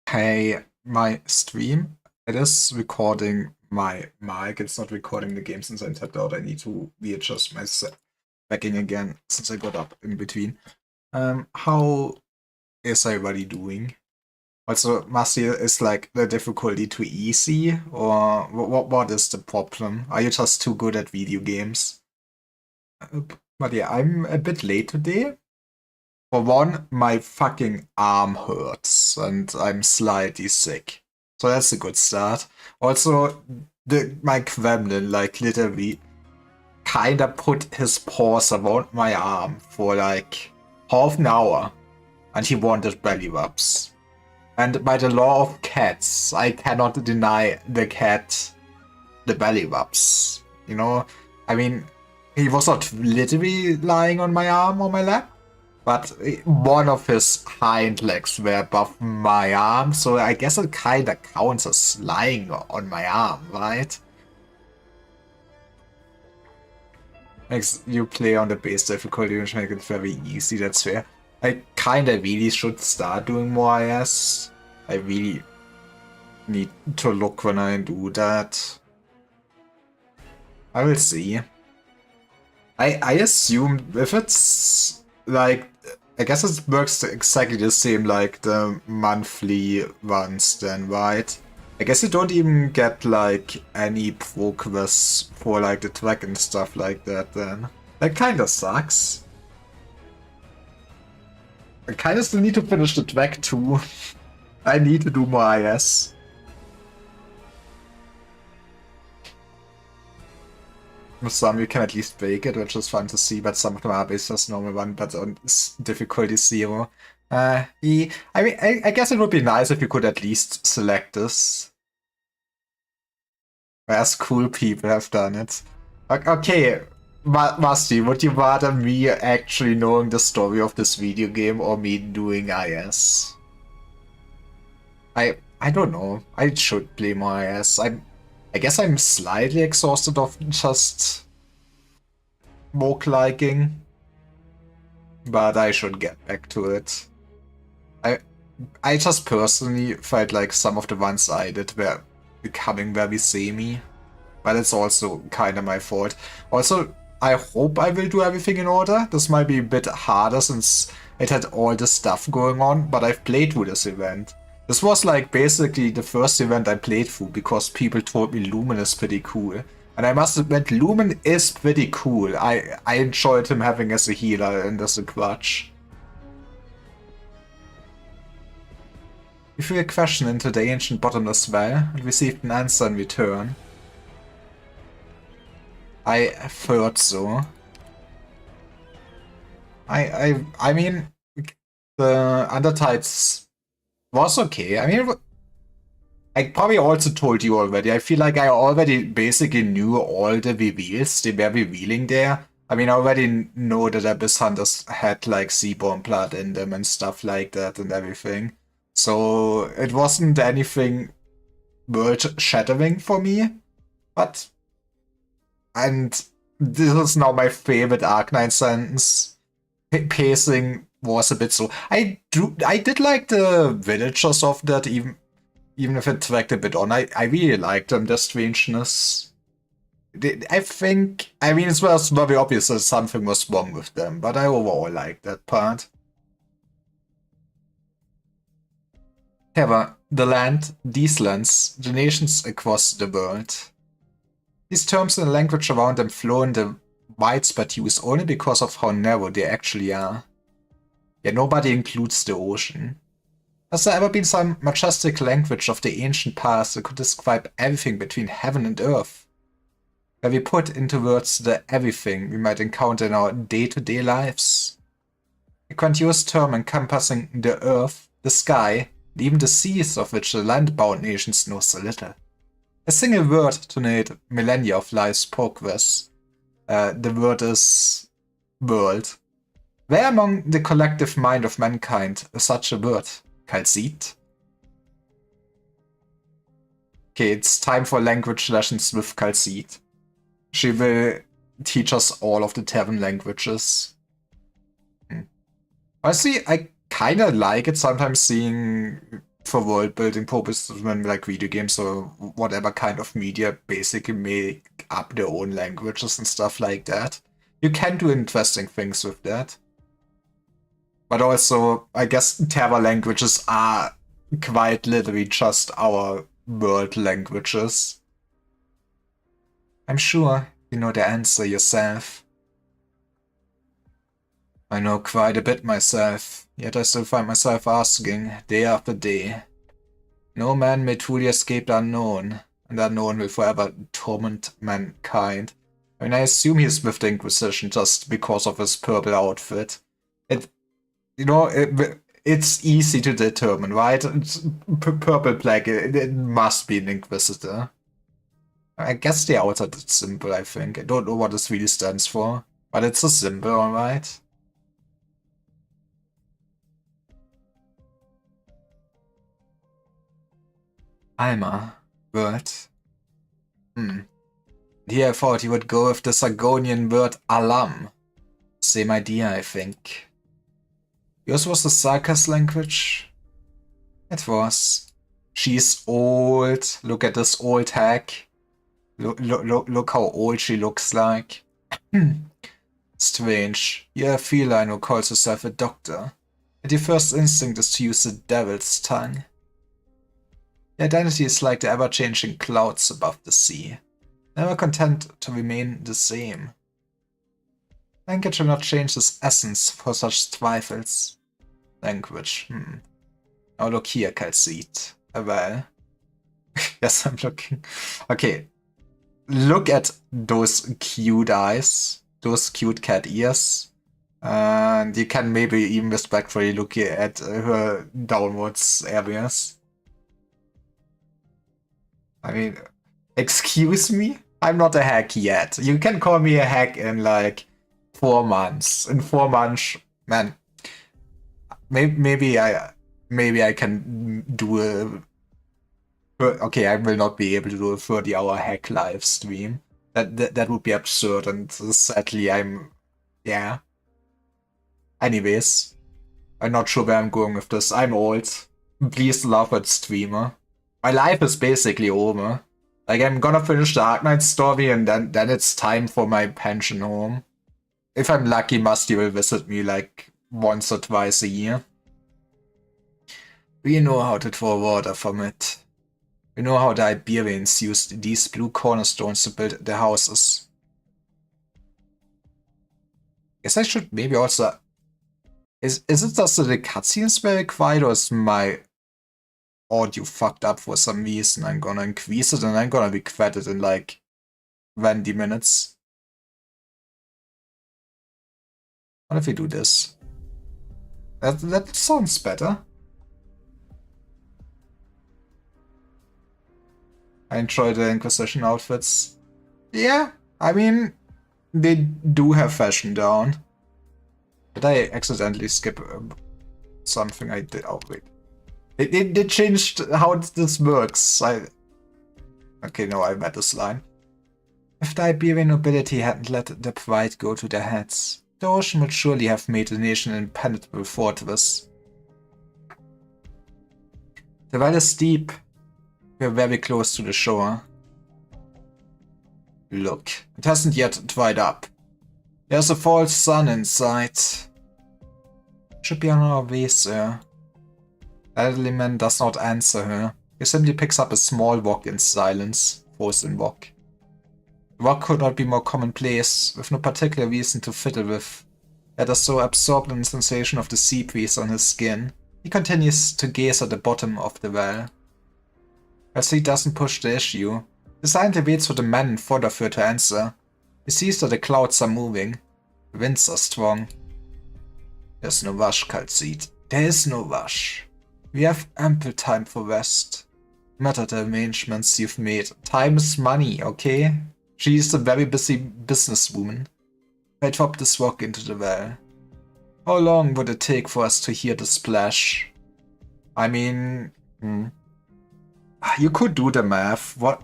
Hey, my stream, it is recording my mic. It's not recording the game since I tapped out. I need to readjust my backing again since I got up in between. How is everybody doing? Also, Masti, is like the difficulty too easy, or what is the problem? Are you just too good at video games? But yeah, I'm a bit late today. For one, my fucking arm hurts and I'm slightly sick. So that's a good start. Also, my gremlin, like, literally kinda put his paws around my arm for like half an hour. And he wanted belly rubs. And by the law of cats, I cannot deny the cat the belly rubs. You know? I mean, he was not literally lying on my arm or my lap. But one of his hind legs were above my arm, so I guess it kinda counts as lying on my arm, right? Makes you play on the base difficulty, which makes it very easy, that's fair. I kinda really should start doing more IS. I really need to look when I do that. I will see. I assume if it's like, I guess it works exactly the same like the monthly ones then, right? I guess you don't even get like any progress for like the track and stuff like that then. That kinda sucks. I kinda still need to finish the track too. I need to do more IS. With some you can at least break it, which is fun to see, but some of them are based just normal one, but on difficulty 0. I mean, I guess it would be nice if you could at least select this. Whereas cool people have done it. Okay, Masti, would you rather me actually knowing the story of this video game or me doing IS? I don't know. I should play more IS. I guess I'm slightly exhausted of just walk-liking, but I should get back to it. I just personally felt like some of the ones I did were becoming very samey, but it's also kind of my fault. Also, I hope I will do everything in order. This might be a bit harder since it had all the stuff going on, but I've played through this event. This was like basically the first event I played through because people told me Lumen is pretty cool. And I must admit, Lumen is pretty cool. I enjoyed him having as a healer and as a crutch. We threw a question into the ancient bottomless well and received an answer in return. I thought so. I mean, the Undertides was okay. I mean, I probably also told you already. I feel like I already basically knew all the reveals they were revealing there. I mean, I already know that Abyss Hunters had like Seaborn blood in them and stuff like that and everything. So it wasn't anything world-shattering for me, but and this is now my favorite Arcanine sentence. Pacing was a bit so. I did like the villagers of that, even if it dragged a bit on. I really liked them, their strangeness. I think, I mean, it was very obvious that something was wrong with them, but I overall liked that part. However, the land, these lands, the nations across the world. These terms and the language around them flow in the widespread use only because of how narrow they actually are. Yet nobody includes the ocean. Has there ever been some majestic language of the ancient past that could describe everything between heaven and earth? Where we put into words the everything we might encounter in our day-to-day lives? A grandiose term encompassing the earth, the sky, and even the seas of which the land-bound nations know so little. A single word to narrate millennia of life's progress. The word is world. Where among the collective mind of mankind is such a word? Kalzit? Okay, it's time for language lessons with Kalzit. She will teach us all of the Terran languages. Honestly, I kinda like it sometimes seeing for world building purposes when like video games or whatever kind of media basically make up their own languages and stuff like that. You can do interesting things with that. But also, I guess Terra languages are quite literally just our world languages. I'm sure you know the answer yourself. I know quite a bit myself, yet I still find myself asking, day after day. No man may truly escape the unknown, and the unknown will forever torment mankind. I mean, I assume he's with the Inquisition just because of his purple outfit. It's easy to determine, right? It's purple black, it must be an Inquisitor. I guess the outer symbol, I think. I don't know what this really stands for, but it's a symbol, alright? Alma. Word. Here I thought you would go with the Sargonian word alam. Same idea, I think. Yours was the Sarkas language? It was. She's old. Look at this old hack. Look how old she looks like. Strange. You're a feline who calls herself a doctor. And your first instinct is to use the devil's tongue. Your identity is like the ever-changing clouds above the sea, never content to remain the same. Language will not change its essence for such trifles. Language, Now look here, Kalzit. Well. Yes, I'm looking. Okay. Look at those cute eyes. Those cute cat ears. And you can maybe even respectfully look at her downwards areas. I mean, excuse me? I'm not a hack yet. You can call me a hack in like 4 months. In 4 months, man. Maybe I can do a. Okay, I will not be able to do a 30-hour hack live stream. That would be absurd, and sadly, yeah. Anyways, I'm not sure where I'm going with this. I'm old. Please love it, streamer. My life is basically over. Like, I'm gonna finish the Arknight story and then it's time for my pension home. If I'm lucky, Musty will visit me like once or twice a year. We know how to draw water from it. We know how the Iberians used these blue cornerstones to build their houses. Guess I should maybe also... Is it just that the cutscenes very quiet, or is my audio fucked up for some reason? I'm gonna increase it and I'm gonna be credited in like 20 minutes. What if we do this? That sounds better. I enjoy the Inquisition outfits. Yeah, I mean, they do have fashion down. Did I accidentally skip something I did? Oh, wait. They changed how this works. Okay, no, I read this line. If the Iberian nobility hadn't let the pride go to their heads, the ocean would surely have made the nation an impenetrable fortress. The well is deep. We're very close to the shore. Look, it hasn't yet dried up. There's a false sun in sight. Should be on our way, sir. The elderly man does not answer her. He simply picks up a small rock in silence. Frozen rock. The rock could not be more commonplace, with no particular reason to fiddle with. Yet as so absorbed in the sensation of the sea breeze on his skin, he continues to gaze at the bottom of the well. As he doesn't push the issue, he silently waits for the man in front of her to answer. He sees that the clouds are moving. The winds are strong. There's no rush, Kaltseed. There is no rush. We have ample time for rest. No matter the arrangements you've made, time is money, okay? She's a very busy businesswoman. I drop this rock into the well. How long would it take for us to hear the splash? I mean... You could do the math. What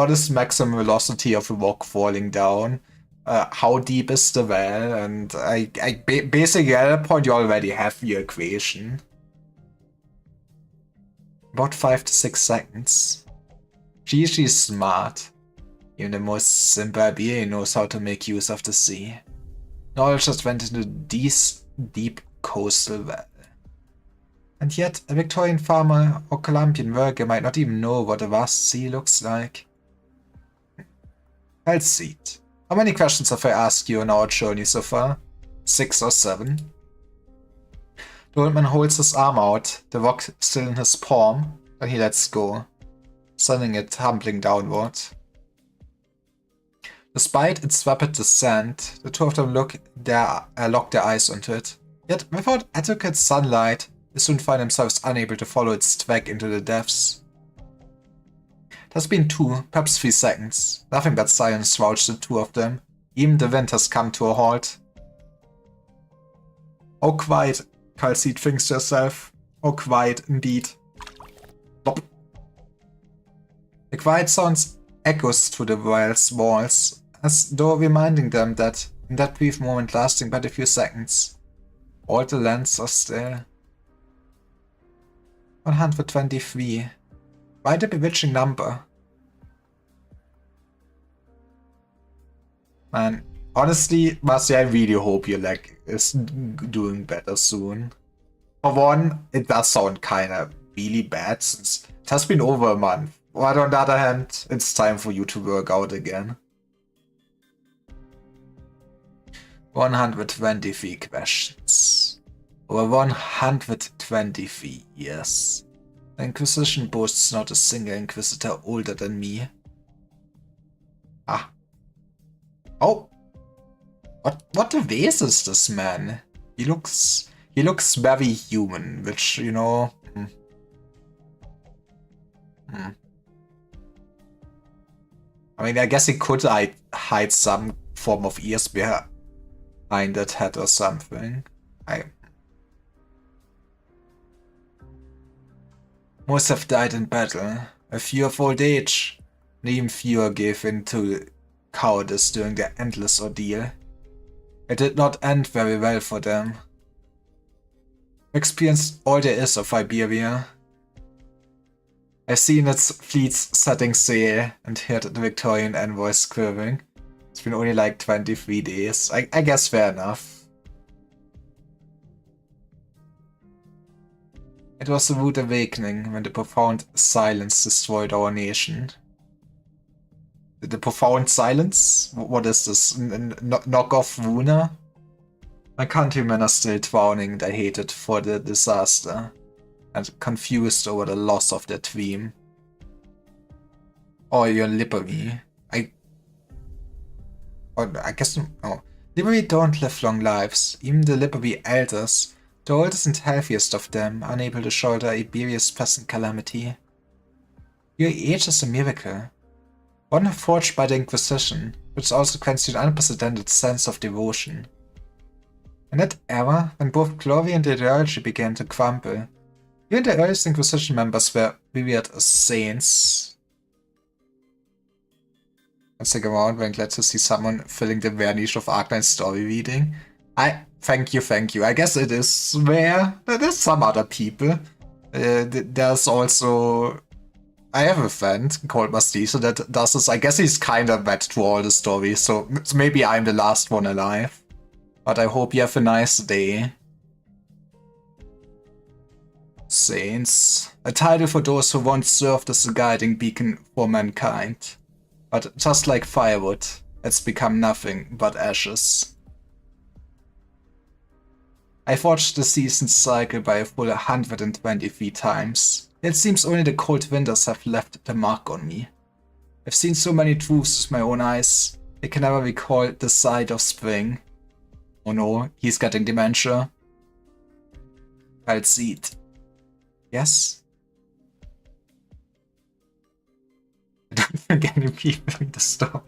is maximum velocity of a rock falling down? How deep is the well? And basically at that point you already have the equation. About 5 to 6 seconds. She's smart. Even the most simple Iberian knows how to make use of the sea. Knowledge just went into this deep coastal well. And yet, a Victorian farmer or Columbian worker might not even know what a vast sea looks like. Kaltseed. How many questions have I asked you on our journey so far? 6 or 7? The old man holds his arm out, the rock still in his palm, then he lets go, sending it tumbling downward. Despite its rapid descent, the two of them lock their eyes onto it. Yet, without adequate sunlight, they soon find themselves unable to follow its track into the depths. It has been 2, perhaps 3 seconds. Nothing but silence surrounds the two of them. Even the wind has come to a halt. Oh, quiet, Kaltseed thinks to herself. Oh, quiet, indeed. Stop. The quiet sounds echoes through the well's walls, as though reminding them that, in that brief moment lasting but a few seconds, all the lands are still. 123. Why the bewitching number? Man, honestly, Marcy, I really hope your leg is doing better soon. For one, it does sound kinda really bad since it has been over a month. But on the other hand, it's time for you to work out again. 123 questions. Over 123 years. The Inquisition boasts not a single Inquisitor older than me. Ah. Oh! What a vase is this man? He looks very human, which, you know... I mean, I guess he could hide some form of ears behind that head or something. Most have died in battle, a few of old age, and even fewer gave in to cowardice during their endless ordeal. It did not end very well for them. Experienced all there is of Iberia. I've seen its fleets setting sail and heard the Victorian envoys quivering. It's been only like 23 days. I guess fair enough. It was a rude awakening when the profound silence destroyed our nation. The profound silence? What is this? Knockoff Runa? My countrymen are still drowning their hatred for the disaster, and confused over the loss of their dream. Or your Liberi. I guess no. Liberi don't live long lives. Even the Liberi elders, the oldest and healthiest of them, unable to shoulder Iberia's present calamity. Your age is a miracle. one forged by the Inquisition, which also grants you an unprecedented sense of devotion. In that era, when both glory and ideology began to crumble, even the earliest Inquisition members were revered as saints. Let's stick around, we're glad to see someone filling the rare niche of Arcane story reading. Thank you. I guess it is rare. There's some other people. There's also... I have a friend called Mastizo that does this. I guess he's kind of wet to all the stories, so maybe I'm the last one alive. But I hope you have a nice day. Saints. A title for those who once served as a guiding beacon for mankind. But just like firewood, it's become nothing but ashes. I forged the season's cycle by a full 123 times. It seems only the cold winters have left the mark on me. I've seen so many truths with my own eyes, I can never recall the sight of spring. Oh no, he's getting dementia. I'll see it. Yes? I don't think any people in the store.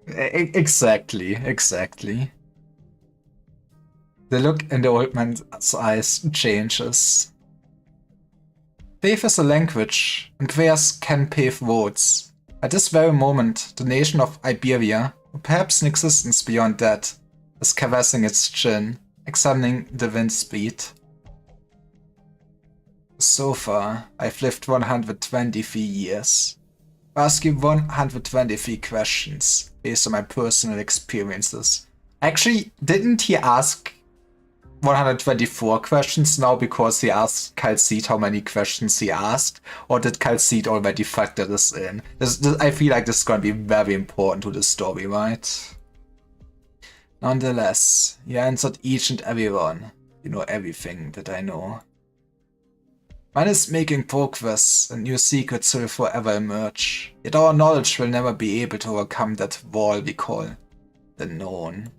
Exactly. The look in the old man's eyes changes. Faith is a language, and prayers can pave roads. At this very moment, the nation of Iberia, or perhaps an existence beyond that, is caressing its chin, examining the wind speed. So far, I've lived 123 years. I ask you 123 questions based on my personal experiences. Actually, didn't he ask 124 questions now because he asked Calcite how many questions he asked? Or did Calcite already factor this in? I feel like this is going to be very important to the story, right? Nonetheless, you answered each and every one. You know everything that I know. Man is making progress, and new secrets will forever emerge. Yet our knowledge will never be able to overcome that wall we call the known.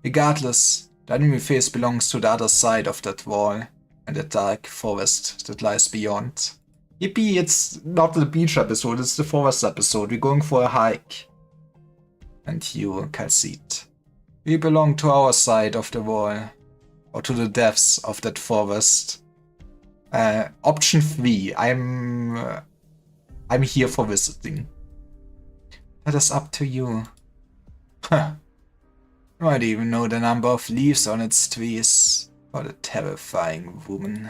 Regardless, the enemy phase belongs to the other side of that wall, and the dark forest that lies beyond. Yippee, it's not the beach episode, it's the forest episode. We're going for a hike. And you, Calcite, you belong to our side of the wall, or to the depths of that forest. Option 3, I'm here for visiting. That is up to you. Huh. You might even know the number of leaves on its trees. What a terrifying woman.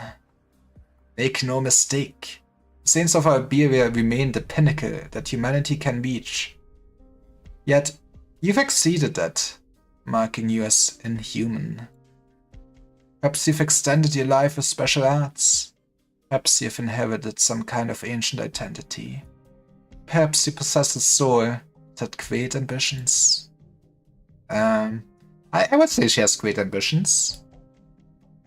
Make no mistake, the saints of Iberia remain the pinnacle that humanity can reach. Yet, you've exceeded that, marking you as inhuman. Perhaps you've extended your life with special arts. Perhaps you've inherited some kind of ancient identity. Perhaps you possess a soul that had great ambitions. I would say she has great ambitions.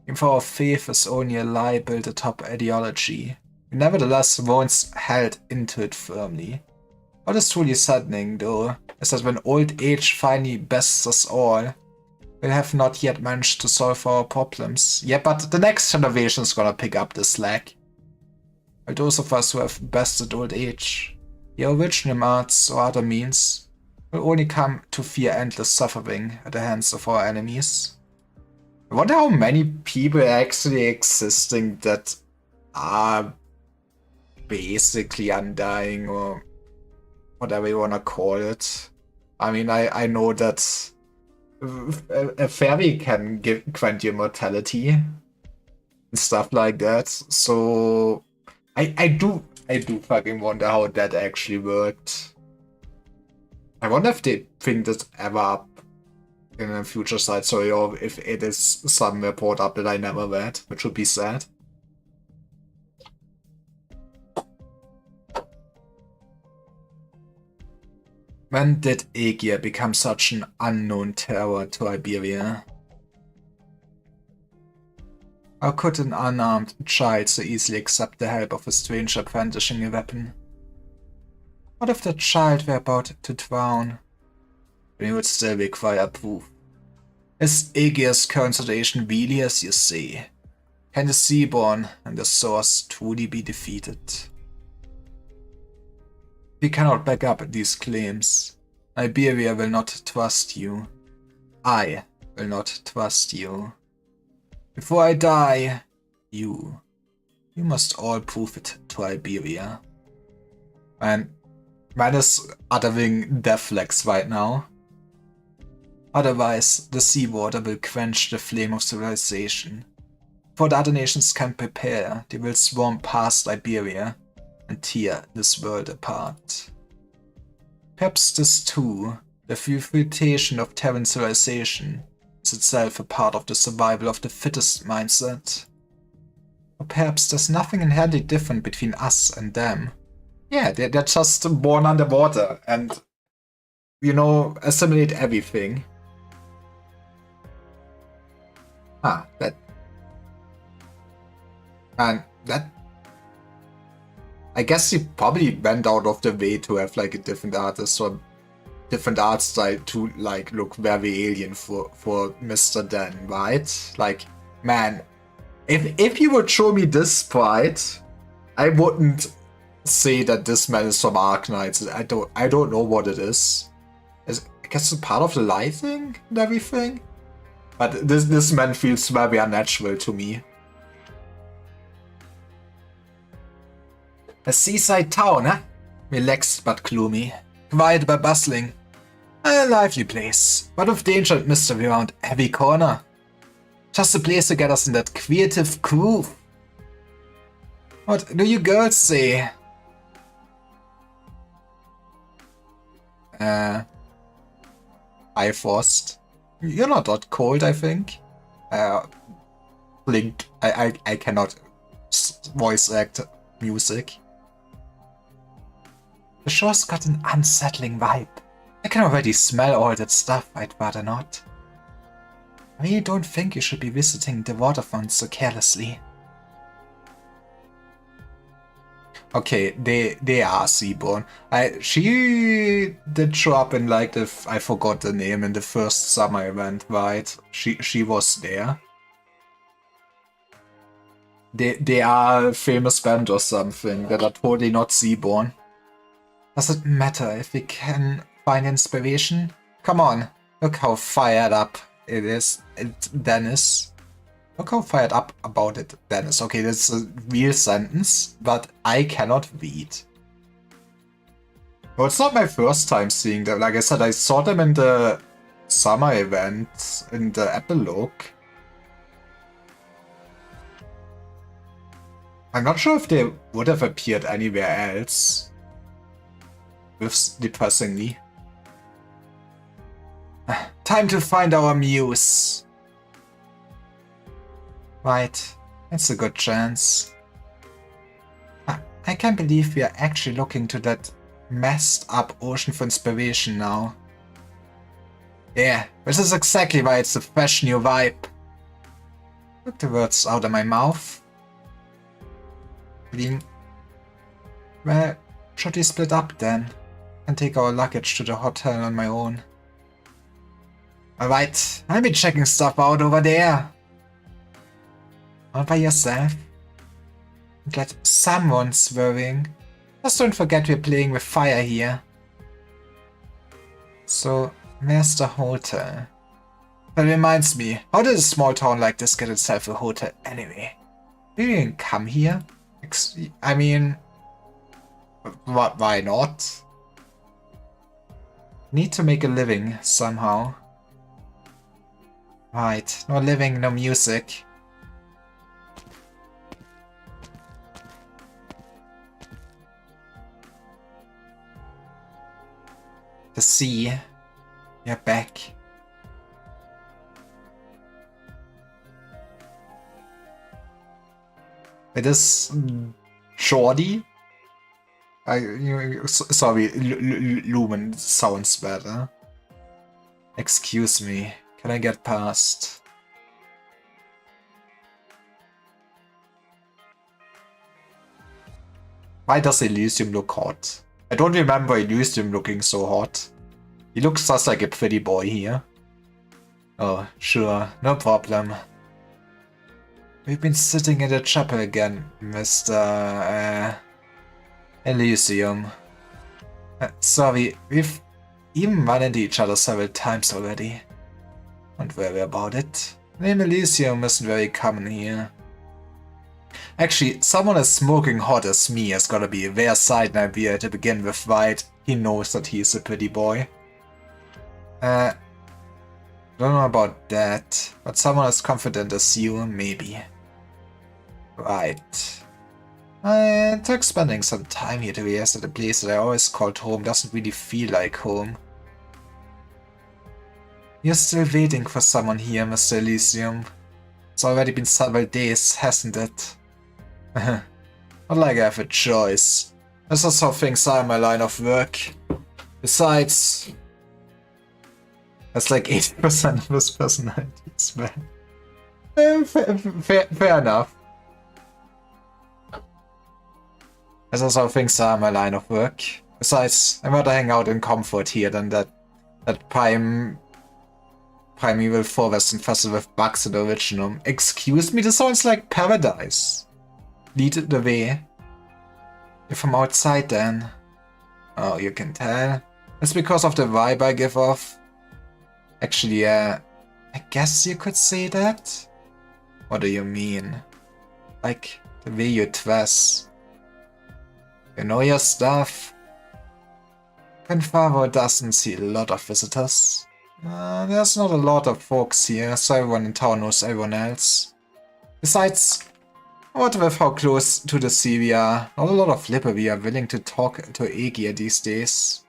If our faith is only a lie built atop ideology, we nevertheless once held into it firmly. What is truly saddening, though, is that when old age finally bests us all, we have not yet managed to solve our problems. Yeah, but the next generation is gonna pick up the slack. While those of us who have bested old age, the original arts or other means, will only come to fear endless suffering at the hands of our enemies. I wonder how many people actually existing that are basically undying, or whatever you wanna call it. I mean, I know that a fairy can grant you immortality and stuff like that, so I do fucking wonder how that actually worked. I wonder if they bring this ever up in a future side story, or if it is somewhere brought up that I never read, which would be sad. When did Aegir become such an unknown terror to Iberia? How could an unarmed child so easily accept the help of a stranger brandishing a weapon? What if the child were about to drown? We would still require proof. Is Aegir's current situation really as you say? Can the Seaborn and the Source truly be defeated? We cannot back up these claims. Iberia will not trust you. I will not trust you. Before I die, you must all prove it to Iberia. Man is uttering death flags right now. Otherwise, the seawater will quench the flame of civilization. Before the other nations can prepare, they will swarm past Iberia and tear this world apart. Perhaps this too, the filtration of Terran civilization, is itself a part of the survival of the fittest mindset. Or perhaps there's nothing inherently different between us and them. Yeah, they're just born underwater and, assimilate everything. That I guess he probably went out of the way to have like a different artist or different art style to like look very alien for Mr. Den, right? Like, man, if you would show me this sprite, I wouldn't say that this man is from Arknights. I don't know what it is. I guess it's part of the lighting and everything. But this man feels very unnatural to me. A seaside town, huh? Relaxed but gloomy. Quiet but bustling. A lively place, but with danger and mystery around every corner. Just a place to get us in that creative groove. What do you girls say? I forced. You're not that cold, I think. Blink. I cannot voice act music. The shore's got an unsettling vibe. I can already smell all that stuff. I'd rather not. I really don't think you should be visiting the waterfront so carelessly. Okay, they are seaborn. She did show up in like the I forgot the name in the first summer event, right? She was there. They are a famous band or something that are totally not seaborn. Does it matter if we can find inspiration? Come on, look how fired up it is, Dennis. Look how fired up about it, Dennis. Okay, that's a real sentence, but I cannot read. Well, it's not my first time seeing them. Like I said, I saw them in the summer event, in the epilogue. I'm not sure if they would have appeared anywhere else. Depressingly. Time to find our muse. Right, it's a good chance. I can't believe we are actually looking to that messed up ocean for inspiration now. Yeah, this is exactly why it's a fresh new vibe. Took the words out of my mouth. Well, should we split up then? And take our luggage to the hotel on my own. Alright, I'll be checking stuff out over there. All by yourself? I'm glad someone's worrying. Just don't forget we're playing with fire here. So, where's the hotel? That reminds me, how did a small town like this get itself a hotel anyway? We didn't come here. I mean, why not? Need to make a living somehow. Right, no living, no music. The sea. You're back. It is Jordi. Sorry, Lumen sounds better. Excuse me, can I get past? Why does Elysium look hot? I don't remember Elysium looking so hot. He looks just like a pretty boy here. Oh, sure, no problem. We've been sitting in the chapel again, Mr. Elysium. Sorry, we've even run into each other several times already. Don't worry about it. Name Elysium isn't very common here. Actually, someone as smoking hot as me has gotta be their side idea to begin with, right? He knows that he's a pretty boy. Don't know about that, but someone as confident as you, maybe. Right. It took spending some time here to realize that the place that I always called home doesn't really feel like home. You're still waiting for someone here, Mr. Elysium. It's already been several days, hasn't it? Not like I have a choice. This is how things are in my line of work. Besides, that's like 80% of his personality as well. Fair enough. This is how things are in my line of work. Besides, I'd rather hang out in comfort here than that primeval forest infested with bugs in the original. Excuse me, this sounds like paradise. Lead the way. You're from outside then. Oh, you can tell. It's because of the vibe I give off. Actually, I guess you could say that. What do you mean? Like, the way you dress. You know your stuff. Penfavo doesn't see a lot of visitors. There's not a lot of folks here, so everyone in town knows everyone else. Besides, what with how close to the sea we are, not a lot of Lippy are willing to talk to Aegir these days.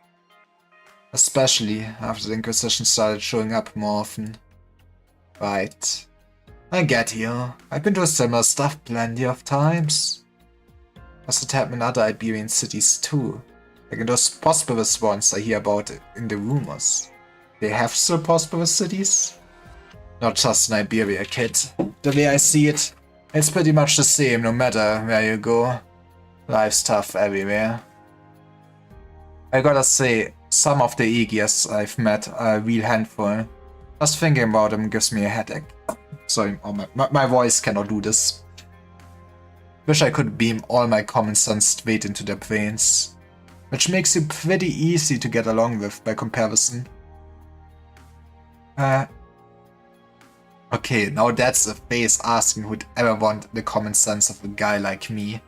Especially after the Inquisition started showing up more often. Right. I get you. I've been to similar stuff plenty of times. Does it happen in other Iberian cities too? Like in those prosperous ones I hear about in the rumors. They have still prosperous cities? Not just in Iberia, kid. The way I see it, it's pretty much the same no matter where you go. Life's tough everywhere. I gotta say, some of the Aegirs I've met are a real handful. Just thinking about them gives me a headache. Sorry, oh, my voice cannot do this. Wish I could beam all my common sense straight into their brains. Which makes you pretty easy to get along with by comparison. Okay, now that's a face asking who'd ever want the common sense of a guy like me.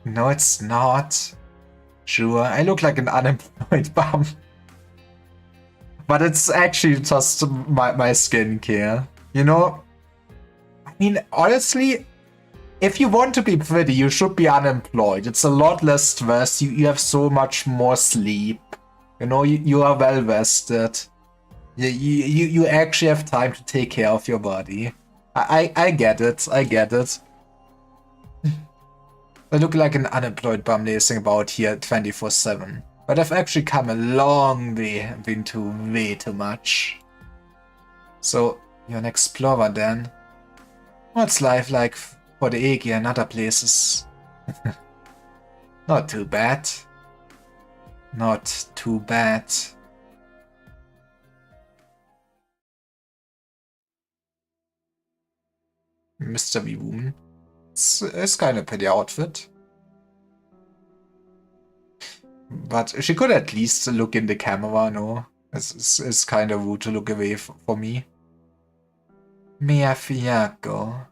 No, it's not. Sure, I look like an unemployed bum. But it's actually just my skincare. You know? I mean, honestly, if you want to be pretty, you should be unemployed. It's a lot less stress. You have so much more sleep. You know, you are well rested. You actually have time to take care of your body. I get it. I get it. I look like an unemployed bum lazing about here 24/7. But I've actually come a long way and been to way too much. So, you're an explorer then. What's life like for the Aegir and other places? Not too bad. Not too bad. Mystery Woman. It's kind of a pretty outfit. But she could at least look in the camera, no? It's kind of rude to look away for me. Mia Fiaco.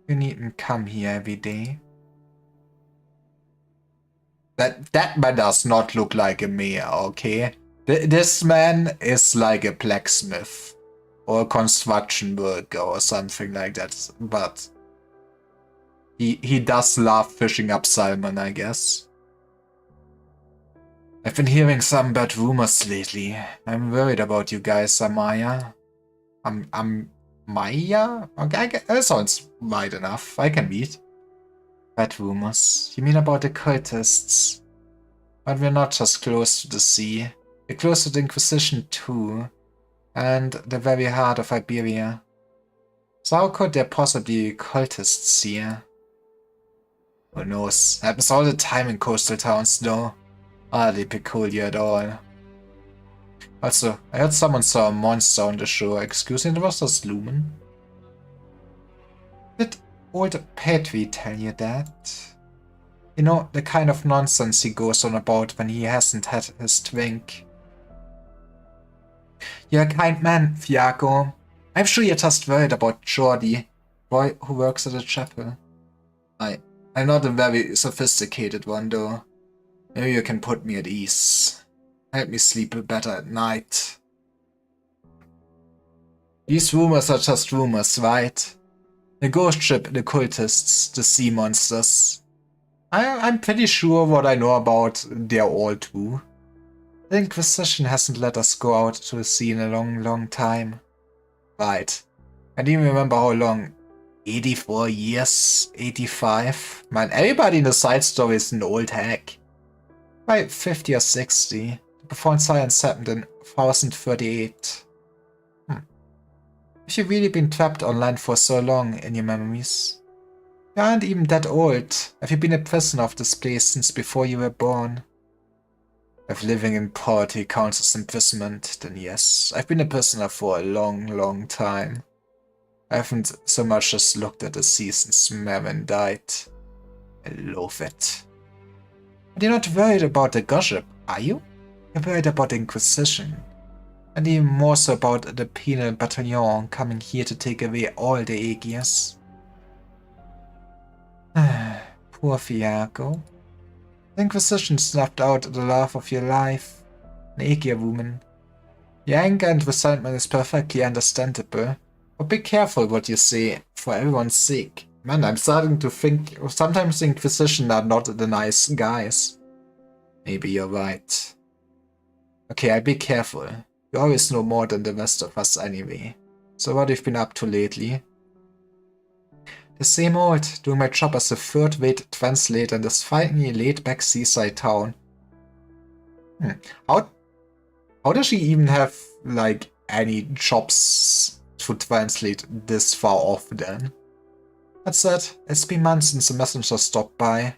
You needn't come here every day. That man does not look like a mayor, okay? This man is like a blacksmith. Or a construction worker or something like that. But he does love fishing up salmon, I guess. I've been hearing some bad rumors lately. I'm worried about you guys, Amaya. Maya? Okay, that sounds right enough. I can read. Bad rumors. You mean about the cultists? But we're not just close to the sea. We're close to the Inquisition too. And the very heart of Iberia. So how could there possibly be cultists here? Who knows? Happens all the time in coastal towns though. Hardly peculiar at all. Also, I heard someone saw a monster on the shore. Excuse me, was this Lumen? Did old Petri tell you that? You know, the kind of nonsense he goes on about when he hasn't had his drink. You're a kind man, Fiaco. I'm sure you're just worried about Jordi, boy who works at the chapel. I'm not a very sophisticated one, though. Maybe you can put me at ease. Help me sleep better at night. These rumors are just rumors, right? The ghost ship, the cultists, the sea monsters. I'm pretty sure what I know about they're all true. The Inquisition hasn't let us go out to the sea in a long time. Right. I don't even remember how long. 84 years? 85? Man, everybody in the side story is an old hack. By 50 or 60. The profound science happened in 1038. Have you really been trapped online for so long in your memories? You aren't even that old. Have you been a prisoner of this place since before you were born? If living in poverty counts as imprisonment, then yes. I've been a prisoner for a long time. I haven't so much as looked at the sea since Mervyn died. I loathe it. But you're not worried about the gossip, are you? You're worried about the Inquisition. And even more so about the penal battalion coming here to take away all the Aegirs. Poor Fiaco. The Inquisition snuffed out the love of your life, an Aegir woman. Your anger and resentment is perfectly understandable, but be careful what you say, for everyone's sake. Man, I'm starting to think sometimes the Inquisition are not the nice guys. Maybe you're right. Okay, I'll be careful. You always know more than the rest of us anyway. So what have you been up to lately? The same old, doing my job as a third-rate translator in this finely laid-back seaside town. How does she even have, like, any jobs to translate this far off then? That said, it's been months since the messenger stopped by.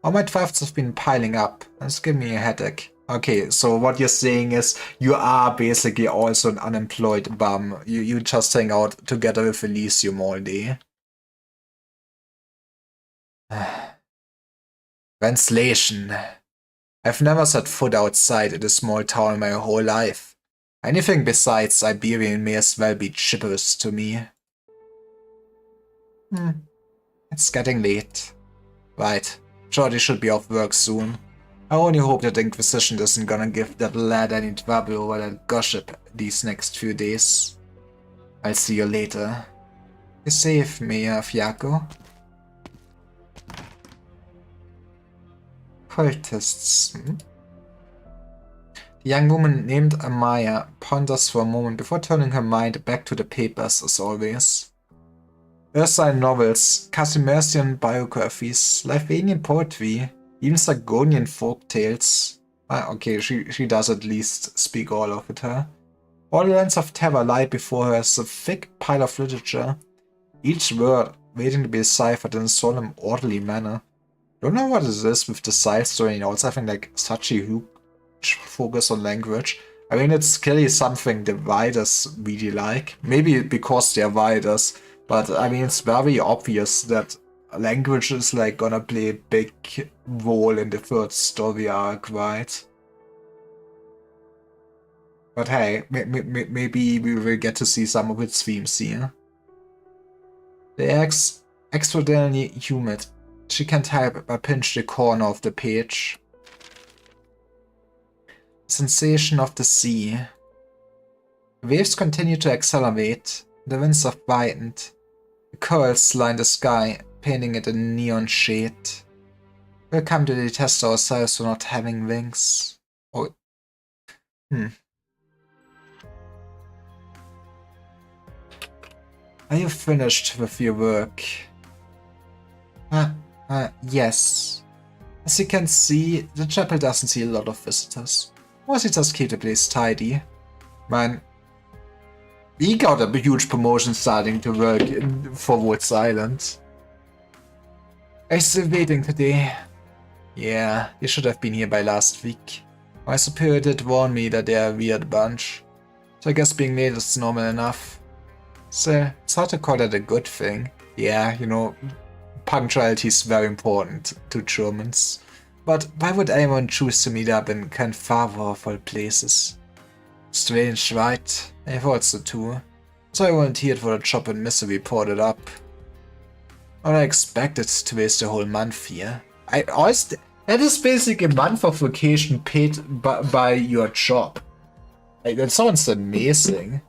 All my drafts have been piling up, and it's giving me a headache. Okay, so what you're saying is you are basically also an unemployed bum. You just hang out together with Elysium all day. Translation. I've never set foot outside in a small town my whole life. Anything besides Siberian may as well be gibberish to me. It's getting late. Right, Jordi should be off work soon. I only hope that the Inquisition isn't gonna give that lad any trouble over that gossip these next few days. I'll see you later. Be safe, Mayor Fiaco. Cultists. The young woman named Amaya ponders for a moment before turning her mind back to the papers as always. Ursine novels, Casimersian biographies, Lithuanian poetry, even Sargonian folktales. Okay, she does at least speak all of it, huh? All the lands of terror lie before her as a thick pile of literature, each word waiting to be deciphered in a solemn, orderly manner. Don't know what it is with the side story and also having like such a huge focus on language. I mean, it's clearly something the writers really like. Maybe because they're writers, but I mean, it's very obvious that language is like gonna play a big role in the third story arc, right? But hey, maybe we will get to see some of its themes here. The air's extraordinarily humid. She can't help but pinch the corner of the page. Sensation of the sea. The waves continue to accelerate. The winds have brightened. The curls line the sky, painting it a neon shade. We'll come to detest ourselves for not having wings. Oh. Are you finished with your work? Yes. As you can see, the chapel doesn't see a lot of visitors. Mostly just keep the place tidy. Man, he got a huge promotion starting to work for Woods Island. I'm still waiting today. Yeah, you should have been here by last week. My superior did warn me that they're a weird bunch. So I guess being late is normal enough. So, it's hard to call that a good thing. Yeah, you know, punctuality is very important to Germans. But why would anyone choose to meet up in Canfavo of all places? Strange, right? I thought so too. So I volunteered for the job and Misery reported up. Well, I expected to waste a whole month here. That is basically a month of vacation paid by your job. Like, that sounds amazing.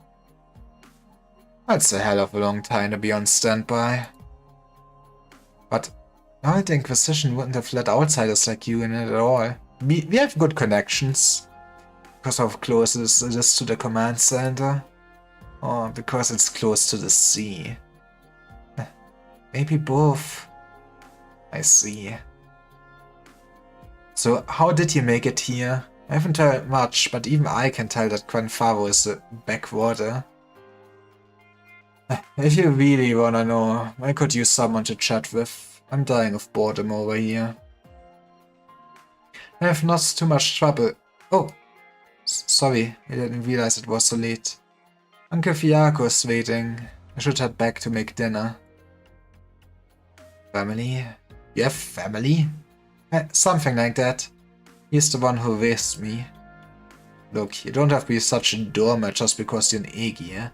That's a hell of a long time to be on standby. But now the Inquisition wouldn't have let outsiders like you in it at all. We have good connections. Because of how close it is to the command center. Or because it's close to the sea. Maybe both. I see. So, how did you make it here? I haven't heard much, but even I can tell that Quanfavo is a backwater. If you really wanna know, I could use someone to chat with. I'm dying of boredom over here. I have not too much trouble. Oh, sorry, I didn't realize it was so late. Uncle Fiaco is waiting. I should head back to make dinner. Family? You have family? Something like that. He's the one who raised me. Look, you don't have to be such a doormat just because you're an Aegir.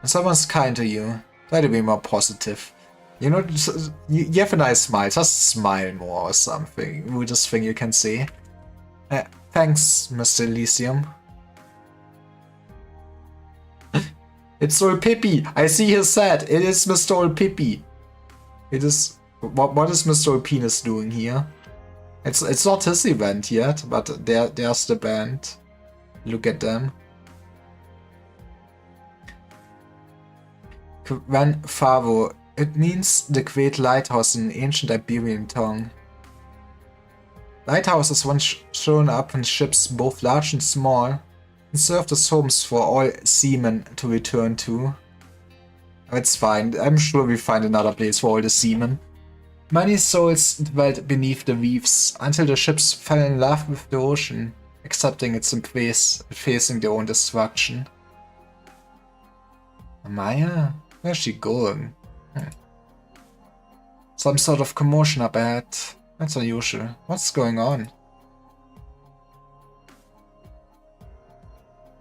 When someone's kind to you, try to be more positive. You know, you have a nice smile, just smile more or something. Weirdest thing you can say. Thanks, Mr. Elysium. It's Olpipi! I see his set! It is Mr. Olpipi! It is... What is Mr. Olpinus doing here? It's not his event yet, but there's the band. Look at them. Quanfavo. It means the Great Lighthouse in ancient Iberian tongue. Lighthouses once shown up in ships both large and small, and served as homes for all seamen to return to. It's fine, I'm sure we find another place for all the seamen. Many souls dwelt beneath the reefs, until the ships fell in love with the ocean, accepting its embrace and facing their own destruction. Maya? Where's she going? Some sort of commotion up ahead. That's unusual. What's going on?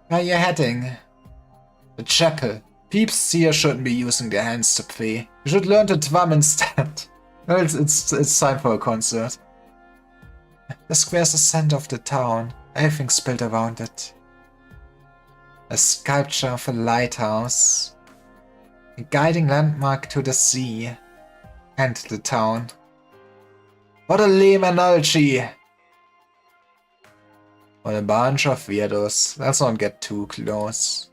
Where are you heading? The chapel. Peeps here shouldn't be using their hands to pray. You should learn to drum instead. Well, it's time for a concert. The square's the center of the town. Everything's built around it. A sculpture of a lighthouse. A guiding landmark to the sea. And the town. What a lame analogy! What a bunch of weirdos. Let's not get too close.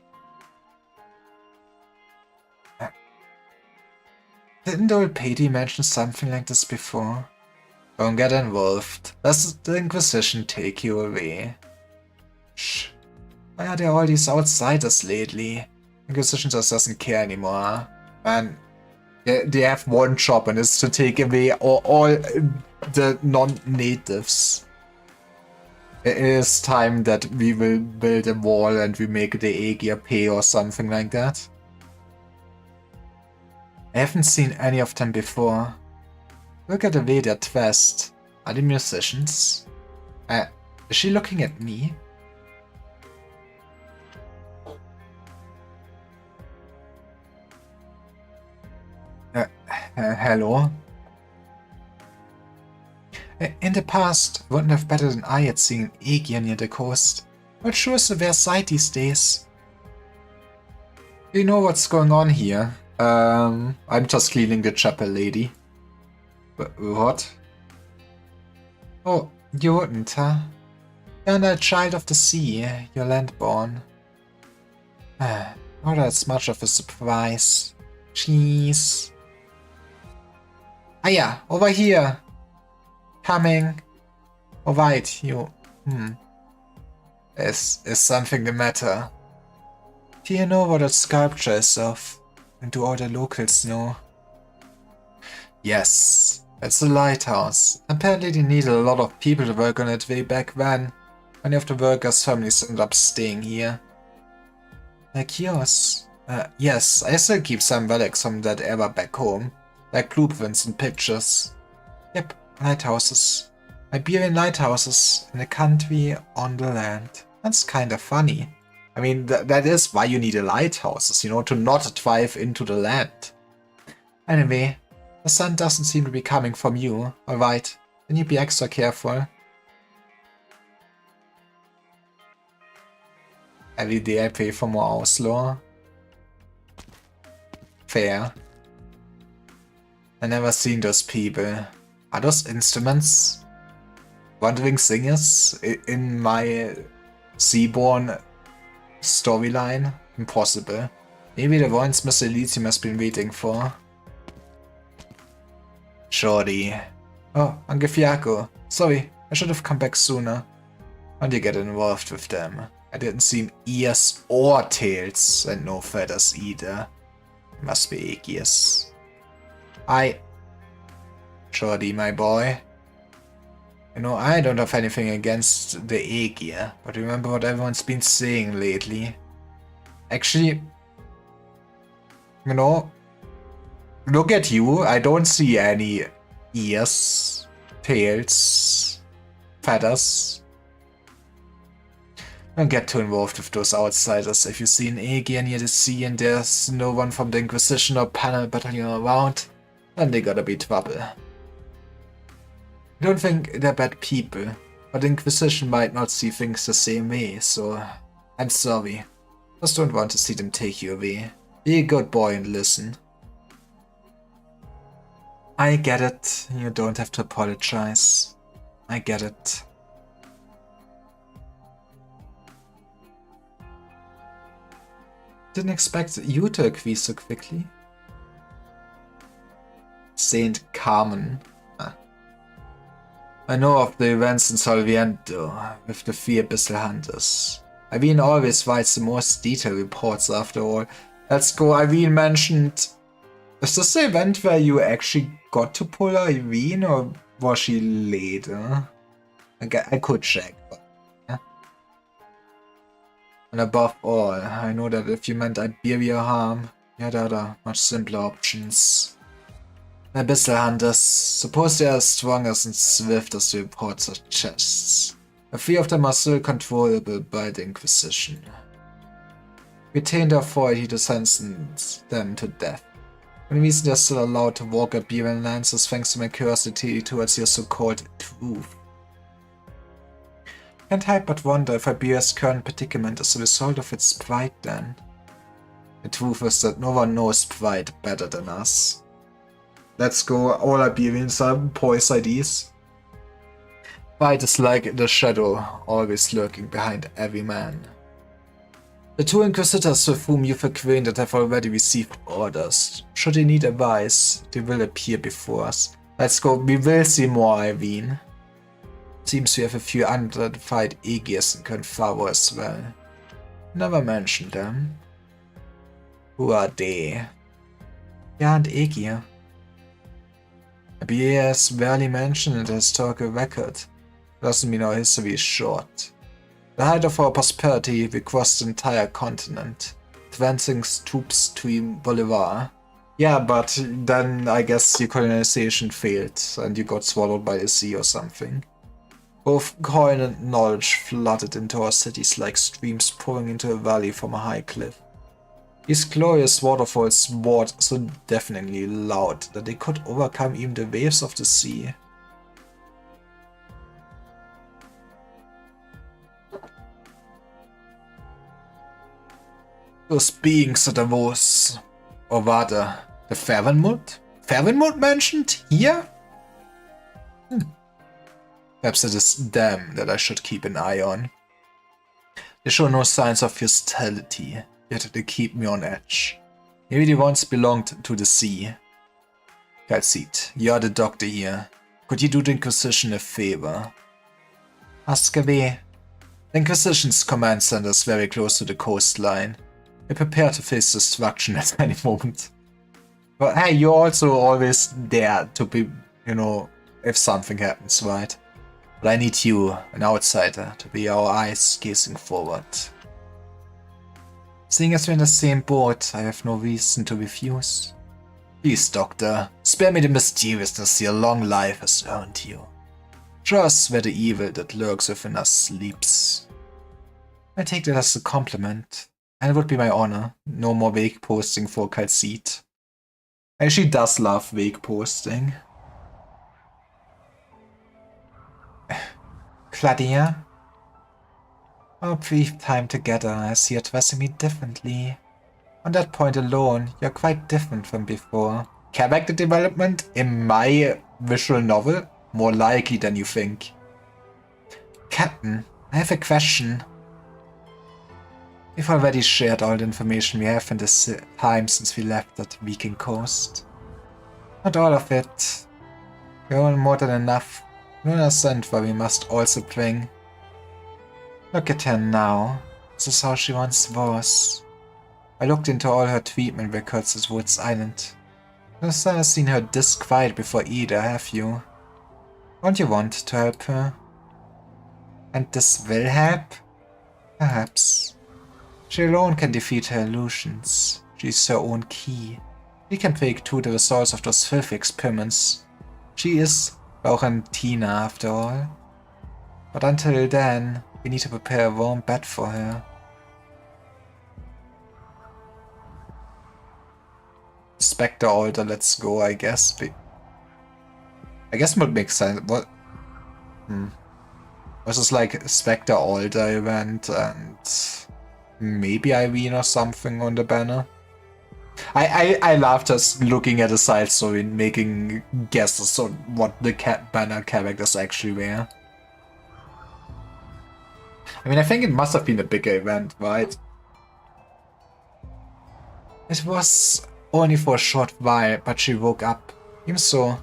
Didn't old Patey mention something like this before? Don't get involved. Does the Inquisition take you away? Shh. Why are there all these outsiders lately? Inquisition just doesn't care anymore. Man, they have one job and it's to take away all the non-natives. It is time that we will build a wall and we make the Aegir pay or something like that. I haven't seen any of them before. Look at the way they're dressed. Are they musicians? Is she looking at me? Hello? In the past, I wouldn't have better than I had seen Aegir near the coast. But sure is a rare sight these days. You know what's going on here? I'm just cleaning the chapel, lady. What? Oh, you wouldn't, huh? You're a child of the sea, you're landborn. Not as much of a surprise. Jeez. Ah yeah, over here. Coming. Alright, you... Is something the matter? Do you know what a sculpture is of? And do all the locals know? Yes, it's a lighthouse. Apparently they needed a lot of people to work on it way back then. Many of the workers' families ended up staying here. Like yours. Yes, I still keep some relics from that era back home. like blueprints and pictures. Yep, lighthouses. Iberian lighthouses in a country on the land. That's kind of funny. I mean, that is why you need a lighthouse, you know, to not drive into the land. Anyway, the sun doesn't seem to be coming from you, alright? Then you be extra careful. Every day I pay for more Outlaw. Fair. I never seen those people. Are those instruments? Wandering singers in my Seaborn storyline? Impossible. Maybe the ones Mr. Elysium has been waiting for. Shorty. Oh, Angefiaco. Sorry, I should have come back sooner. When you get involved with them. I didn't see ears or tails, and no feathers either. Must be Aegeus. Shorty, my boy. You know, I don't have anything against the Aegir, but remember what everyone's been saying lately. Actually, you know, look at you. I don't see any ears, tails, feathers. Don't get too involved with those outsiders. If you see an Aegir near the sea and there's no one from the Inquisition or Panel Battalion around, then they gotta be trouble. I don't think they're bad people, but the Inquisition might not see things the same way, so I'm sorry. Just don't want to see them take you away. Be a good boy and listen. I get it. You don't have to apologize. I get it. Didn't expect you to agree so quickly. Saint Carmen. I know of the events in Solviento with the 3 Abyssal Hunters. Irene always writes the most detailed reports after all. Let's go. Irene mentioned... Is this the event where you actually got to pull Irene, or was she later? I could check, but... Yeah. And above all, I know that if you meant Iberia harm, you had other, much simpler options. Abyssal Hunters, suppose they are as strong as and swift as the report suggests. A few of them are still controllable by the Inquisition. Retain their authority to sentence them to death. The reason they are still allowed to walk Iberian lands is thanks to my curiosity towards your so-called truth. Can't help but wonder if Iberia's current predicament is a result of its pride then. The truth is that no one knows pride better than us. Let's go, all Iberians are poise IDs. Pride is like the shadow, always lurking behind every man. The 2 Inquisitors with whom you've acquainted have already received orders. Should they need advice, they will appear before us. Let's go, we will see more, Irene. Seems we have a few unidentified Aegirs in Confavo as well. Never mentioned them. Who are they? They aren't Aegir. Iberia has rarely mentioned in the historical record. Doesn't mean our history is short. The height of our prosperity, we crossed the entire continent, advancing troops to Bolivar. Yeah, but then I guess your colonization failed and you got swallowed by the sea or something. Both coin and knowledge flooded into our cities like streams pouring into a valley from a high cliff. These glorious waterfalls roared so deafeningly loud that they could overcome even the waves of the sea. Those beings are the Vos, or rather, the Favenmund? Favenmund mentioned here? Perhaps it is them that I should keep an eye on. They show no signs of hostility, yet they keep me on edge. Maybe they once belonged to the sea. Kalsit, you are the doctor here. Could you do the Inquisition a favor? Ask away. The Inquisition's command center is very close to the coastline. They prepare to face destruction at any moment. But hey, you're also always there to be, you know, if something happens, right? But I need you, an outsider, to be our eyes gazing forward. Seeing as we're in the same boat, I have no reason to refuse. Please, Doctor, spare me the mysteriousness your long life has earned you. Show us where the evil that lurks within us sleeps. I take that as a compliment, and it would be my honor. No more vague posting for Calcite. And she does love vague posting. Claudia? Our brief time together has you addressing me differently. On that point alone, you're quite different from before. Character development in my visual novel? More likely than you think. Captain, I have a question. We've already shared all the information we have in this time since we left that Viking coast. Not all of it. We're all more than enough. You understand why we must also bring. Look at her now. This is how she once was. I looked into all her treatment records at Woods Island. You've never seen her this quiet before either, have you? Don't you want to help her? And this will help? Perhaps. She alone can defeat her illusions. She's her own key. She can break through the results of those filthy experiments. She is Laurentina after all. But until then, we need to prepare a warm bed for her. Spectre Altar, let's go, I guess. I guess it would make sense. What? Was this like Spectre Altar event and maybe Irene or something on the banner? I love just looking at the side story and making guesses on what the banner characters actually were. I mean, I think it must have been a bigger event, right? It was only for a short while, but she woke up. Even so,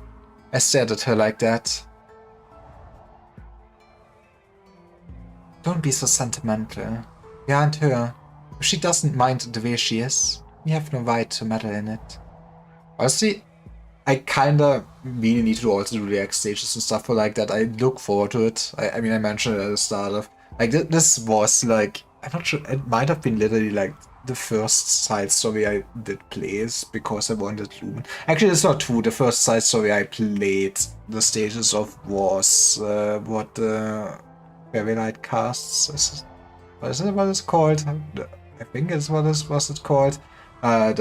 I stared at her like that. Don't be so sentimental. We aren't her. If she doesn't mind the way she is, we have no right to meddle in it. Honestly, I kinda really need to also do react stages and stuff like that. I look forward to it. I mean, I mentioned it at the start of... Like, this was like... I'm not sure, it might have been literally like the first side story I did play because I wanted Lumen. Actually, it's not true. The first side story I played the stages of was what the Fairy Light casts. What is it? What it's called? I think it's what was it called. I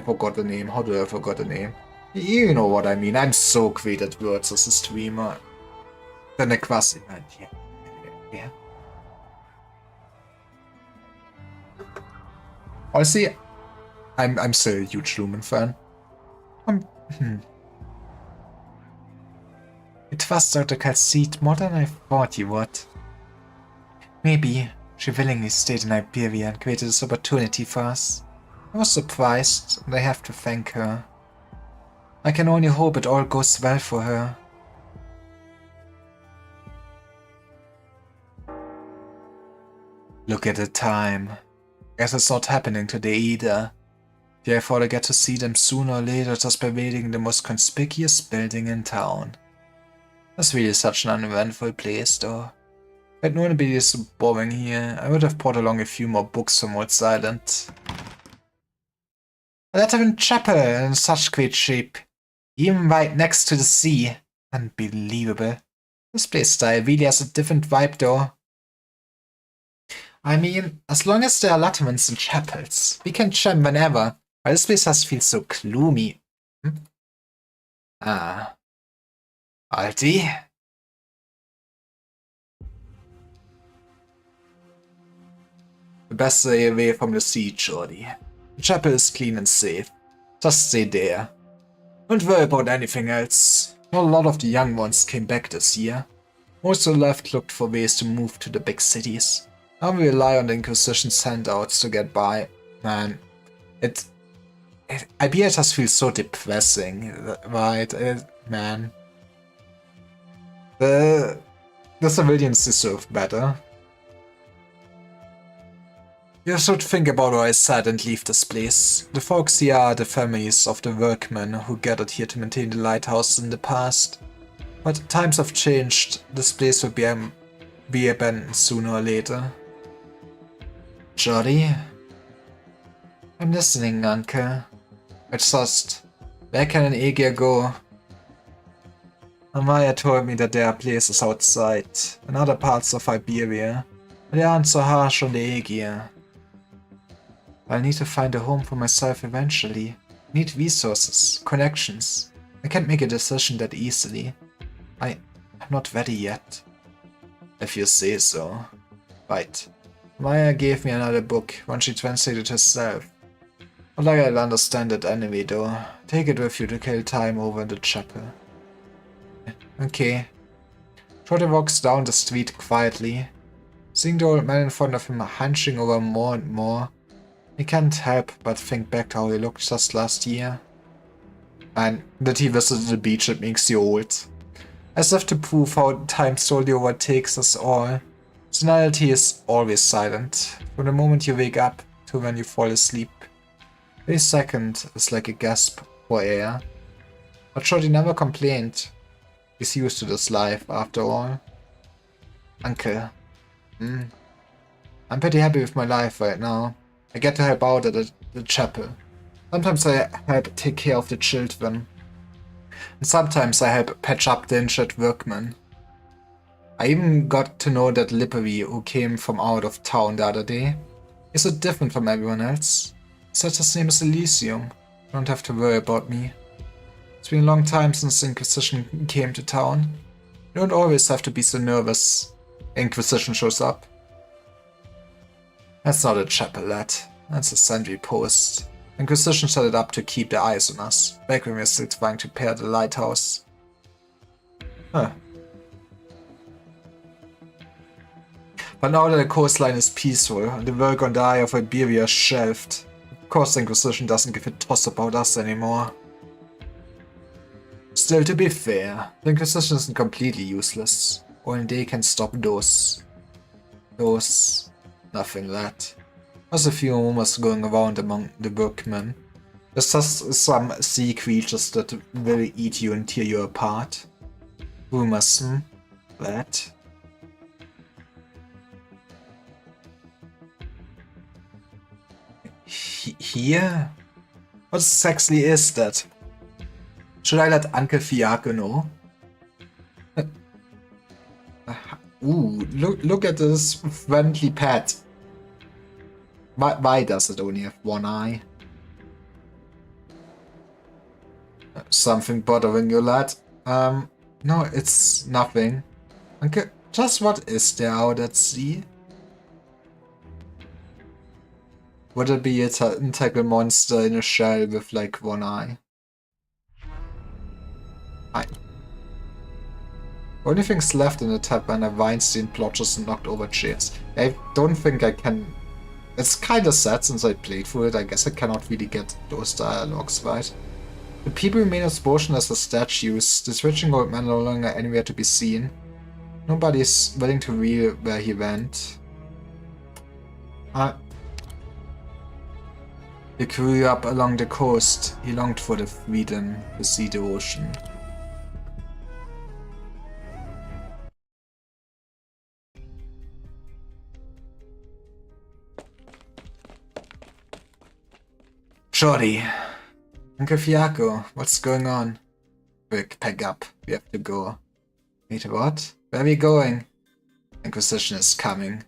forgot the name. How do I forgot the name? You know what I mean. I'm so great at words as a streamer. The Nequas event, yeah. Honestly, I'm still a huge Lumen fan. You trust Dr. Calcite more than I thought you would. Maybe she willingly stayed in Iberia and created this opportunity for us. I was surprised, and I have to thank her. I can only hope it all goes well for her. Look at the time. Guess it's not happening today either. Therefore I get to see them sooner or later just by raiding the most conspicuous building in town. That's really such an uneventful place though. If I'd known it'd be so boring here, I would have brought along a few more books from Woods Island. A Lateran chapel in such great shape. Even right next to the sea. Unbelievable. This place style really has a different vibe though. I mean, as long as there are Laterans and chapels, we can jam whenever. But this place has feels so gloomy. Ah. Alti? The best stay away from the sea, Jordy. The chapel is clean and safe. Just stay there. Don't worry about anything else. Not a lot of the young ones came back this year. Most of the left looked for ways to move to the big cities. Now we rely on the Inquisition's handouts to get by. Man, Iberia just feels so depressing, right? Man. The civilians deserve better. You should think about what I said and leave this place. The folks here are the families of the workmen who gathered here to maintain the lighthouse in the past. But times have changed. This place will be abandoned sooner or later. Jody? I'm listening, Uncle. It's just, where can an Aegir go? Amaya told me that there are places outside, in other parts of Iberia, but they aren't so harsh on the Aegir. I'll need to find a home for myself eventually. I need resources, connections. I can't make a decision that easily. I'm not ready yet. If you say so. Right. Maya gave me another book, one she translated herself. Not like I'll understand it anyway though. Take it with you to kill time over in the chapel. Okay. Shorty walks down the street quietly. Seeing the old man in front of him hunching over more and more, he can't help but think back to how he looked just last year. And that he visited the beach that makes you old. As if to prove how time slowly overtakes us all. Personality is always silent, from the moment you wake up to when you fall asleep. Every second is like a gasp for air. But Shorty never complained. He's used to this life, after all. Uncle. I'm pretty happy with my life right now. I get to help out at the chapel. Sometimes I help take care of the children. And sometimes I help patch up the injured workmen. I even got to know that Lippery who came from out of town the other day. He's so different from everyone else. He said his name is Elysium. You don't have to worry about me. It's been a long time since the Inquisition came to town. You don't always have to be so nervous. Inquisition shows up. That's not a chapel, lad. That's a sentry post. Inquisition set it up to keep their eyes on us, back when we were still trying to repair the lighthouse. Huh. But now that the coastline is peaceful, and the work on the Eye of Iberia is shelved, of course the Inquisition doesn't give a toss about us anymore. Still, to be fair, the Inquisition isn't completely useless. Only they can stop those... nothing that. There's a few rumors going around among the workmen. There's just some sea creatures that will eat you and tear you apart. Rumors, That? Here? What exactly is that? Should I let Uncle Fiaco know? Ooh, look at this friendly pet. Why does it only have one eye? Something bothering you, lad? No, it's nothing. Okay, just what is there out at sea? Would it be a tentacle monster in a shell with like one eye? Only things left in the tavern are Weinstein plotches and knocked over chairs. I don't think I can... It's kinda sad since I played through it, I guess I cannot really get those dialogues right. The people remain as motionless as statues, the switching old man no longer anywhere to be seen. Nobody's willing to reveal where he went. He grew up along the coast, he longed for the freedom to see the ocean. Shorty. Uncle Fiaco, what's going on? Quick, pack up. We have to go. Wait, what? Where are we going? Inquisition is coming.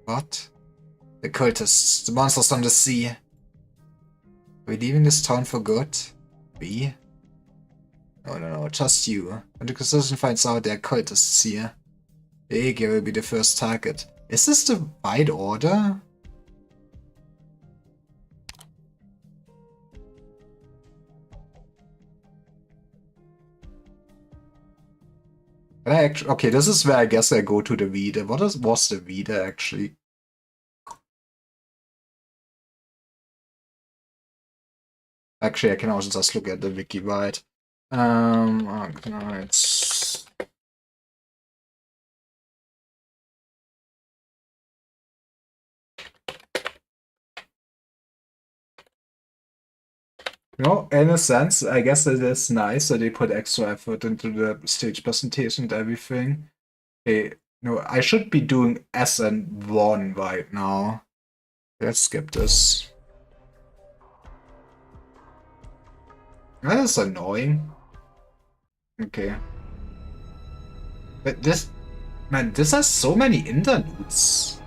What? The cultists, the monsters on the sea. Are we leaving this town for good? We? No, just you. When the Inquisition finds out there are cultists here, the Aegir will be the first target. Is this the right order? Okay, this is where I guess I go to the reader. Was the reader actually? Actually, I can also just look at the wiki, right? It's... No, in a sense, I guess it is nice that they put extra effort into the stage presentation and everything. No, I should be doing SN1 right now. Let's skip this. That is annoying. Okay. But this... Man, this has so many interludes.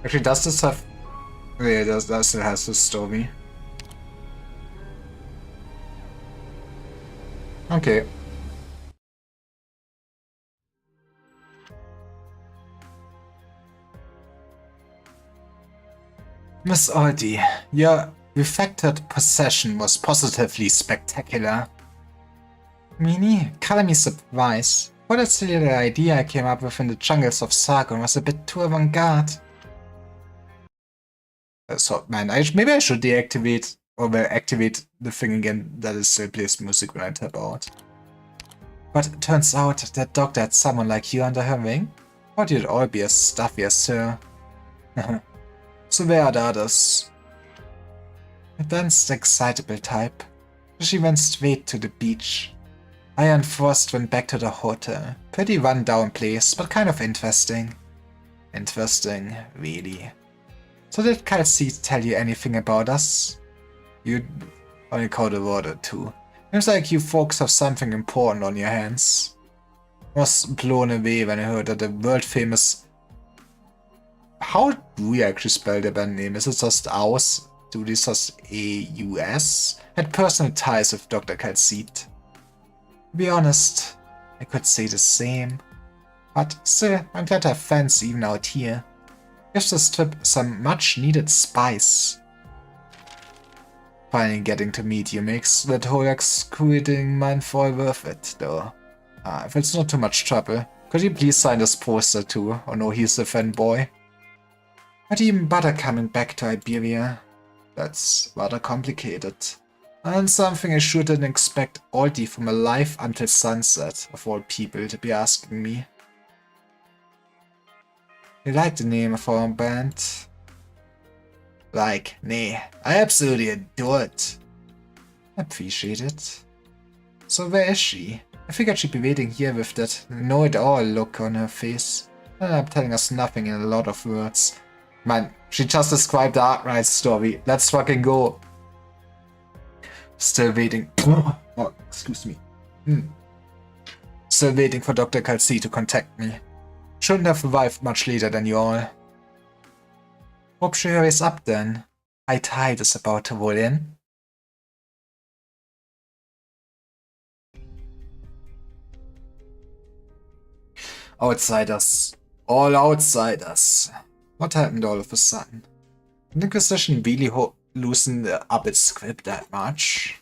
Actually, does this have... Yeah, that still has this story. Okay. Miss Aldi, your refactored possession was positively spectacular. Mini, color me surprised. What a silly little idea I came up with in the jungles of Sargon was a bit too avant-garde. So, man, maybe I should deactivate or activate the thing again that is still plays music when I tap out. But it turns out that doctor had someone like you under her wing? Or you'd all be as stuffy as her. So where are the others? A dense, excitable type. She went straight to the beach. I and Frost went back to the hotel. Pretty run-down place, but kind of interesting. Interesting, really. So did Kelsey tell you anything about us? You only caught a word or two. Seems like you folks have something important on your hands. I was blown away when I heard that the world-famous... How do we actually spell the band name? Is it just Aus? Do this just A-U-S? Had personal ties with Dr. Calcite. To be honest, I could say the same. But still, I'm glad to have fans even out here. Gives this trip some much-needed spice. Finally getting to meet you makes that whole excruciating mindful worth it, though. If it's not too much trouble, could you please sign this poster too? Or no, he's a fanboy. But even bother coming back to Iberia? That's rather complicated. And something I sure didn't expect Aldi from Alive Until Sunset, of all people, to be asking me. You like the name of our band? Like, nee, I absolutely adore it. Appreciate it. So where is she? I figured she'd be waiting here with that know-it-all look on her face. Telling us nothing in a lot of words. Man, she just described the Arkwright story. Let's fucking go. Still waiting. Oh, excuse me. Still waiting for Dr. Calci to contact me. Shouldn't have arrived much later than you all. Hope she hurries up then. High tide is about to roll in. Outsiders. All outsiders. What happened all of a sudden? Did the Inquisition really loosen up its script that much?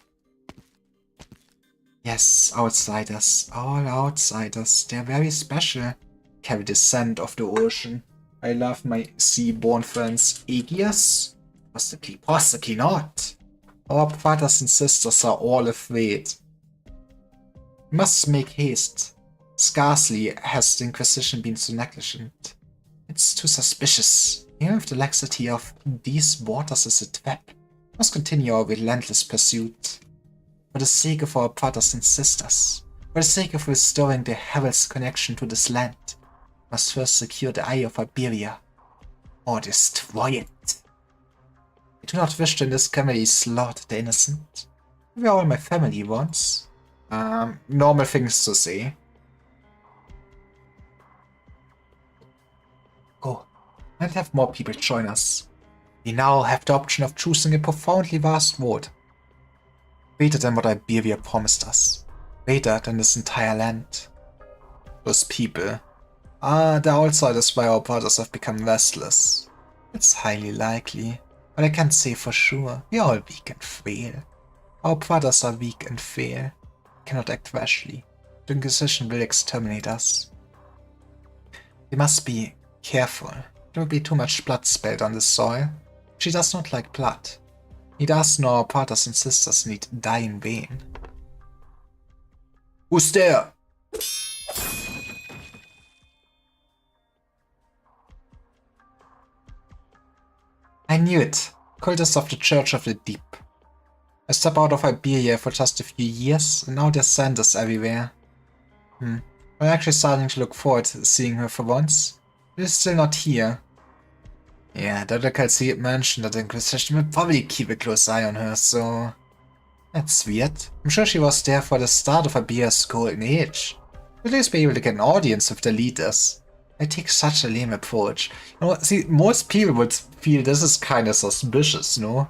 Yes, outsiders. All outsiders. They're very special. Carry the scent of the ocean. I love my sea-born friends. Aegeus? Possibly not. Our brothers and sisters are all afraid. We must make haste. Scarcely has the Inquisition been so negligent. It's too suspicious. Even if the laxity of these waters is a trap, we must continue our relentless pursuit. For the sake of our brothers and sisters, for the sake of restoring the Herald's connection to this land, we must first secure the Eye of Iberia, or destroy it. I do not wish to in this comedy slaughter the innocent. We were all my family once. Normal things to say. Go, and have more people join us. We now have the option of choosing a profoundly vast world. Greater than what Iberia promised us. Greater than this entire land. Those people. The outsiders why our brothers have become restless. It's highly likely, but I can't say for sure. We are all weak and frail. Our brothers are weak and frail. Cannot act rashly. The Inquisition will exterminate us. We must be careful. There will be too much blood spilled on this soil. She does not like blood. Neither us nor our brothers and sisters need die in vain. Who's there? I knew it. Cultists of the Church of the Deep. I stepped out of Iberia for just a few years, and now there's Sanders everywhere. I'm actually starting to look forward to seeing her for once. She's still not here. Yeah, Dr. Calci mentioned that the Inquisition will probably keep a close eye on her, so... That's weird. I'm sure she was there for the start of Abia's golden age. At least be able to get an audience with the leaders. I take such a lame approach. You know, see, most people would feel this is kind of suspicious, no?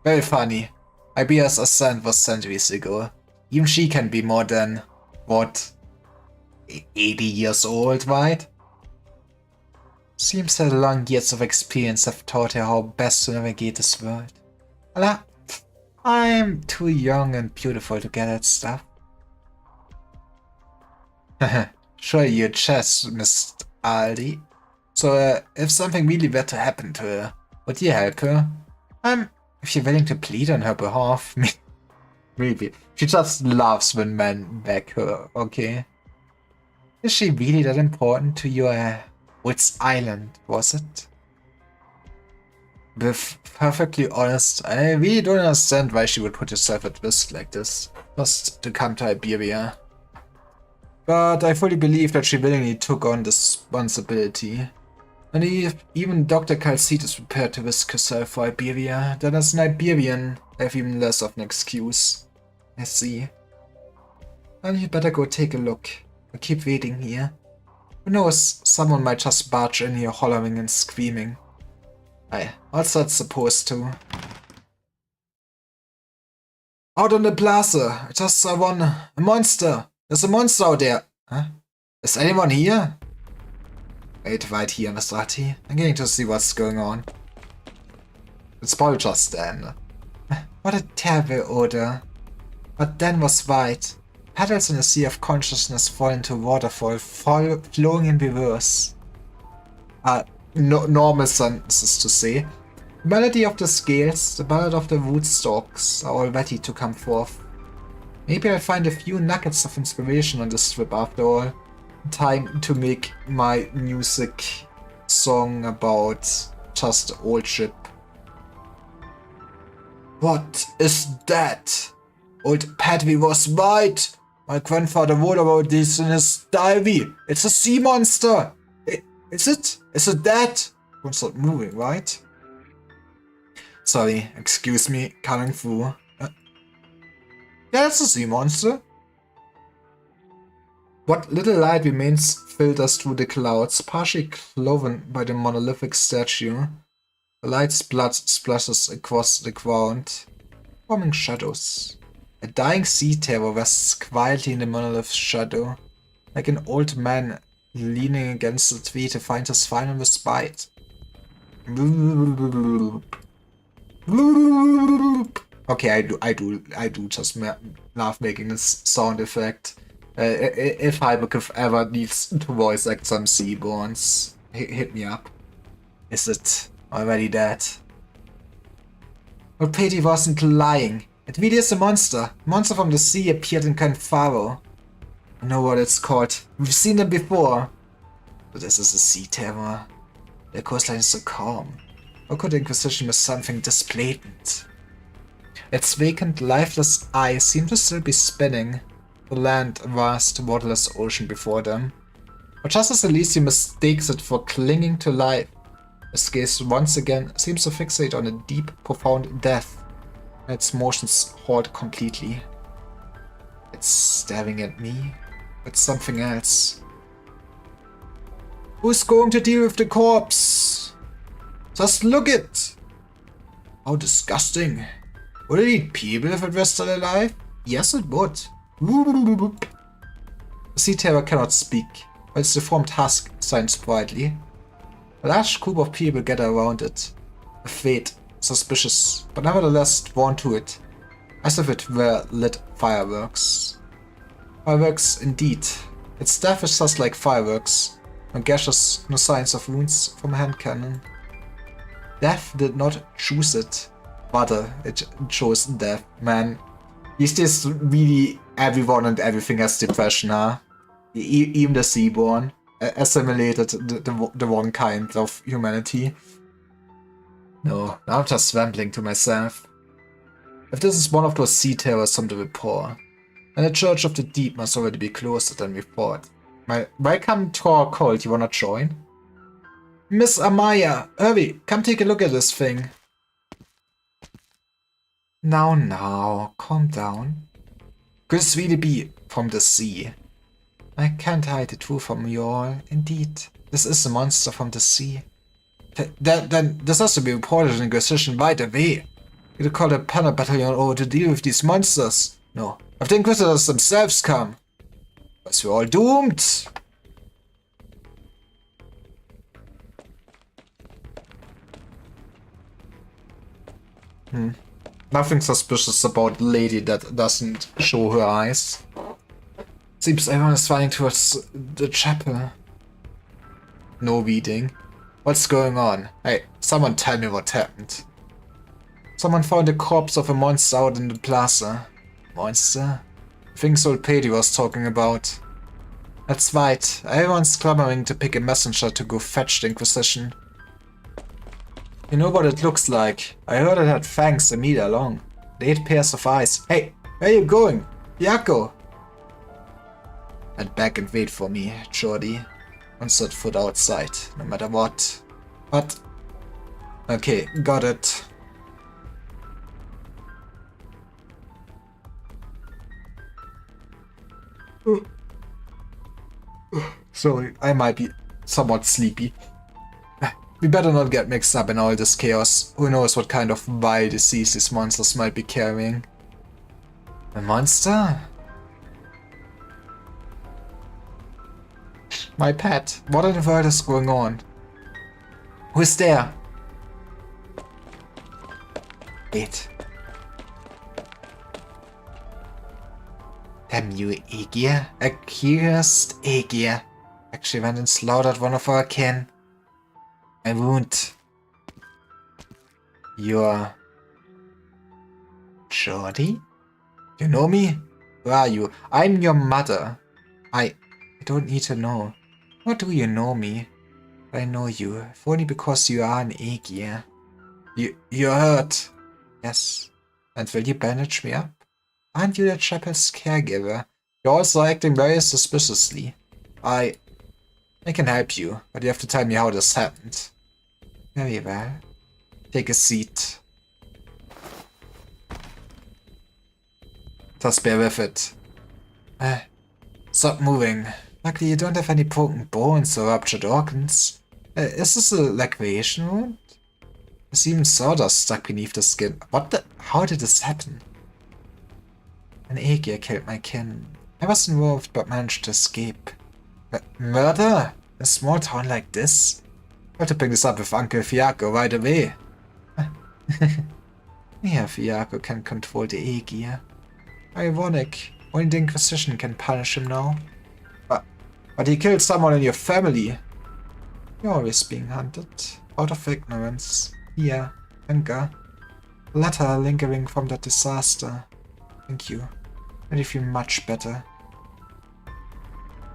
Very funny. Abia's ascent was centuries ago. Even she can be more than, what, 80 years old, right? Seems that long years of experience have taught her how best to navigate this world. Well, I'm too young and beautiful to get at stuff. Sure, you just missed Aldi. So, if something really were to happen to her, would you help her? If you're willing to plead on her behalf, maybe. She just loves when men beg her, okay? Is she really that important to your Woods Island, was it? With perfectly honest, I really don't understand why she would put herself at risk like this, just to come to Iberia. But I fully believe that she willingly took on this responsibility. And if even Dr. Calcite is prepared to risk herself for Iberia, then as an Iberian, I have even less of an excuse. I see. Then you better go take a look. Or keep waiting here. Who knows, someone might just barge in here hollering and screaming. What's that supposed to? Out on the plaza, I just saw one. A monster! There's a monster out there! Huh? Is anyone here? Wait right here, Mr. Ratti. I'm getting to see what's going on. It's probably just Dan. What a terrible odor. But Dan was right. Petals in a sea of consciousness fall into a waterfall, flowing in reverse. Normal sentences to say. The melody of the scales, the ballad of the root stalks are all ready to come forth. Maybe I'll find a few nuggets of inspiration on this trip after all. Time to make my music song about just old shit. What is that? Old Padby was right! My grandfather wrote about this in his diary. It's a sea monster! Is it? Is it that? Won't stop moving, right? Sorry, excuse me, coming through. Yeah, it's a sea monster. What little light remains filters through the clouds, partially cloven by the monolithic statue. The light's blood splashes across the ground, forming shadows. A dying sea terror rests quietly in the monolith's shadow, like an old man leaning against a tree to find his final respite. Okay, I do just love making this sound effect. If Hypercuf ever needs to voice act some Seaborns, hit me up. Is it already dead? But Petey wasn't lying. It really is a monster. A monster from the sea appeared in Canfaro. I know what it's called. We've seen them before. But this is a sea terror. The coastline is so calm. How could the Inquisition miss something this blatant? Its vacant, lifeless eyes seem to still be spinning. The land, a vast, waterless ocean before them. But just as Elysium mistakes it for clinging to life, its gaze once again seems to fixate on a deep, profound death. And its motions halt completely. It's staring at me. It's something else. Who's going to deal with the corpse? Just look it! How disgusting. Would it eat people if it were still alive? Yes, it would. The sea terror cannot speak, but its deformed husk shines brightly. A large group of people gather around it, afraid, suspicious, but nevertheless drawn to it, as if it were lit fireworks. Fireworks indeed. Its death is just like fireworks, no gashes, no signs of wounds from a hand cannon. Death did not choose it, rather it chose death. Man, these days really everyone and everything has depression, huh? Even the Seaborn assimilated the wrong kind of humanity. No, now I'm just rambling to myself. If this is one of those sea terrors from the report, then the Church of the Deep must already be closer than we thought. Welcome to our cult, you wanna join? Miss Amaya, hurry, come take a look at this thing. Now, calm down. Could this really be from the sea? I can't hide the truth from you all. Indeed, this is a monster from the sea. Then this has to be reported in Inquisition right away. You could call a panel battalion over to deal with these monsters. No, if the Inquisitors themselves come, because we're all doomed. Nothing suspicious about the lady that doesn't show her eyes. Seems everyone is flying towards the chapel. No reading. What's going on? Hey, someone tell me what happened. Someone found the corpse of a monster out in the plaza. Monster? I think old Petey was talking about. That's right. Everyone's clamoring to pick a messenger to go fetch the Inquisition. You know what it looks like. I heard it had fangs a meter long. And 8 pairs of eyes. Hey, where are you going? Jaco! And back and wait for me, Jordi. One set foot outside, no matter what. But... okay, got it. Sorry, I might be somewhat sleepy. We better not get mixed up in all this chaos. Who knows what kind of vile disease these monsters might be carrying. A monster? My pet, what in the world is going on? Who's there? Wait. Damn you, Aegir. Accused Aegir. Actually went and slaughtered one of our kin. I won't. You're... Jordi? You know me? Who are you? I'm your mother. I don't need to know. How do you know me? I know you, if only because you are an Aegir. You're hurt. Yes. And will you bandage me up? Aren't you the chapel's caregiver? You're also acting very suspiciously. I can help you, but you have to tell me how this happened. Very well. Take a seat. Just bear with it. Stop moving. Luckily you don't have any broken bones or ruptured organs. Is this a lacration wound? There's even sawdust stuck beneath the skin. What the? How did this happen? An Aegir killed my kin. I was involved but managed to escape. Murder? In a small town like this? I have to bring this up with Uncle Fiaco right away. Yeah, Fiaco can control the Aegir. Ironic. Only the Inquisition can punish him now. But he killed someone in your family. You're always being hunted. Out of ignorance. Fear. Anger. A letter lingering from that disaster. Thank you. Made you feel much better.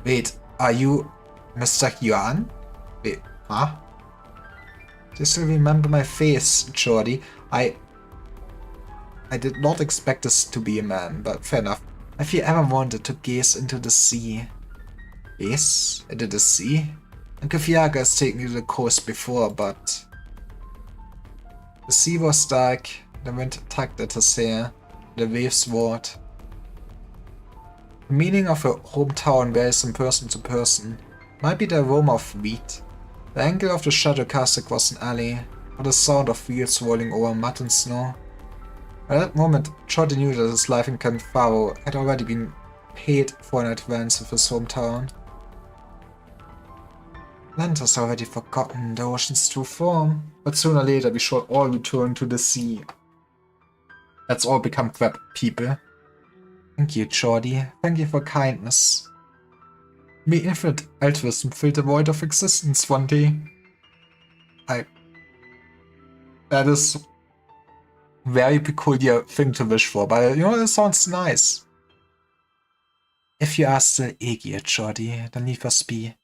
Wait, are you Mr. Yuan? Wait, huh? Do you still remember my face, Jordi? I did not expect this to be a man, but fair enough. Have you ever wanted to gaze into the sea? Gaze? Into the sea? Uncle Fiaga has taken you to the coast before, but... the sea was dark, the wind tugged at his hair, the waves roared. The meaning of a hometown varies from person to person. Might be the aroma of wheat. The angle of the shadow cast across an alley, or the sound of wheels rolling over mud and snow. At that moment, Jordi knew that his life in Canfaro had already been paid for in advance of his hometown. Land has already forgotten the ocean's true form, but sooner or later we shall all return to the sea. Let's all become crab people. Thank you, Jordi. Thank you for kindness. May infinite altruism fill the void of existence one day. That is a very peculiar thing to wish for, but you know, it sounds nice. If you are still Aegir, Jordi, then leave us be.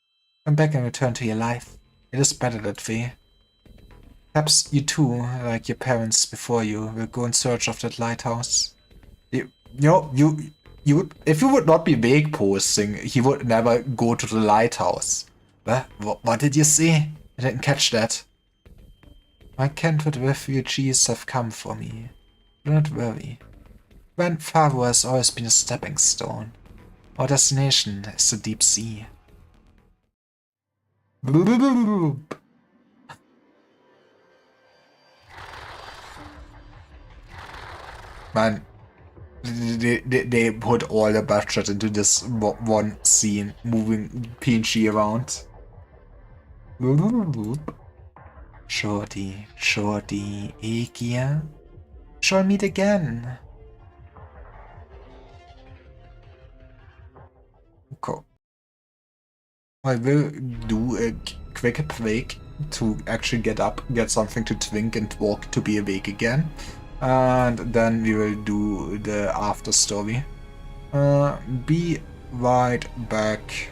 Come back and return to your life. It is better that way. Perhaps you too, like your parents before you, will go in search of that lighthouse. You would, if you would not be vague posting, he would never go to the lighthouse. What did you say? I didn't catch that. My kindred refugees have come for me. Do not worry. Grand Favo has always been a stepping stone. Our destination is the deep sea. Man, they put all the budget into this one scene, moving PNG around. Shorty, Egia. Shall meet again. Okay. I will do a quick break to actually get up, get something to drink and walk to be awake again. And then we will do the after story. Be right back.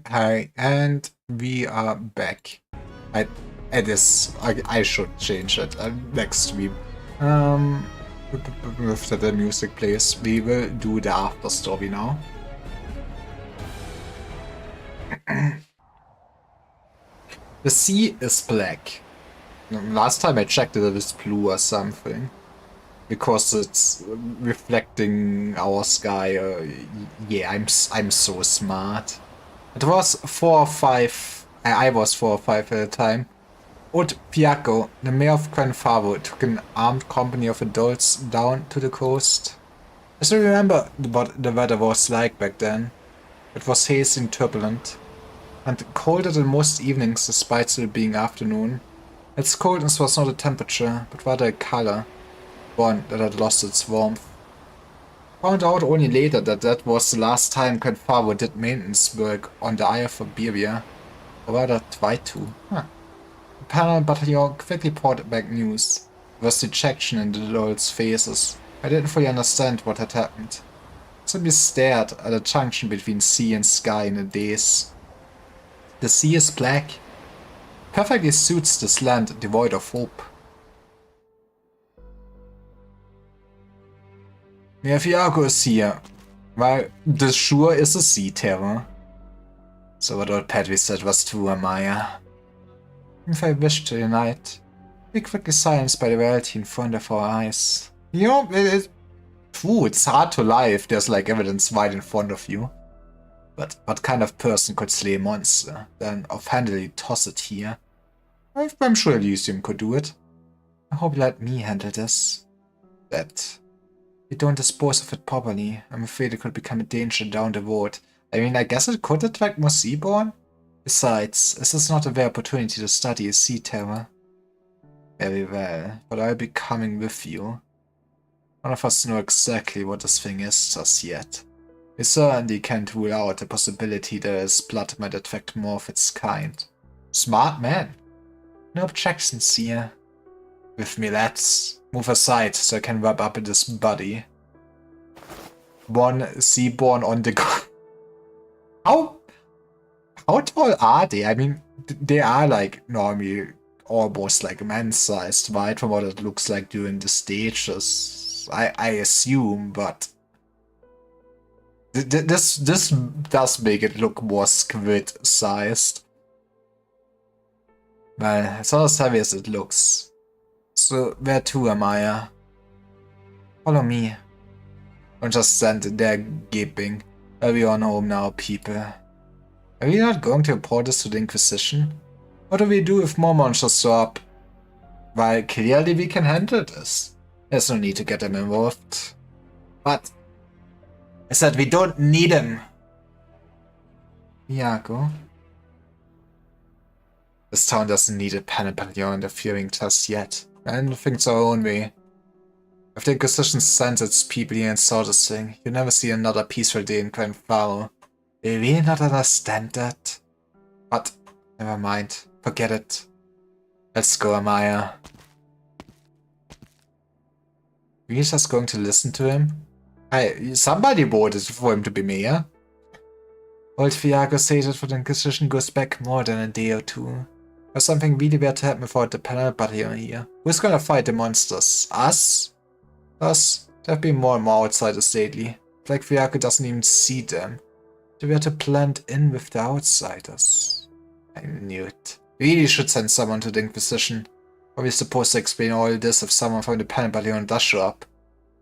Hi, and we are back. I I should change it next stream. Um, after the music plays, we will do the after story now. The sea is black. Last time I checked it, it was blue or something. Because it's reflecting our sky. Yeah, I'm so smart. It was 4 or 5. I was 4 or 5 at a time. Ut Piaco, the mayor of Gran Favo, took an armed company of adults down to the coast. I still remember what the weather was like back then. It was hazy and turbulent, and colder than most evenings despite still being afternoon. Its coldness was not a temperature, but rather a color, one that had lost its warmth. Found out only later that that was the last time Grandfather did maintenance work on the Eye of Iberia, or rather tried to. The panel battalion quickly poured back news. There was dejection in the adults' faces. I didn't fully understand what had happened. I simply stared at a junction between sea and sky in a daze. The sea is black. Perfectly suits this land devoid of hope. Iago is here, while the sure is a sea terror. So what old Pedri said was true, Amaya. If I wish to unite, be quickly silenced by the reality in front of our eyes. You know, it's true, it's hard to lie if there's like evidence right in front of you. But what kind of person could slay a monster, then offhandedly toss it here? I'm sure Elysium could do it. I hope you let me handle this. That we don't dispose of it properly, I'm afraid it could become a danger down the road. I mean, I guess it could attract more seaborn? Besides, this is not a rare opportunity to study a sea terror. Very well, but I'll be coming with you. None of us know exactly what this thing is just yet. We certainly can't rule out the possibility that its blood might attract more of its kind. Smart man. No objections here. With me, lads. Move aside so I can rub up in this body. One seaborn on the go. How tall are they? I mean, they are like normally almost like man-sized, right? From what it looks like during the stages. I assume, but this does make it look more squid-sized. Well, it's not as heavy as it looks. So, where to, Amaya? Follow me. Don't just stand there gaping. Are we on home now, people? Are we not going to report this to the Inquisition? What do we do if more monsters show up? Well, clearly we can handle this. There's no need to get them involved. But I said we don't need them. Iago. This town doesn't need a Panopelion interfering just yet. And things our own way. If the Inquisition sends its people here and saw this thing, you'll never see another peaceful day in Grand Faro. They really not understand that. But never mind. Forget it. Let's go, Amaya. We're just going to listen to him? Hey, somebody voted for him to be mayor. Old Fiago says that for the Inquisition goes back more than a day or two. There's something really bad to happen without the panel battalion here. Who's gonna fight the monsters? Us? Us? There have been more and more outsiders lately. It's like Fiago doesn't even see them. They were to blend in with the outsiders. I knew it. We really should send someone to the Inquisition. Are we supposed to explain all this if someone from the panel battalion does show up?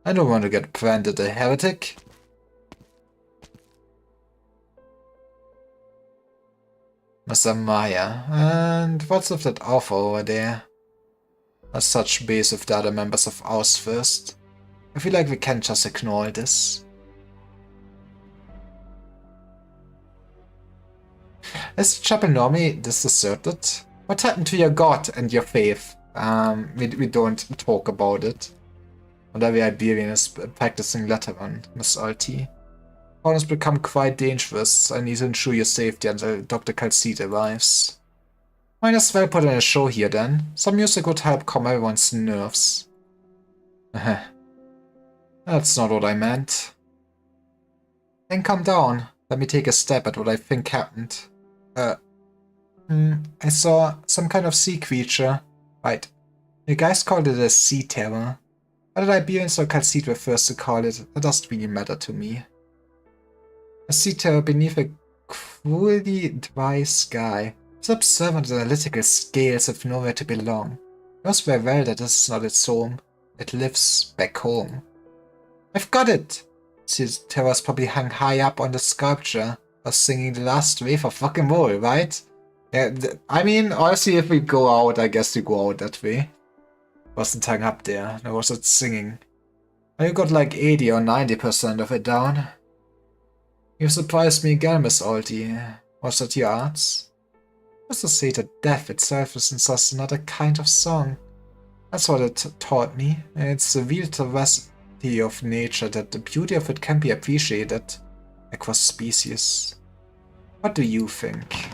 I don't want to get branded a heretic. Miss Amaya. And what's with that offer over there? Let's touch base with the other members of ours first. I feel like we can't just ignore this. Is the chapel normally this deserted? What happened to your god and your faith? We don't talk about it. And every Iberian is practicing Lateran, Miss Alti. Town has become quite dangerous. I need to ensure your safety until Dr. Calcite arrives. Might as well put on a show here then. Some music would help calm everyone's nerves. That's not what I meant. Then calm down. Let me take a stab at what I think happened. I saw some kind of sea creature. Right. You guys called it a sea terror. Whether Iberians or Calcite were first to call it, that doesn't really matter to me. A sea terror beneath a cruelly dry sky. Its observant analytical scales have nowhere to belong. It knows very well that this is not its home. It lives back home. I've got it! Sea terror's probably hung high up on the sculpture, or singing the last wave of rock and roll, right? Yeah, I mean, honestly, if we go out, I guess we go out that way. Wasn't hung up there, nor was it singing. You got like 80 or 90% of it down. You surprised me again, Miss Alty. Was that your arts? Just to say that death itself is just another kind of song. That's what it taught me. It's the real diversity of nature, that the beauty of it can be appreciated across species. What do you think?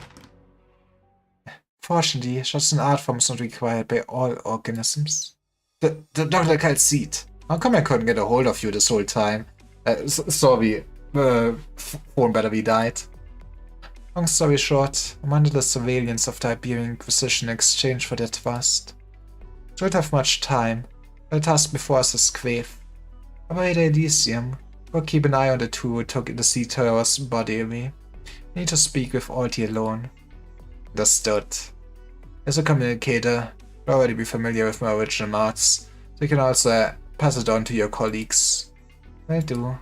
Fortunately, just an art form is not required by all organisms. The Dr. Kite seed. How come I couldn't get a hold of you this whole time? Sorry, phone battery died. Long story short, I'm under the surveillance of the Iberian Inquisition in exchange for their trust. Don't have much time. The task before us is grave. Operate Elysium. Go keep an eye on the two who took the Sea Terror's body away. I need to speak with Alti alone. Understood. As a communicator, you'll already be familiar with my original arts, so you can also pass it on to your colleagues. I do.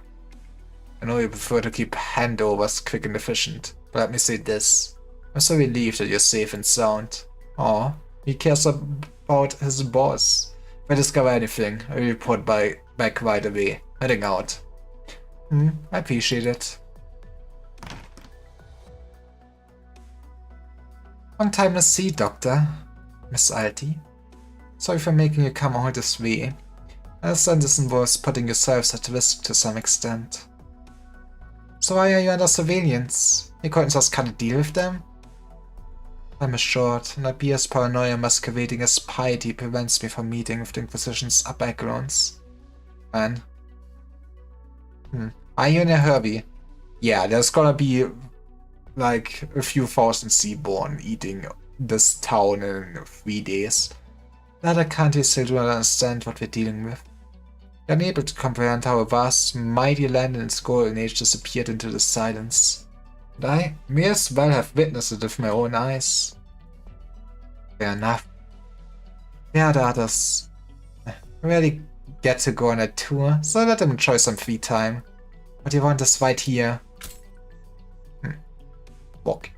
I know you prefer to keep handovers quick and efficient, but let me say this. I'm so relieved that you're safe and sound. Aw, he cares about his boss. If I discover anything, I'll report back right away. Heading out. I appreciate it. Long time no see, Doctor. Miss Alty. Sorry for making you come all this way. I understand this involves putting yourselves at risk to some extent. So why are you under surveillance? You couldn't just cut a deal with them? Time is short, and Ibia's paranoia masquerading as piety prevents me from meeting with the Inquisition's upper echelons. Man. Are you in a hurry? Yeah, there's gonna be like a few thousand Seaborn eating this town in 3 days. The other countries still do not understand what we're dealing with. They're unable to comprehend how a vast, mighty land in its golden age disappeared into the silence. And I may as well have witnessed it with my own eyes. Fair enough. There are the others. I rarely get to go on a tour, so let them enjoy some free time. What you want is right here. Walk.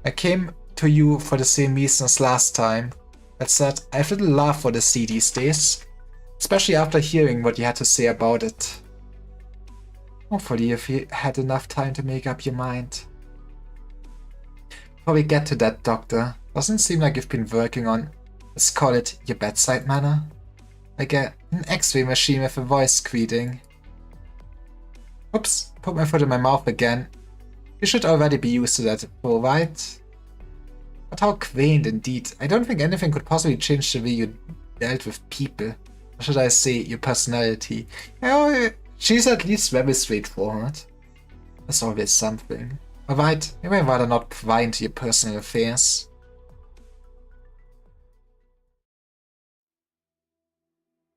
I came to you for the same reason as last time. That said, I have little love for the sea these days. Especially after hearing what you had to say about it. Hopefully if you had enough time to make up your mind. Before we get to that, Doctor, doesn't seem like you've been working on, let's call it your bedside manner? Like an x-ray machine with a voice greeting. Oops, put my foot in my mouth again. You should already be used to that, though, right? But how quaint indeed. I don't think anything could possibly change the way you dealt with people. Or should I say, your personality. You know, she's at least very straightforward. There's always something. Alright, you may rather not pry into your personal affairs.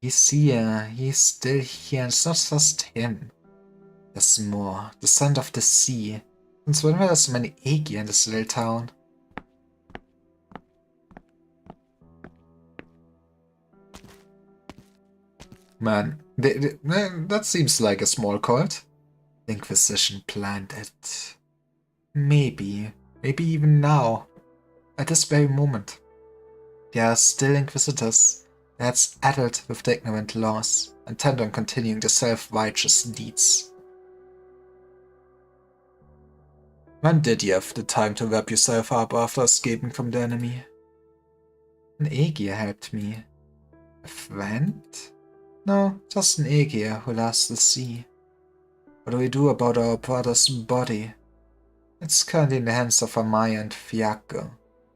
He's here, he's still here, it's not just him. There's more, the scent of the sea. Since when were there so many Egi in this little town? Man, that seems like a small cult. The Inquisition planned it. Maybe even now. At this very moment. There are still Inquisitors. That's addled with the ignorant laws, intent on continuing the self-righteous deeds. When did you have the time to wrap yourself up after escaping from the enemy? An Aegir helped me. A friend? No, just an Aegir who loves the sea. What do we do about our brother's body? It's currently in the hands of Amaya and Fiaco.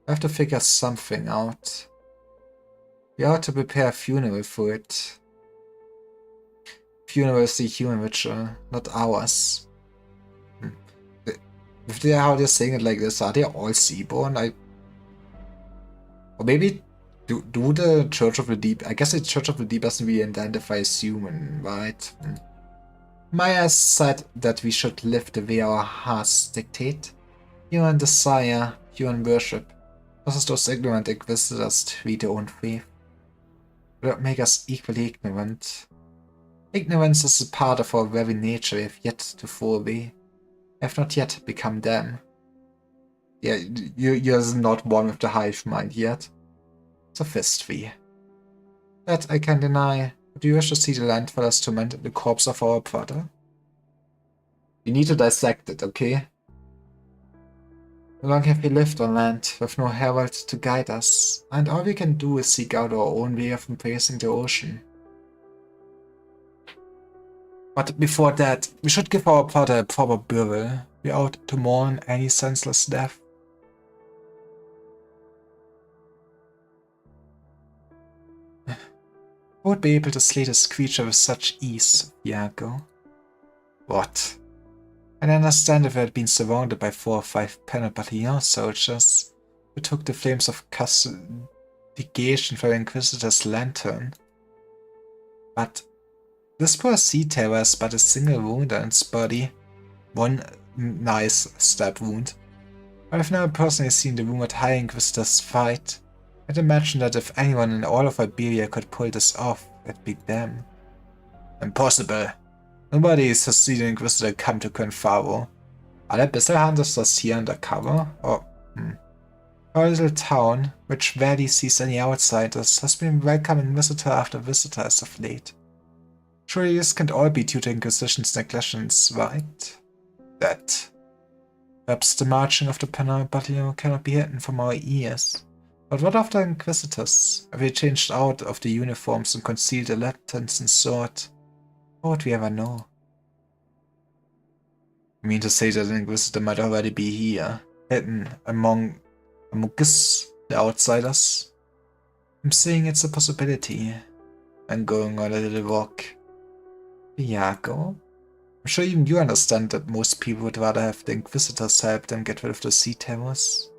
We have to figure something out. We ought to prepare a funeral for it. Funeral is the human ritual, not ours. If they are how they're saying it like this, are they all Seaborn? Or maybe do the Church of the Deep, I guess the Church of the Deep doesn't really identify as human, right? Maya said that we should live the way our hearts dictate. Human desire, human worship. Just as those ignorant inquisitors treat their own faith. Will it make us equally ignorant? Ignorance is a part of our very nature we have yet to throw away. I have not yet become them. Yeah, you're not one with the hive mind yet. Sophistry. That I can deny. Do you wish to see the land fellas torment the corpse of our brother? We need to dissect it, okay? How long have we lived on land, with no herald to guide us, and all we can do is seek out our own way of embracing the ocean. But before that, we should give our brother a proper burial. We ought to mourn any senseless death. Who would be able to slay this creature with such ease, Iago? What? I understand if I had been surrounded by 4 or 5 Penal Battalion soldiers who took the flames of castigation for the Inquisitor's lantern. But this poor sea terror has but a single wound on its body. One nice stab wound. But I've never personally seen the rumored High Inquisitors fight. I'd imagine that if anyone in all of Iberia could pull this off, it'd be them. Impossible. Nobody has seen the Inquisitor come to Confaro. Are there Bissell hunters just here undercover? Or, Our little town, which rarely sees any outsiders, has been welcoming visitor after visitor as of late. Surely this can't all be due to Inquisition's negligence, right? That. Perhaps the marching of the Penal Battalion cannot be hidden from our ears. But what of the Inquisitors? Have they changed out of the uniforms and concealed the lanterns and sword? How would we ever know? You mean to say that an Inquisitor might already be here, hidden among us, the outsiders? I'm saying it's a possibility. I'm going on a little walk. Iago? I'm sure even you understand that most people would rather have the Inquisitors help than get rid of the sea terrors.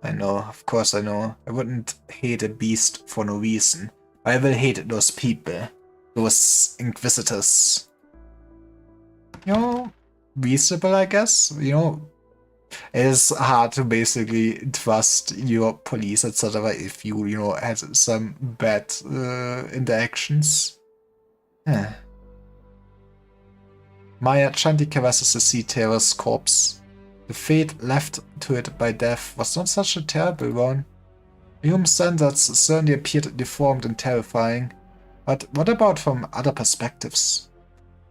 I know, of course I know. I wouldn't hate a beast for no reason. I will hate those people. Those Inquisitors. You know, reasonable, I guess. You know, it is hard to basically trust your police, etc. if you know, had some bad interactions. Huh. Maya Chanti caresses the sea terror's corpse. The fate left to it by death was not such a terrible one. The human standards certainly appeared deformed and terrifying. But what about from other perspectives?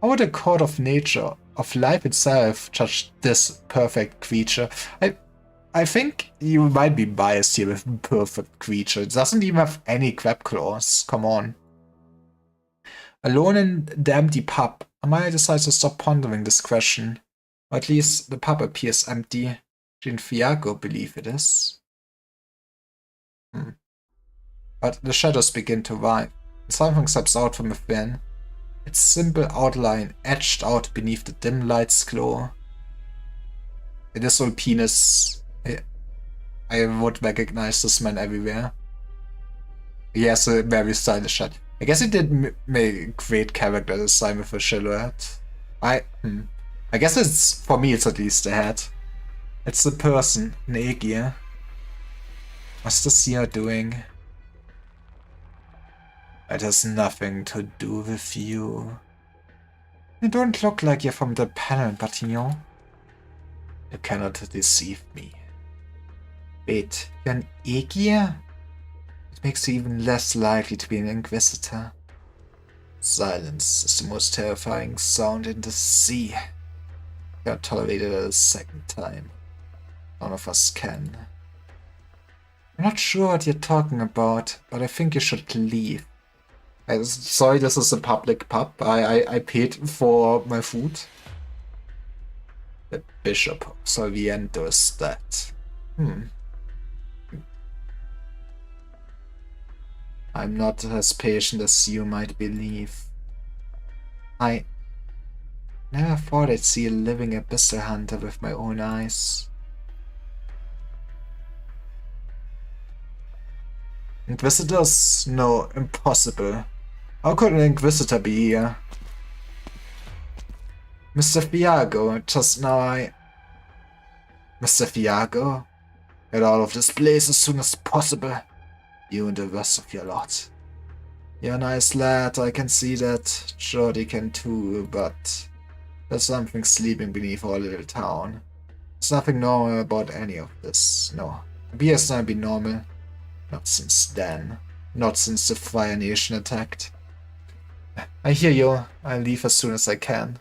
How would a court of nature, of life itself, judge this perfect creature? I think you might be biased here with perfect creature. It doesn't even have any crab claws. Come on. Alone in the empty pub, Amaya decides to stop pondering this question. Or at least the pub appears empty. She and Fiago believe it is. But the shadows begin to vibe. Something steps out from within. Its simple outline etched out beneath the dim light's glow. It is Ulpinus. I would recognize this man everywhere. He has a very stylish head. I guess he did make a great character design with a silhouette. I guess it's, for me it's at least a head. It's the person, an Aegir. What's the seer doing? It has nothing to do with you. You don't look like you're from the Penal Battalion. You cannot deceive me. Wait, you're an Aegir? It makes you even less likely to be an Inquisitor. Silence is the most terrifying sound in the sea. Can't tolerate it a second time. None of us can. I'm not sure what you're talking about, but I think you should leave. Sorry, this is a public pub. I paid for my food. The Bishop of Salviento is that. I'm not as patient as you might believe. I never thought I'd see a living abyssal hunter with my own eyes. Inquisitors? No, impossible. How could an Inquisitor be here? Mr. Fiago, just now Mr. Fiago? Get out of this place as soon as possible. You and the rest of your lot. You're a nice lad, I can see that. Jordi can too, but there's something sleeping beneath our little town. There's nothing normal about any of this, no. Appears not be normal. Not since then. Not since the Fire Nation attacked. I hear you. I'll leave as soon as I can.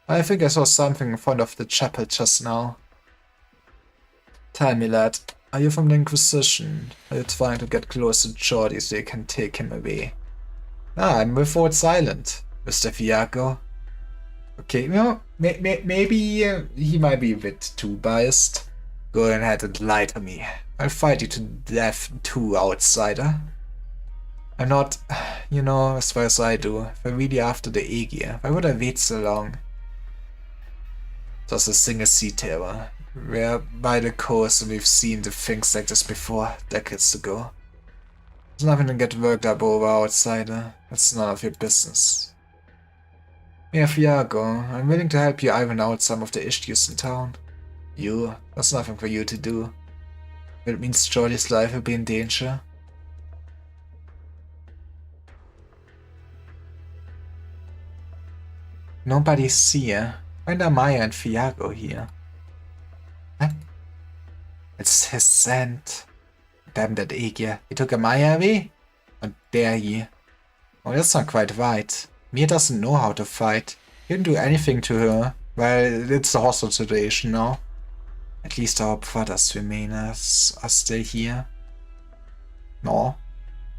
I think I saw something in front of the chapel just now. Tell me, lad, are you from the Inquisition? Are you trying to get close to Jordi so you can take him away? Ah, I'm with Fort Island, Mr. Fiaco. Okay, maybe he might be a bit too biased. Go ahead and lie to me. I'll fight you to death too, outsider. I'm not, as far as I do, if I'm really after the Aegir, why would I wait so long? Just a single sea terror. We're by the coast and we've seen the things like this before, decades ago. There's nothing to get worked up over, outsider. That's none of your business. Yeah, Fiago, I'm willing to help you iron out some of the issues in town. There's nothing for you to do. If it means Jordi's life will be in danger. Nobody's here. Find Amaya and Fiago here. Huh? It's his scent. Damn that Aegir. He took Amaya away? And there he. Oh, that's not quite right. Mia doesn't know how to fight. He didn't do anything to her. Well, it's a hostile situation now. At least our brothers remainers are still here. No.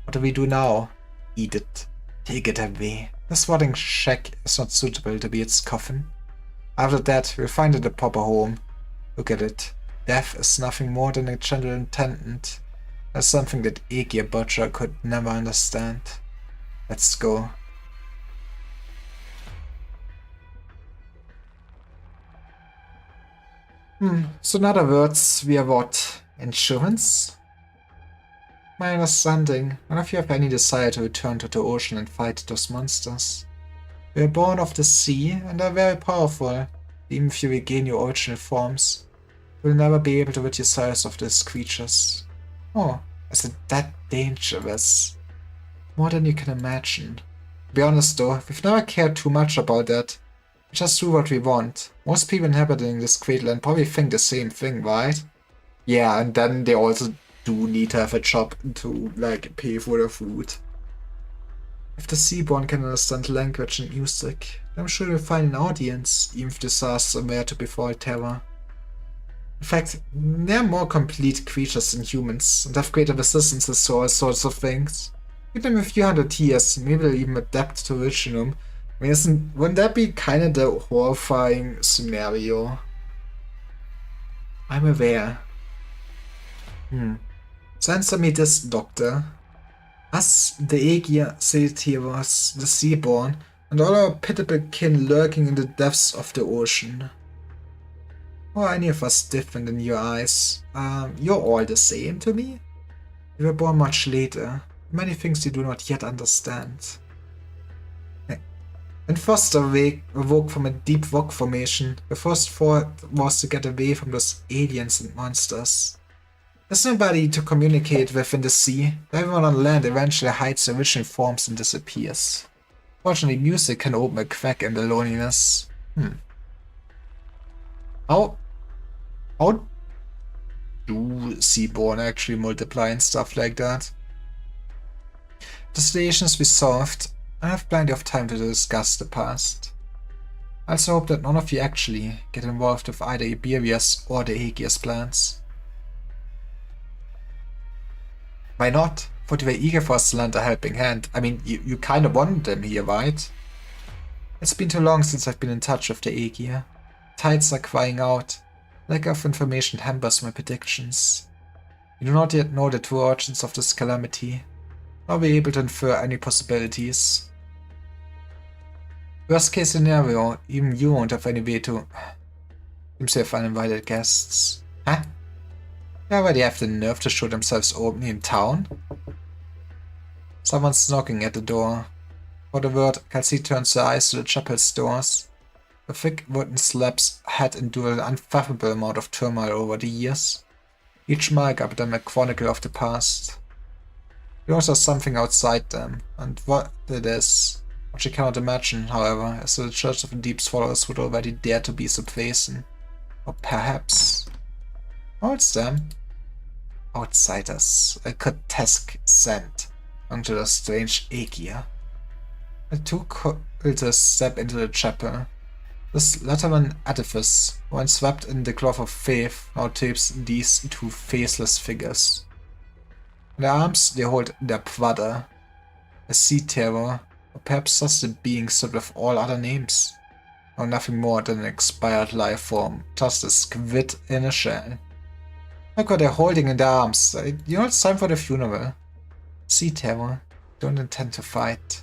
What do we do now? Eat it. Take it away. This rotting shack is not suitable to be its coffin. After that, we'll find it a proper home. Look at it. Death is nothing more than a gentle intendant. That's something that Aegir Butcher could never understand. Let's go. So in other words, we are what? Insurance? My understanding, none of you have any desire to return to the ocean and fight those monsters. We are born of the sea and are very powerful. Even if you regain your original forms, you will never be able to rid yourselves of these creatures. Oh, is it that dangerous? More than you can imagine. To be honest though, we've never cared too much about that. We just do what we want. Most people inhabiting this great land probably think the same thing, right? Yeah, and then they also do need to have a job to, like, pay for their food. If the Seaborn can understand language and music, I'm sure you'll find an audience, even if disaster were to befall Terra. In fact, they're more complete creatures than humans, and have greater resistances to all sorts of things. Give them a few hundred years, maybe they'll even adapt to Originum. I mean, wouldn't that be kind of the horrifying scenario? I'm aware. So answer me this, Doctor. Us, the Aegir, Stultiferas, the Seaborn, and all our pitiable kin lurking in the depths of the ocean. Or are any of us different in your eyes? You're all the same to me? You were born much later. Many things you do not yet understand. When Foster awoke from a deep rock formation, the first thought was to get away from those aliens and monsters. There's nobody to communicate with in the sea. Everyone on land eventually hides their original forms and disappears. Fortunately, music can open a crack in the loneliness. How do Seaborn actually multiply and stuff like that? The situations we solved, I have plenty of time to discuss the past. I also hope that none of you actually get involved with either Iberia's or the Aegir's plans. Why not? Thought you were eager for us to lend a helping hand. I mean, you kind of wanted them here, right? It's been too long since I've been in touch with the Aegir. Tides are crying out. Lack of information hampers my predictions. We do not yet know the true origins of this calamity, nor be able to infer any possibilities. Worst case scenario, even you won't have any way to... Seems to have uninvited guests. Huh? They already have the nerve to show themselves openly in town? Someone's knocking at the door. For the word, Kelsey turns her eyes to the chapel's doors. The thick wooden slabs had endured an unfathomable amount of turmoil over the years. Each mark up them a chronicle of the past. There also something outside them, and what it is, what she cannot imagine, however, is that the Church of the Deep's followers would already dare to be so brazen. Or perhaps... Oh, it's them. Outsiders, a grotesque scent, unto the strange Aegir. The two cultists step into the chapel. This Lateran edifice, once swept in the cloth of faith, now tapes these two faceless figures. In their arms they hold their brother, a sea terror, or perhaps just a being stripped of all other names, or nothing more than an expired life form, just a squid in a shell. Look what they're holding in their arms. You know, it's time for the funeral. Sea terror, don't intend to fight.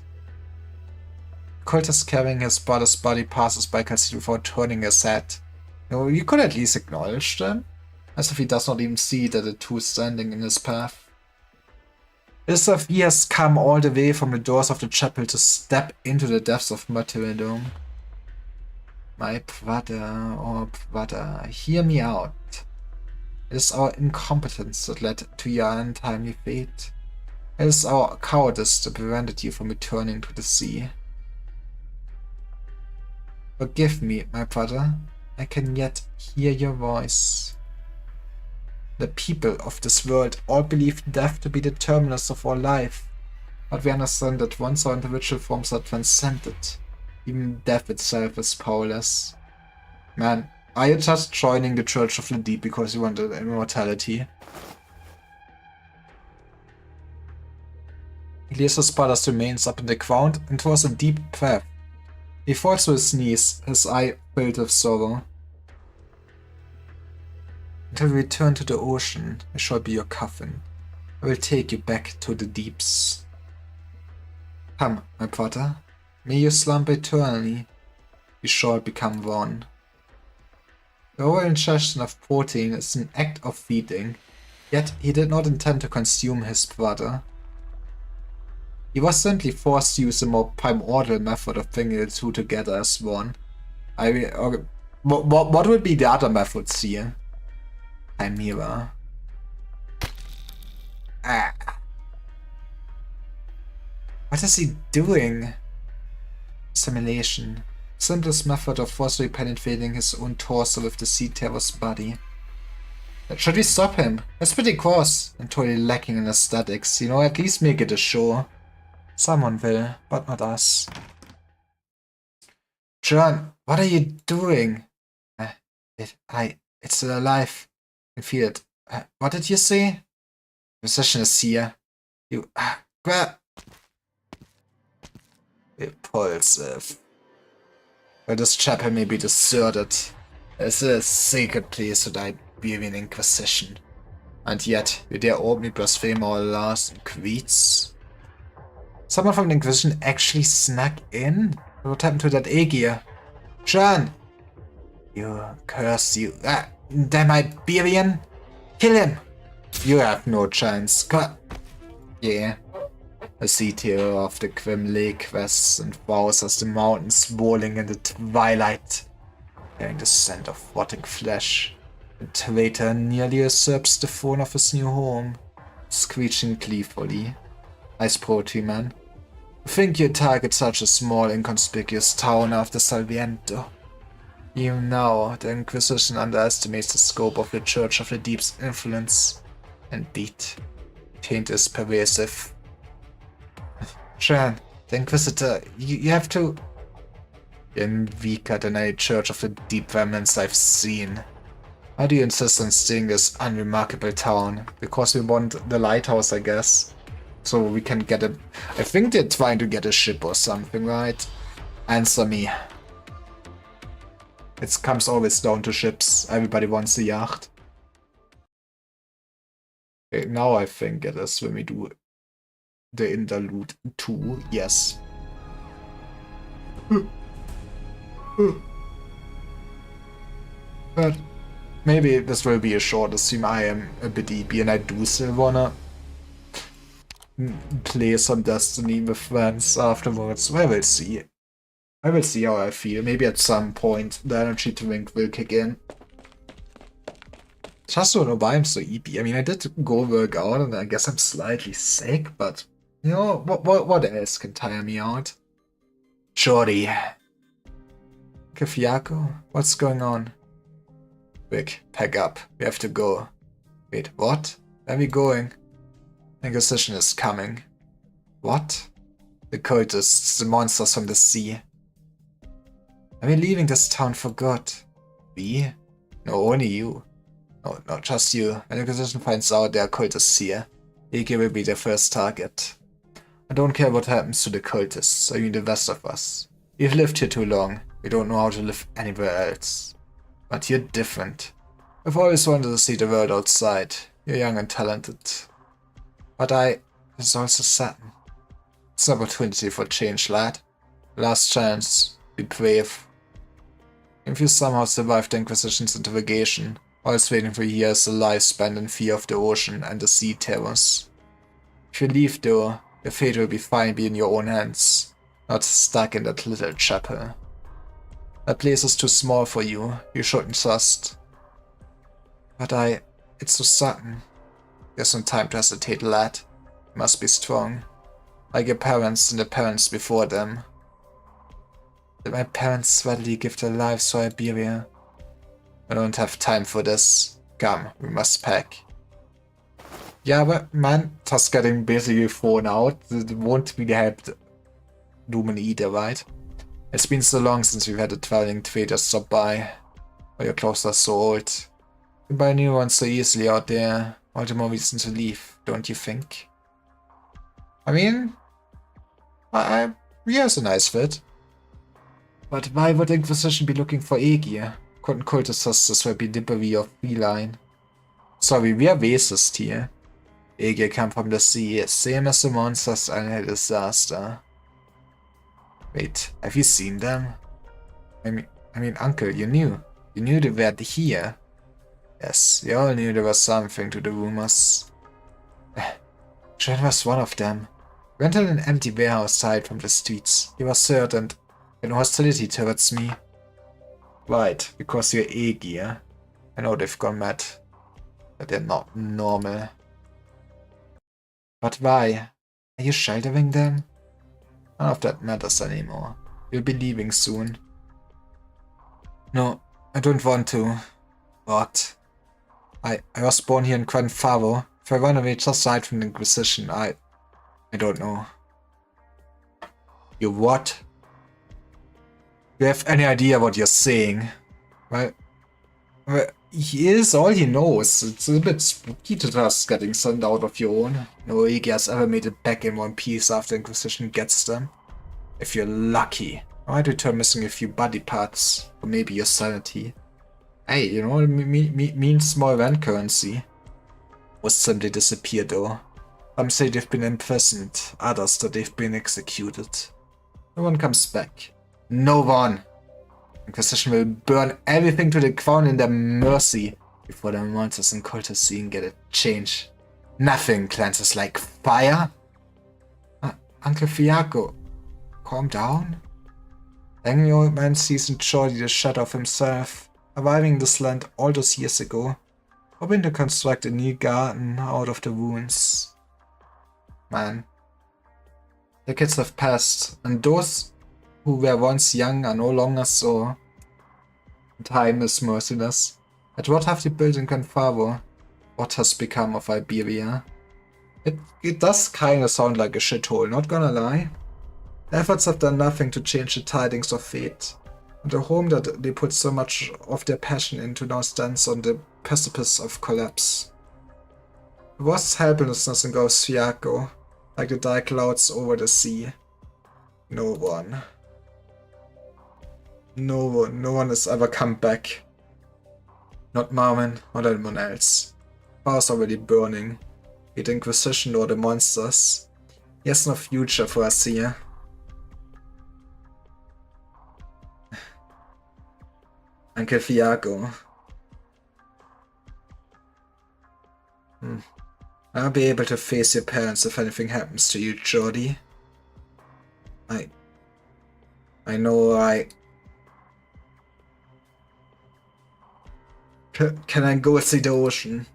The cultist carrying his brother's body passes by Cassidy without turning his head. You could at least acknowledge them, as if he does not even see that the two standing in his path. As if he has come all the way from the doors of the chapel to step into the depths of martyrdom. My brother, hear me out. It is our incompetence that led to your untimely fate. It is our cowardice that prevented you from returning to the sea. Forgive me, my brother. I can yet hear your voice. The people of this world all believe death to be the terminus of all life, but we understand that once our individual forms are transcended, even death itself is powerless. Man, are you just joining the Church of the Deep because you want immortality? He lays his brother's remains up in the ground and draws a deep breath. He falls to his knees, his eye filled with sorrow. Until we return to the ocean, I shall be your coffin. I will take you back to the deeps. Come, my brother. May you slumber eternally. We shall become one. The whole ingestion of protein is an act of feeding, yet he did not intend to consume his brother. He was simply forced to use a more primordial method of bringing the two together as one. What would be the other methods here? Chimera. What is he doing? Assimilation. Simplest method of forcibly penetrating his own torso with the sea terror's body. Should we stop him? That's pretty gross and totally lacking in aesthetics, you know, at least make it a show. Someone will, but not us. John, what are you doing? It's still alive. I can feel it. What did you say? Physician is here. You, grab. Repulsive. Well, this chapel may be deserted. It's a sacred place to the Iberian Inquisition. And yet, you dare openly blaspheme our laws and creeds? Someone from the Inquisition actually snuck in? What happened to that Aegir? John! You curse you. Damn Iberian! Kill him! You have no chance. Yeah. A sea terror of the Grim Lake quests and vows as the mountains rolling in the twilight, carrying the scent of rotting flesh. The traitor nearly usurps the throne of his new home, screeching gleefully. Nice poetry, man. Think you target such a small, inconspicuous town after Salviento? Even now, the Inquisition underestimates the scope of the Church of the Deep's influence. Indeed, taint is pervasive. Shan, the Inquisitor, you have to... You're weaker than any Church of the Deep remnants I've seen. Why do you insist on staying in this unremarkable town? Because we want the lighthouse, I guess. So we can get a... I think they're trying to get a ship or something, right? Answer me. It comes always down to ships. Everybody wants a yacht. Okay, now I think it is when we do the interlude 2. Yes. But maybe this will be a shorter stream. I am a bit EP and I do still wanna play some Destiny with friends afterwards. I will see. I will see how I feel. Maybe at some point the energy drink will kick in. Just don't know why I'm so EP. I mean, I did go work out and I guess I'm slightly sick, but you know, what else can tire me out? Shorty. Kafiako? What's going on? Quick, pack up. We have to go. Wait, what? Where are we going? Inquisition is coming. What? The cultists, the monsters from the sea. Are we leaving this town for good? We? No, only you. No, not just you. When the Inquisition finds out there are cultists here, Ike will be their first target. I don't care what happens to the cultists, I mean the rest of us. We've lived here too long. We don't know how to live anywhere else. But you're different. I've always wanted to see the world outside. You're young and talented. But it's also saddened. It's an opportunity for change, lad. Last chance. Be brave. If you somehow survive the Inquisition's interrogation, all it's waiting for you here is a life spent in fear of the ocean and the sea terrors. If you leave though, your fate will be fine be in your own hands, not stuck in that little chapel. That place is too small for you, you shouldn't trust. But it's so sudden. There's no time to hesitate, lad. You must be strong. Like your parents and the parents before them. Did my parents readily give their lives for Iberia? I don't have time for this. Come, we must pack. Yeah, but man, just getting basically thrown out. It won't really help Lumen either, right? It's been so long since we've had a traveling trader stop by. Or your clothes are so old. You buy new ones so easily out there. All the more reason to leave, don't you think? I mean, yeah, it's a nice fit. But why would the Inquisition be looking for Aegir? Couldn't cultists this will be Dippery or feline? Sorry, we are racist here. Aegir come from the sea, same as the monsters and a disaster. Wait, have you seen them? I mean, Uncle, you knew. You knew they were here. Yes, we all knew there was something to the rumors. Trent was one of them. He went in an empty warehouse hide from the streets. He was hurt and in hostility towards me. Right, because you're Aegir. I know they've gone mad. But they're not normal. But why? Are you sheltering them? None of that matters anymore. You'll be leaving soon. No, I don't want to. What? I was born here in Quanfaro. If I run away just right from the Inquisition, I don't know. You what? Do you have any idea what you're saying? Well, he is all he knows. It's a bit spooky to just getting sent out of your own. No Iggy has ever made it back in one piece after Inquisition gets them. If you're lucky. I might return missing a few body parts. Or maybe your sanity. Hey, you know, means small rent currency. Most simply disappear though. Some say they've been imprisoned, others that they've been executed. No one comes back. No one! Inquisition will burn everything to the ground in their mercy before the monsters and cultists scene get a change. Nothing cleanses like fire. Uncle Fiaco, calm down. The angry old man seasoned surely the shadow of himself, arriving this land all those years ago, hoping to construct a new garden out of the ruins. Man, decades have passed, and those who were once young are no longer so. Time is merciless. At what have you built in Confavo? What has become of Iberia? It does kinda sound like a shithole, not gonna lie. The efforts have done nothing to change the tidings of fate. And the home that they put so much of their passion into now stands on the precipice of collapse. The vast helplessness engulfs Fiaco, like the dark clouds over the sea. No one has ever come back. Not Marvin, not anyone else. Fire's already burning. Be the Inquisition or the monsters. He has no future for us here. Uncle Fiaco. I'll be able to face your parents if anything happens to you, Jordy. I know Can I go see the ocean?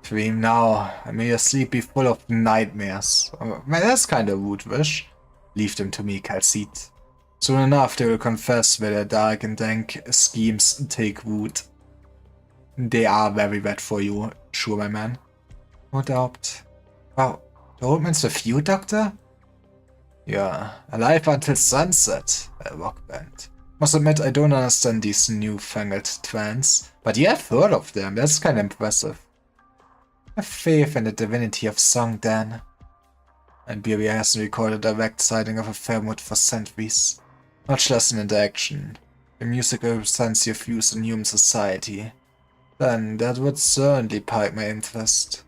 Dream now, and may your sleep be full of nightmares. Man, that's kind of rude, wish. Leave them to me, Calcite. Soon enough they will confess where their dark and dank schemes take root. They are very bad for you, sure my man. No doubt. Wow, the old man's with you, Doctor? Yeah, alive until sunset, a rock band. Must admit, I don't understand these newfangled trends, but you have heard of them, that's kinda impressive. Have faith in the divinity of song, Dan. Iberia hasn't recorded a direct sighting of a Fairwood for centuries, much less an interaction. The music represents your views on human society. Then that would certainly pique my interest.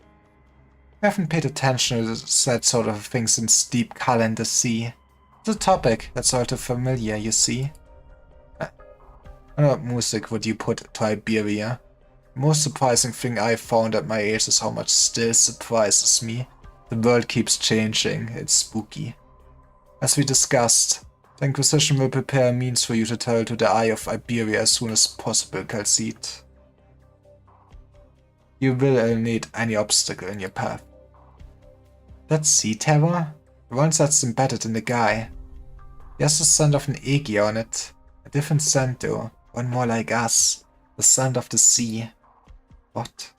I haven't paid attention to that sort of thing since Deep Color in the Sea. It's a topic that's all too familiar, you see. What music would you put to Iberia? The most surprising thing I found at my age is how much still surprises me. The world keeps changing, it's spooky. As we discussed, the Inquisition will prepare a means for you to travel to the Eye of Iberia as soon as possible, Calcite. You will eliminate any obstacle in your path. That sea terror? The one that's embedded in the guy. He has the scent of an Aegir on it. A different scent though, one more like us. The scent of the sea. What?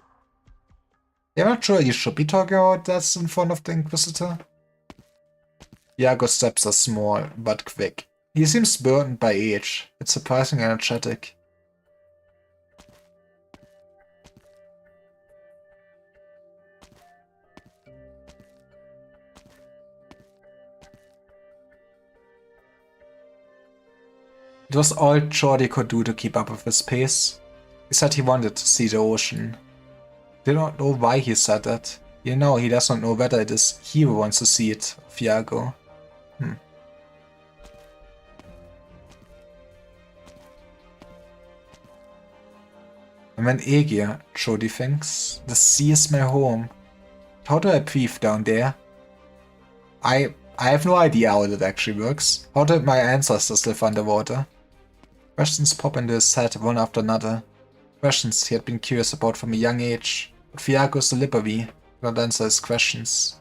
You're not sure you should be talking about that in front of the Inquisitor? Iago's steps are small, but quick. He seems burdened by age. It's surprisingly energetic. It was all Jordi could do to keep up with his pace. He said he wanted to see the ocean. Did not know why he said that. You know, he does not know whether it is he who wants to see it, of Iago. I'm an Aegir, Jordi thinks. The sea is my home. How do I breathe down there? I have no idea how that actually works. How did my ancestors live underwater? Questions pop into his head one after another. Questions he had been curious about from a young age. But Iago Solipari could not answer his questions.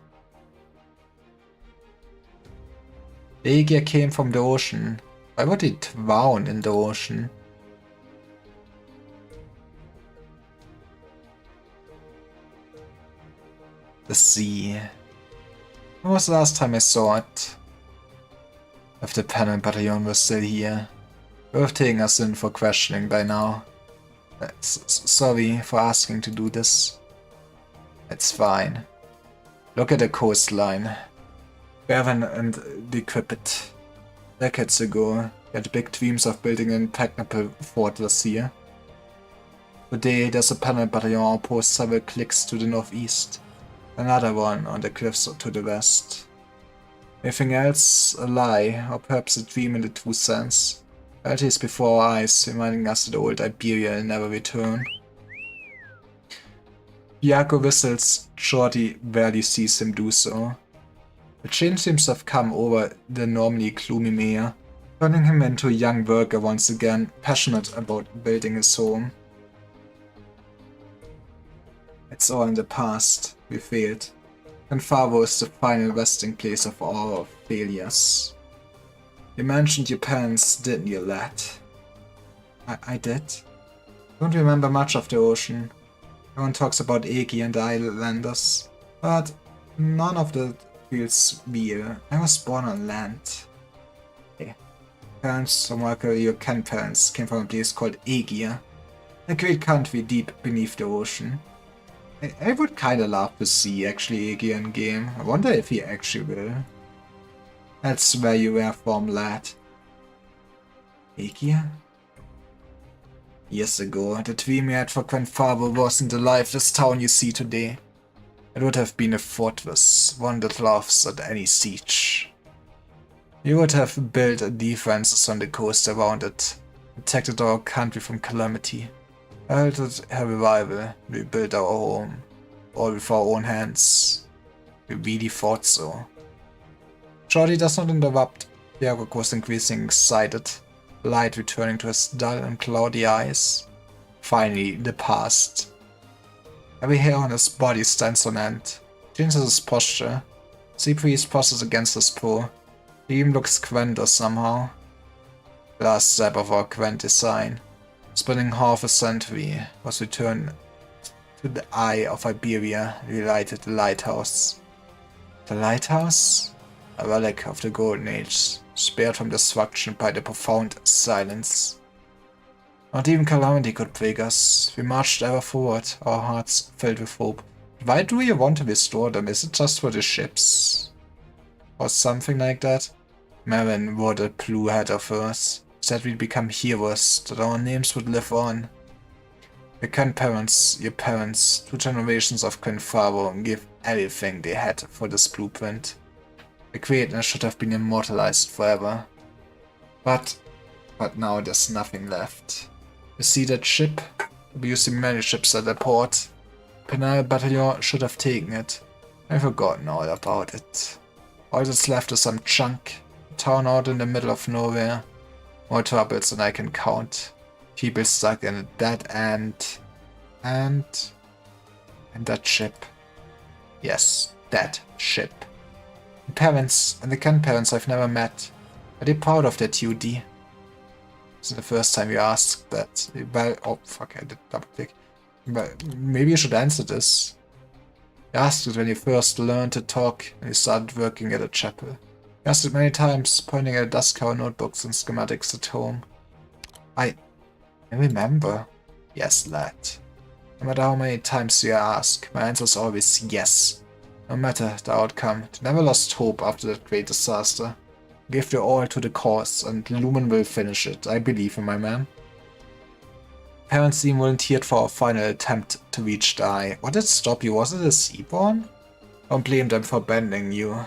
The Aegir came from the ocean. Why would he drown in the ocean? The sea. When was the last time I saw it? If the Panel Battalion was still here. Would have taken us in for questioning by now. Sorry for asking to do this. It's fine. Look at the coastline. Barren and decrepit. Decades ago, he had big dreams of building an impregnable fortress here. Today, there's a Panel Battalion outpost several clicks to the northeast. Another one on the cliffs to the west. Anything else a lie, or perhaps a dream in the true sense. Reality is before our eyes, reminding us that old Iberia will never return. Iago whistles, Jordi barely sees him do so. The change seems to have come over the normally gloomy mayor, turning him into a young worker once again, passionate about building his home. It's all in the past. We failed. Confavo is the final resting place of all our failures. You mentioned your parents, didn't you, lad? I did. Don't remember much of the ocean. No one talks about Aegir and the Islanders, but none of that feels real. I was born on land. Hey. Parents, or more your grandparents, came from a place called Aegir, a great country deep beneath the ocean. I would kinda love to see actually Aegir in game. I wonder if he actually will. That's where you were from, lad. Aegir? Years ago, the dream you had for Grandfather wasn't the lifeless town you see today. It would have been a fortress, one that laughs at any siege. You would have built defenses on the coast around it, protected our country from calamity. Held a revival, we built our home, all with our own hands. We really thought so. Jordi does not interrupt. Iago was increasingly excited, light returning to his dull and cloudy eyes. Finally, the past. Every hair on his body stands on end. Changes his posture. Cyprius presses against his paw. He even looks grander somehow. last step of our grand design. Spending half a century was returned to the eye of Iberia, relighted the lighthouse. The lighthouse? A relic of the Golden Age, spared from destruction by the profound silence. Not even calamity could break us. We marched ever forward, our hearts filled with hope. Why do you want to restore them? Is it just for the ships? Or something like that? Marin wore the blue hat of hers, said we'd become heroes, that our names would live on. Your grandparents, your parents, 2 generations of Quinfaro gave everything they had for this blueprint. The greatness should have been immortalized forever. But now there's nothing left. You see that ship? We used many ships at the port. Penal Battalion should have taken it. I've forgotten all about it. All that's left is some junk. A town out in the middle of nowhere. More troubles than I can count. People stuck in a dead end. And that ship. Yes, that ship. The parents and the grandparents I've never met. Are they proud of their duty? This is the first time you asked that. Well, oh fuck, I did double click. But maybe you should answer this. You asked it when you first learned to talk and you started working at a chapel. You asked it many times, pointing at dust covered notebooks and schematics at home. I remember. Yes, lad. No matter how many times you ask, my answer is always yes. No matter the outcome, they never lost hope after that great disaster. Gave their all to the cause, and Lumen will finish it. I believe in my man. Parents even volunteered for our final attempt to reach the eye. What did stop you? Was it a seaborn? Don't blame them for abandoning you.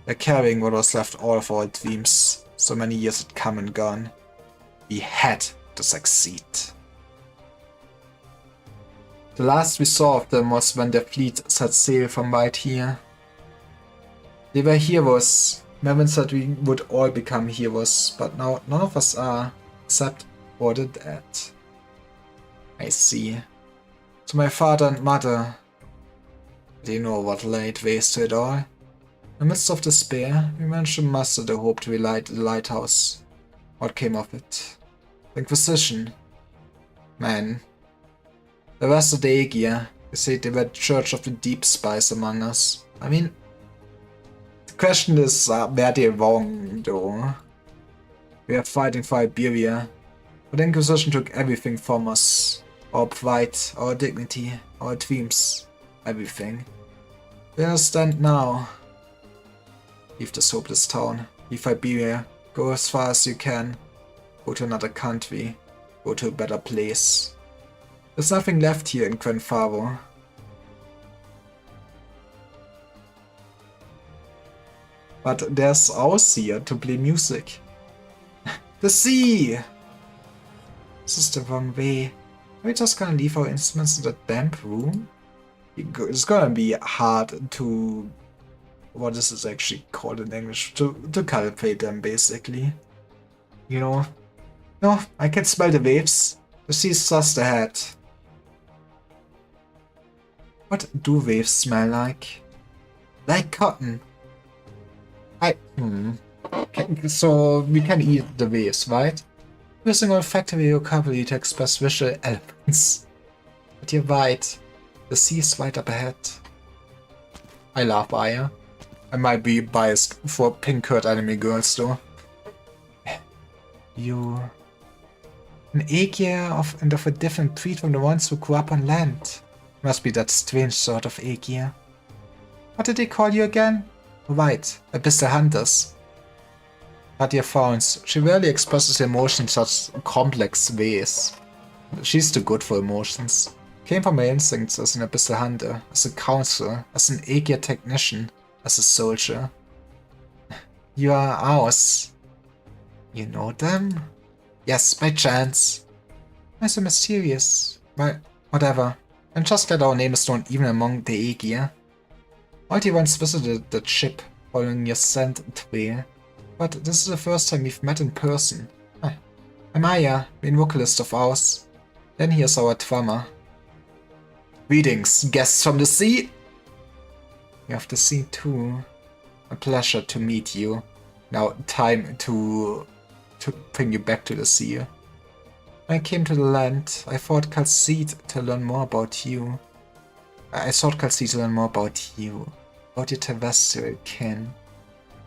They're carrying what was left all of our dreams. So many years had come and gone. We had to succeed. The last we saw of them was when their fleet set sail from right here. They were heroes. Mervyn said we would all become heroes, but now none of us are, except for the dead. I see. To my father and mother, they know what laid waste to it all. In the midst of despair, we managed to muster the hope to relight the lighthouse. What came of it? The Inquisition. Man. The rest of the Aegir, they say they were the Church of the Deep Spice among us. I mean, the question is, were they wrong, though? We are fighting for Iberia, but the Inquisition took everything from us. Our pride, our dignity, our dreams, everything. We understand now. Leave this hopeless town, leave Iberia, go as far as you can. Go to another country, go to a better place. There's nothing left here in Quinfaro. But there's Aussie to play music. The sea! This is the wrong way. Are we just gonna leave our instruments in that damp room? It's gonna be hard to... What is this actually called in English? To calibrate them, basically. You know? No, I can smell the waves. The sea is just ahead. What do waves smell like? Like cotton. So we can eat the waves, right? Using olfactory vocabulary to express visual elements. But you're right. The sea is right up ahead. I love Aya. I might be biased for pink-haired anime girls though. You... An Aegir and of a different breed from the ones who grew up on land. Must be that strange sort of Aegir. What did they call you again? Right, Abyssal Hunters. Nadia Fowns. She rarely expresses emotions in such complex ways. She's too good for emotions. Came from my instincts as an Abyssal Hunter, as a counselor, as an Aegir technician, as a soldier. You are ours. You know them? Yes, by chance. Why so mysterious? Well, whatever. I'm just glad our name is known even among the Aegir. Alti once visited that ship following your scent trail, but this is the first time we've met in person. I'm Aya, main vocalist of ours. Then here's our drummer. Greetings, guests from the sea! You have the sea too. A pleasure to meet you. Now, time to to bring you back to the sea. When I came to the land, I thought Calcite to learn more about you. I sought Calcite to learn more about you. About your terrestrial kin.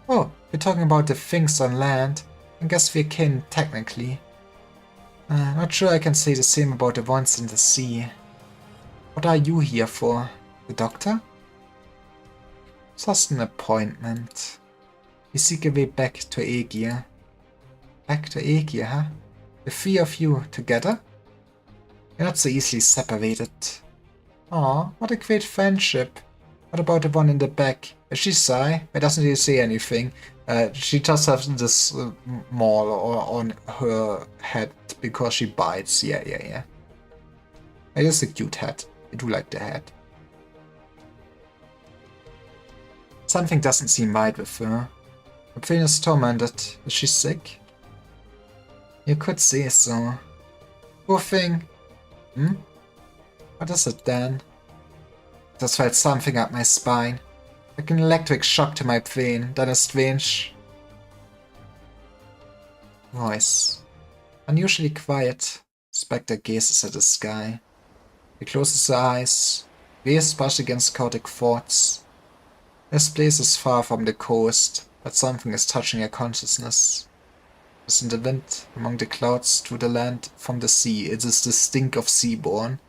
Oh, you're talking about the things on land. I guess we're kin, technically. Not sure I can say the same about the ones in the sea. What are you here for? The doctor? Just an appointment. We seek a way back to Aegir. Back to Aegir, huh? The three of you together? You're not so easily separated. Aw, what a great friendship. What about the one in the back? Is she shy? It doesn't really say anything. She just has this mole on her head because she bites. Yeah. It is a cute hat. I do like the hat. Something doesn't seem right with her. Her brain is tormented. Is she sick? You could say so. Poor thing. What is it then? I just felt something up my spine. Like an electric shock to my brain, then a strange voice. Unusually quiet, Spectre gazes at the sky. He closes her eyes, waves brush against chaotic thoughts. This place is far from the coast, but something is touching her consciousness. It is in the wind, among the clouds, through the land, from the sea. It is the stink of seaborn.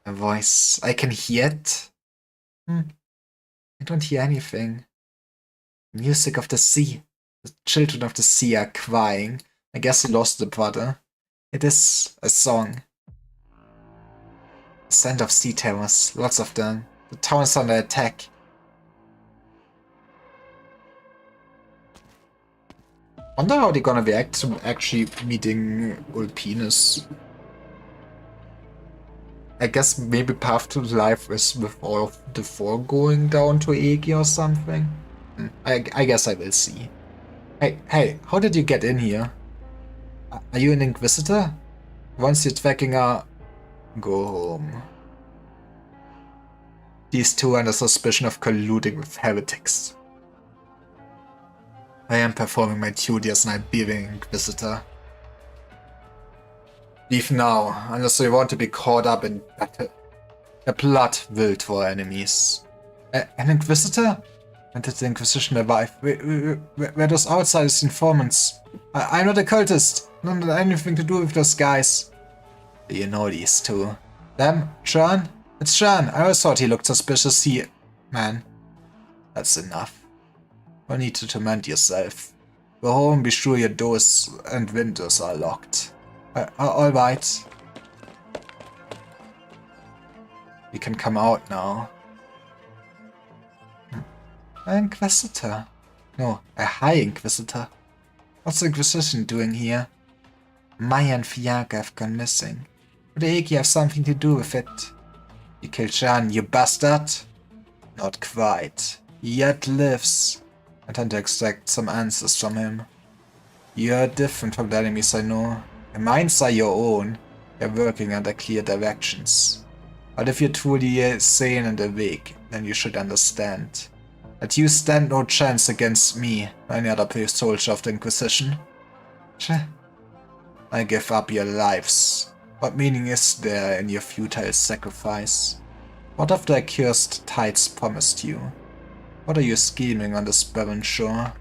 A voice. I can hear it? I don't hear anything. Music of the sea. The children of the sea are crying. I guess he lost a brother. It is a song. The scent of sea terrors. Lots of them. The town is under attack. Wonder how they're gonna react to actually meeting Ulpinus. I guess maybe Path to Life is with all of the four going down to Aegir or something. I guess I will see. Hey, how did you get in here? Are you an Inquisitor? Once you're tracking a... Go home. These two are under suspicion of colluding with heretics. I am performing my duty as an Iberian Inquisitor. Leave now, unless you want to be caught up in battle. A blood will for enemies. An Inquisitor? When did the Inquisition arrive? Where those outsiders informants? I'm not a cultist. Not anything to do with those guys. Do you know these two? Them? Sean? It's Sean. I always thought he looked suspicious. Man. That's enough. No need to torment yourself. Go home, be sure your doors and windows are locked. Alright. You can come out now. An Inquisitor. No, a High Inquisitor. What's the Inquisition doing here? Maya and Fiaga have gone missing. Would Aegir have something to do with it? You killed Shan, you bastard? Not quite. He yet lives. I tend to extract some answers from him. You're different from the enemies I know. Your minds are your own. You're working under clear directions. But if you're truly sane and awake, then you should understand that you stand no chance against me or any other brave soldier of the Inquisition. I give up your lives. What meaning is there in your futile sacrifice? What of the accursed tides promised you? What are you scheming on this barren shore?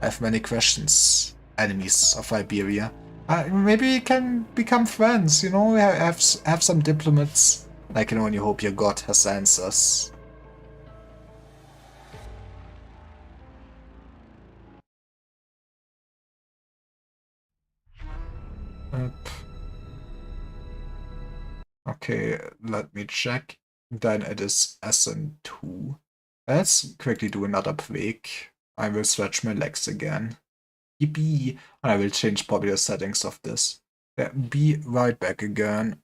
I have many questions, enemies of Iberia. Maybe we can become friends, you know, have some diplomats. I can only hope your god has answers. Okay, let me check. Then it is SN2. Let's quickly do another break. I will stretch my legs again. Yippee! And I will change probably the settings of this. Be right back again.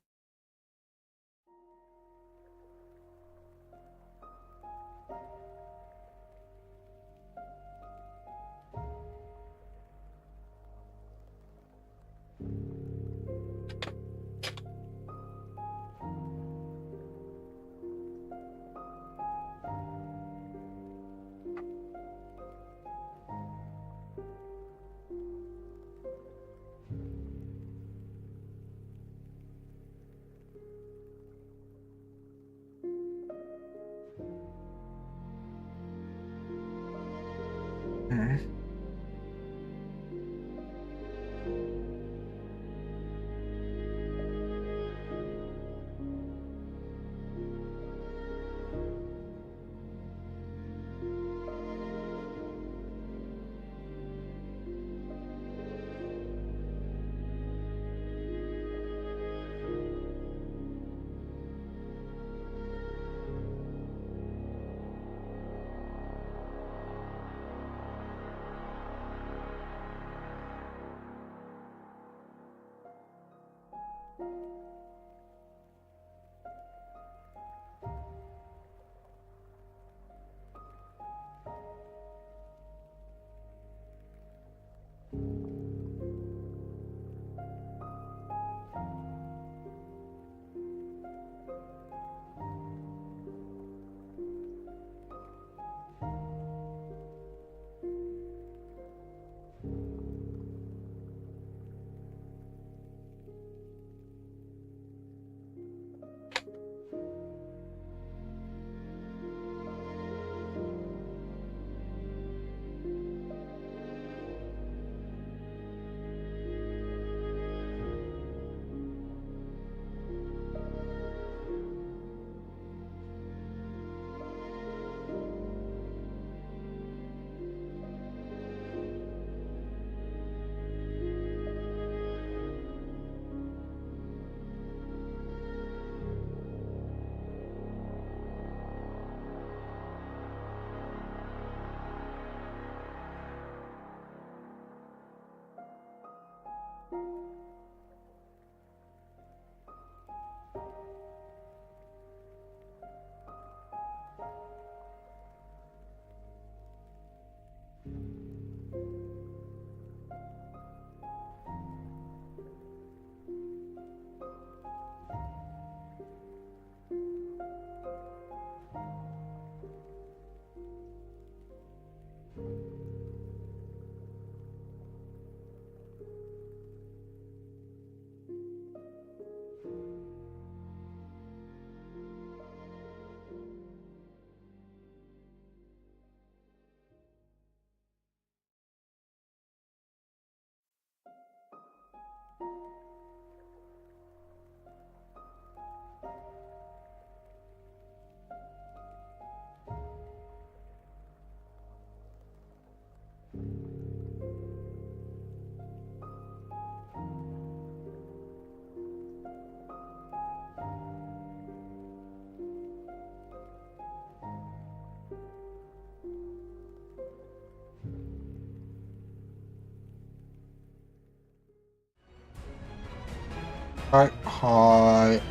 Hi. Hi.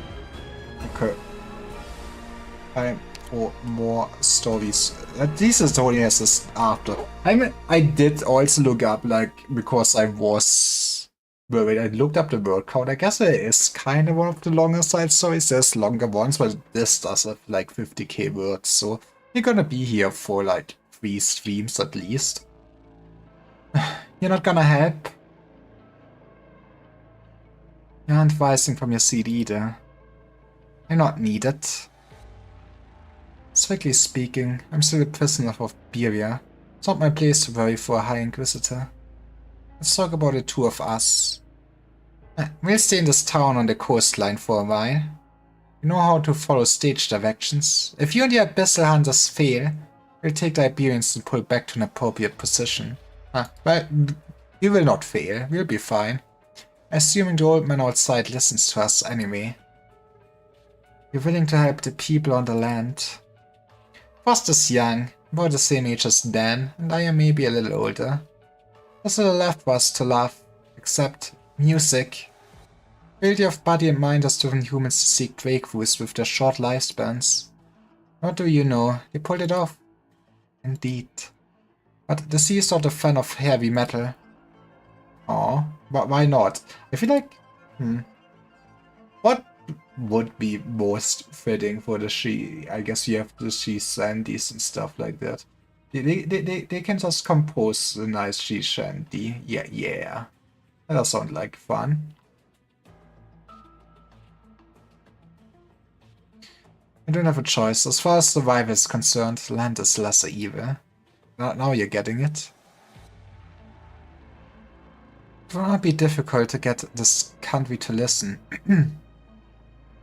Okay. Time for more stories. These stories is after. I mean, I did also look up, like, because I was worried. I looked up the word count. I guess it is kind of one of the longer side stories. There's longer ones, but this does have like 50k words. So you're gonna be here for like 3 streams at least. You're not gonna help? You aren't rising from your seat either. You're not needed. Strictly speaking, I'm still a prisoner of Beria. It's not my place to worry for a High Inquisitor. Let's talk about the two of us. We'll stay in this town on the coastline for a while. You know how to follow stage directions. If you and the Abyssal Hunters fail, we'll take the Iberians to pull back to an appropriate position. Well, we will not fail. We'll be fine. Assuming the old man outside listens to us anyway. You're willing to help the people on the land. Frost is young, about the same age as Dan, and I am maybe a little older. There's little left for us to love, except music. Ability of body and mind has driven humans to seek breakthroughs with their short lifespans. What do you know? They pulled it off. Indeed. But the sea is not a fan of heavy metal. Aw, but why not? I feel like... What would be most fitting for the she? I guess you have the she shanties and stuff like that. They can just compose a nice she shanty. Yeah. That does sound like fun. I don't have a choice. As far as survival is concerned, land is lesser evil. Now you're getting it. It will not be difficult to get this country to listen.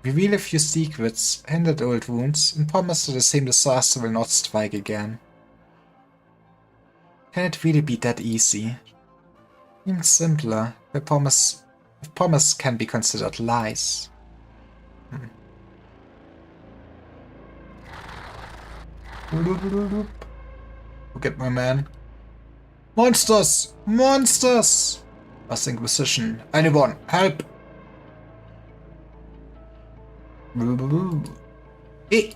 Reveal a few secrets, hinder the old wounds, and promise that the same disaster will not strike again. Can it really be that easy? Even simpler, if promise can be considered lies. Look at my man. Monsters! Monsters! Last Inquisition. Anyone, help! Hey.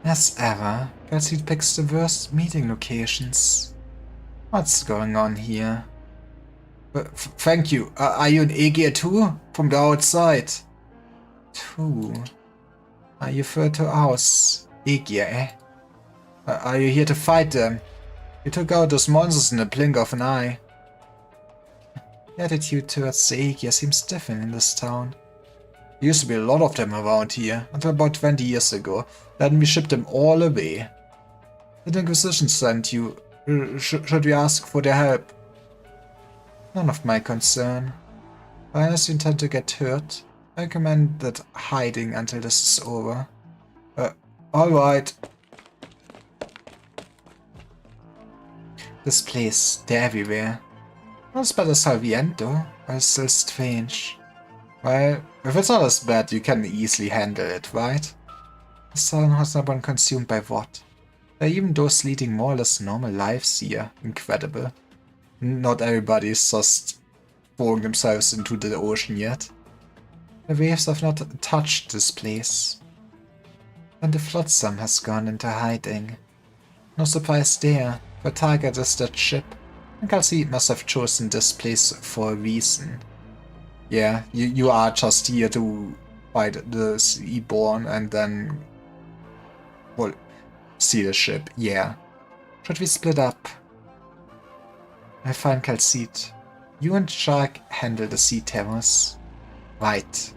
As ever, Galaxy picks the worst meeting locations. What's going on here? Thank you. Are you an Aegir too? From the outside? Two. You refer to ours. Aegir, eh? Are you here to fight them? You took out those monsters in the blink of an eye. The attitude towards the Aegir seems different in this town. There used to be a lot of them around here, until about 20 years ago. Then we shipped them all away. The Inquisition sent you. Should we ask for their help? None of my concern. But unless you intend to get hurt, I recommend that hiding until this is over. Alright. This place, they're everywhere. Not as bad as Salviento, but it's still strange. Well, if it's not as bad, you can easily handle it, right? This town has not been consumed by what? There are even those leading more or less normal lives here. Incredible. Not everybody is just throwing themselves into the ocean yet. The waves have not touched this place. And the flotsam has gone into hiding. No surprise there, the target is that ship. And Khalid must have chosen this place for a reason. Yeah, you are just here to fight the Seaborn and then... well, see the ship, yeah. Should we split up? I find Khalid. You and Shark handle the sea terrors. Right.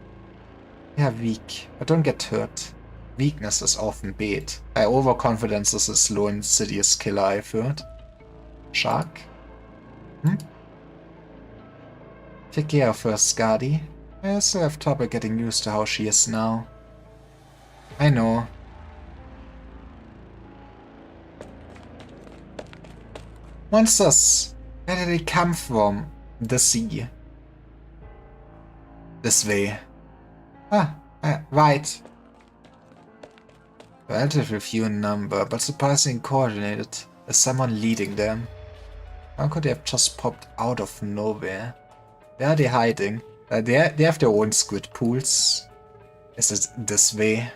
They are weak, but don't get hurt. Weakness is often bait. Overconfidence is a slow and insidious killer, I've heard. Shark? Take care of her, Skadi. I still have trouble getting used to how she is now. I know. Monsters! Where did they come from? The sea. This way. Right. Relatively few in number, but surprisingly coordinated. Is someone leading them? How could they have just popped out of nowhere? Where are they hiding? They have their own squid pools. Is it this way?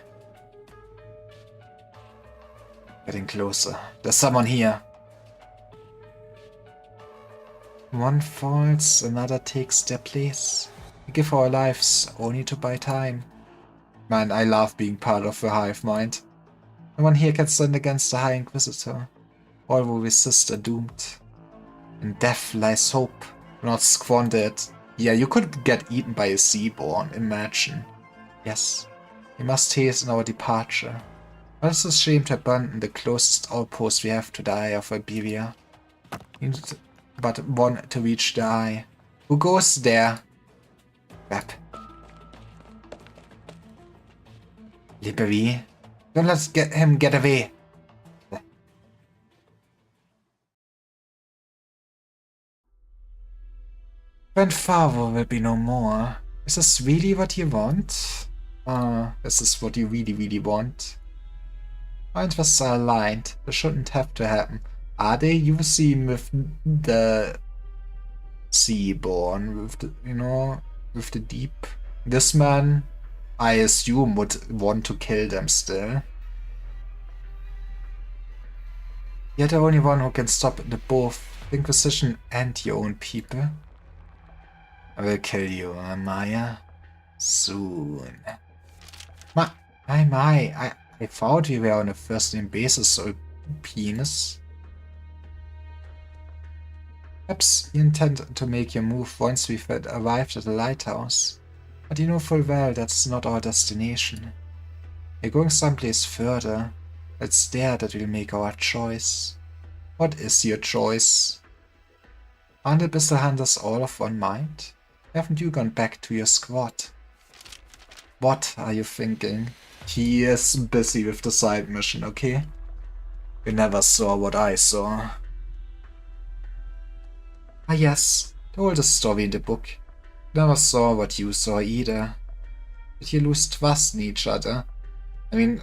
Getting closer. There's someone here. One falls, another takes their place. We give our lives only to buy time. Man, I love being part of the hive mind. No one here can stand against the High Inquisitor. All who resist are doomed. In death lies hope. Do not squander it. Yeah, you could get eaten by a seaborn, imagine. Yes, we must hasten our departure. But it's a shame to abandon the closest outpost we have to the Eye of Iberia. We need but one to reach the Eye. Who goes there? Crap. Liberty. Don't let's get him get away. Grandfather will be no more. Is this really what you want? This is what you really want. Our interests are aligned. This shouldn't have to happen. Are they? You see with the Seaborn, with the, you know, with the deep. This man, I assume, would want to kill them still. You're the only one who can stop the both the Inquisition and your own people. I will kill you, Maya. Soon. My, I thought we were on a first-name basis, so penis. Perhaps you intend to make your move once we've arrived at the lighthouse. But you know full well that's not our destination. We're going someplace further. It's there that we'll make our choice. What is your choice? Aren't the Bissell Hunters all of one mind? Haven't you gone back to your squad? What are you thinking? He is busy with the side mission, okay? You never saw what I saw. Ah yes, the oldest story in the book. Never saw what you saw either. Did you lose trust in each other? I mean,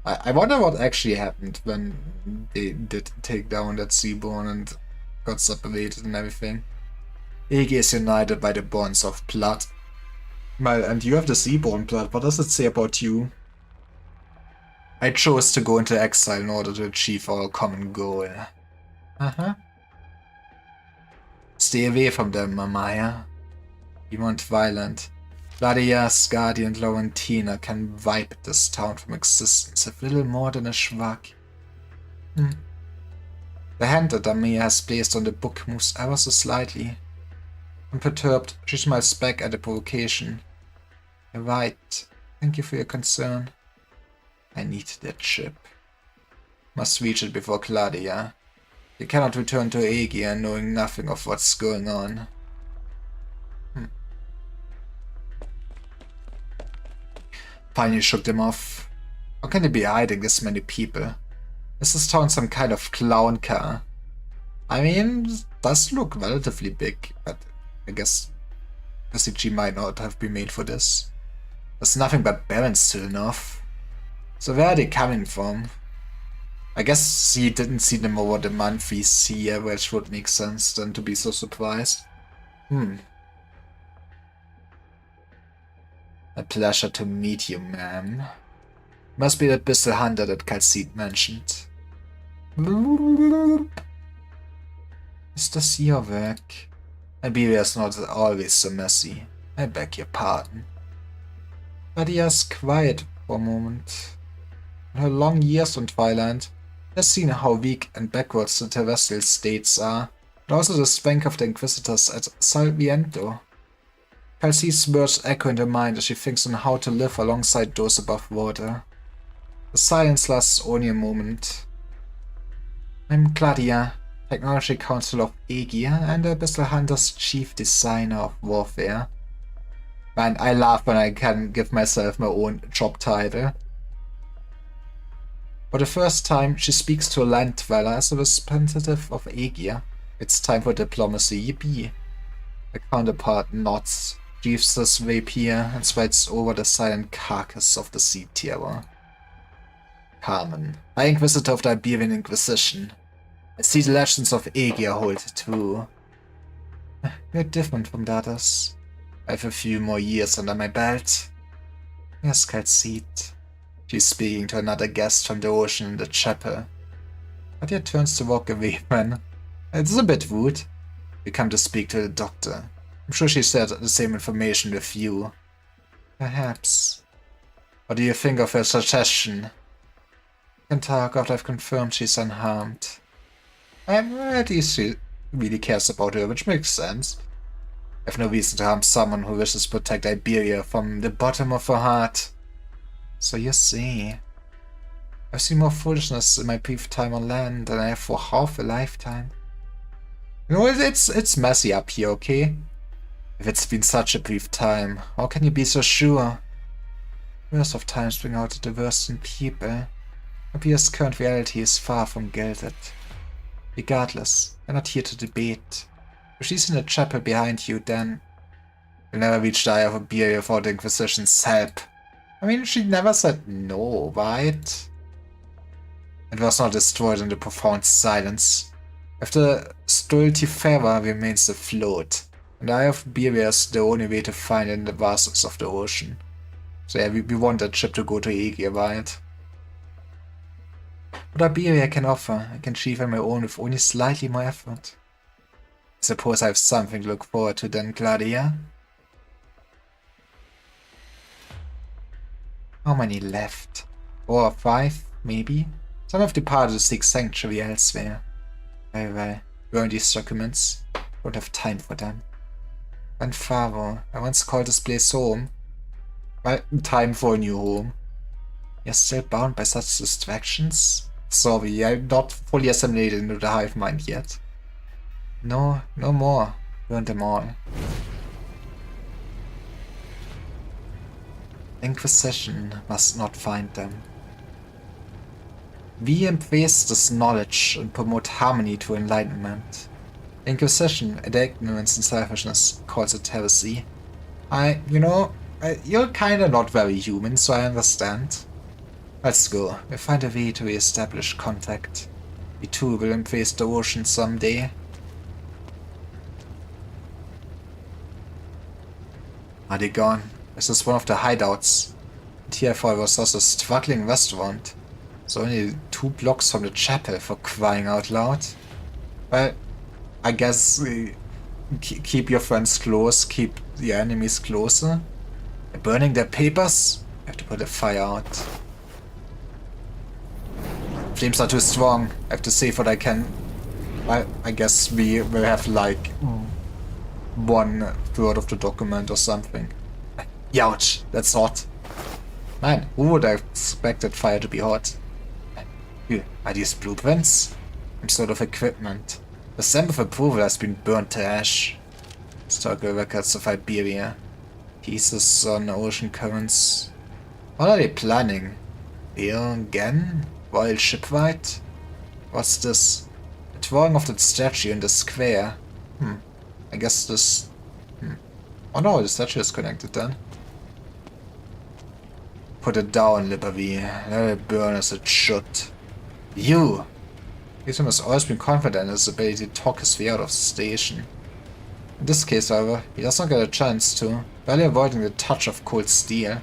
I wonder what actually happened when they did take down that Seaborn and got separated and everything. Egi is united by the bonds of blood. Well, and you have the Seaborn blood, what does it say about you? I chose to go into exile in order to achieve our common goal. Uh-huh. Stay away from them, Maya. You want violent. Vladia, Skadi and Laurentina can wipe this town from existence with little more than a shrug. The hand that Amia has placed on the book moves ever so slightly. Unperturbed, she smiles back at the provocation. You're right. Thank you for your concern. I need that ship. Must reach it before Claudia. You cannot return to Aegia knowing nothing of what's going on. Finally shook them off. How can they be hiding this many people? Is this town some kind of clown car? I mean, it does look relatively big, but I guess the CG might not have been made for this. There's nothing but barrens to the north. So where are they coming from? I guess he didn't see them over the month we see here, which would make sense then to be so surprised. A pleasure to meet you, ma'am. Must be that Bissell Hunter that Calcite mentioned. Is this your work? Iberia's not always so messy. I beg your pardon. Lydia's quiet for a moment. In her long years on Twilight, has seen how weak and backwards the terrestrial states are, and also the strength of the Inquisitors at Salviento. Calcite's words echo in her mind as she thinks on how to live alongside those above water. The silence lasts only a moment. I'm Claudia, Technology Council of Aegia and the Bissell Hunters Chief Designer of Warfare. Man, I laugh when I can give myself my own job title. For the first time, she speaks to a land dweller as a representative of Aegia. It's time for diplomacy, yippee. The counterpart nods, sheaths his rapier, and strides over the silent carcass of the Sea Terror. Carmen, High Inquisitor of the Iberian Inquisition. I see the legends of Aegir hold too. We're different from the others. I have a few more years under my belt. Yes, Calcite. She's speaking to another guest from the ocean in the chapel. But yet turns to walk away when... It's a bit rude. We come to speak to the doctor. I'm sure she shared the same information with you. Perhaps. What do you think of her suggestion? I can talk after I've confirmed she's unharmed. I'm ready she really cares about her, which makes sense. I have no reason to harm someone who wishes to protect Iberia from the bottom of her heart. So you see, I've seen more foolishness in my brief time on land than I have for half a lifetime. You know, it's messy up here, okay? If it's been such a brief time, how can you be so sure? Worst of times bring out the worst in people. Iberia's current reality is far from gilded. Regardless, we're not here to debate. If she's in the chapel behind you, then you'll never reach the eye of Iberia without the Inquisition's help. I mean, she never said no, right? It was not destroyed in the profound silence. If the Stultifera remains afloat, and the eye of Iberia is the only way to find it in the vastness of the ocean. So yeah, we want that ship to go to Aegir, right? What Iberia can offer, I can achieve on my own with only slightly more effort. I suppose I have something to look forward to then, Gladia. How many left? 4 or 5, maybe? Some have departed to seek sanctuary elsewhere. Very well. Burn these documents. Don't have time for them. And Faro, I once called this place home. Well, time for a new home. You're still bound by such distractions? Sorry, I'm not fully assimilated into the hive mind yet. No, no more. Burn them all. Inquisition must not find them. We embrace this knowledge and promote harmony to enlightenment. Inquisition, at ignorance and selfishness, calls it heresy. You're kinda not very human, so I understand. Let's go. We'll find a way to re-establish contact. We too will embrace the ocean someday. Are they gone? This is one of the hideouts. And here I was also a struggling restaurant. So only 2 blocks from the chapel, for crying out loud. Well, I guess keep your friends close, keep the enemies closer. They're burning their papers? I have to put a fire out. Flames are too strong. I have to save what I can. I guess we will have like 1/3 of the document or something. Youch, that's hot. Man, who would have expected fire to be hot? Are these blueprints? Some sort of equipment. The stamp of approval has been burnt to ash. Historical records of Iberia. Pieces on ocean currents. What are they planning? Here again? Royal shipwright? What's this? A drawing of that statue in the square. I guess this... Oh no, the statue is connected then. Put it down, Libby. Let it burn as it should. You! Ethan has always been confident in his ability to talk his way out of the station. In this case, however, he does not get a chance to, barely avoiding the touch of cold steel.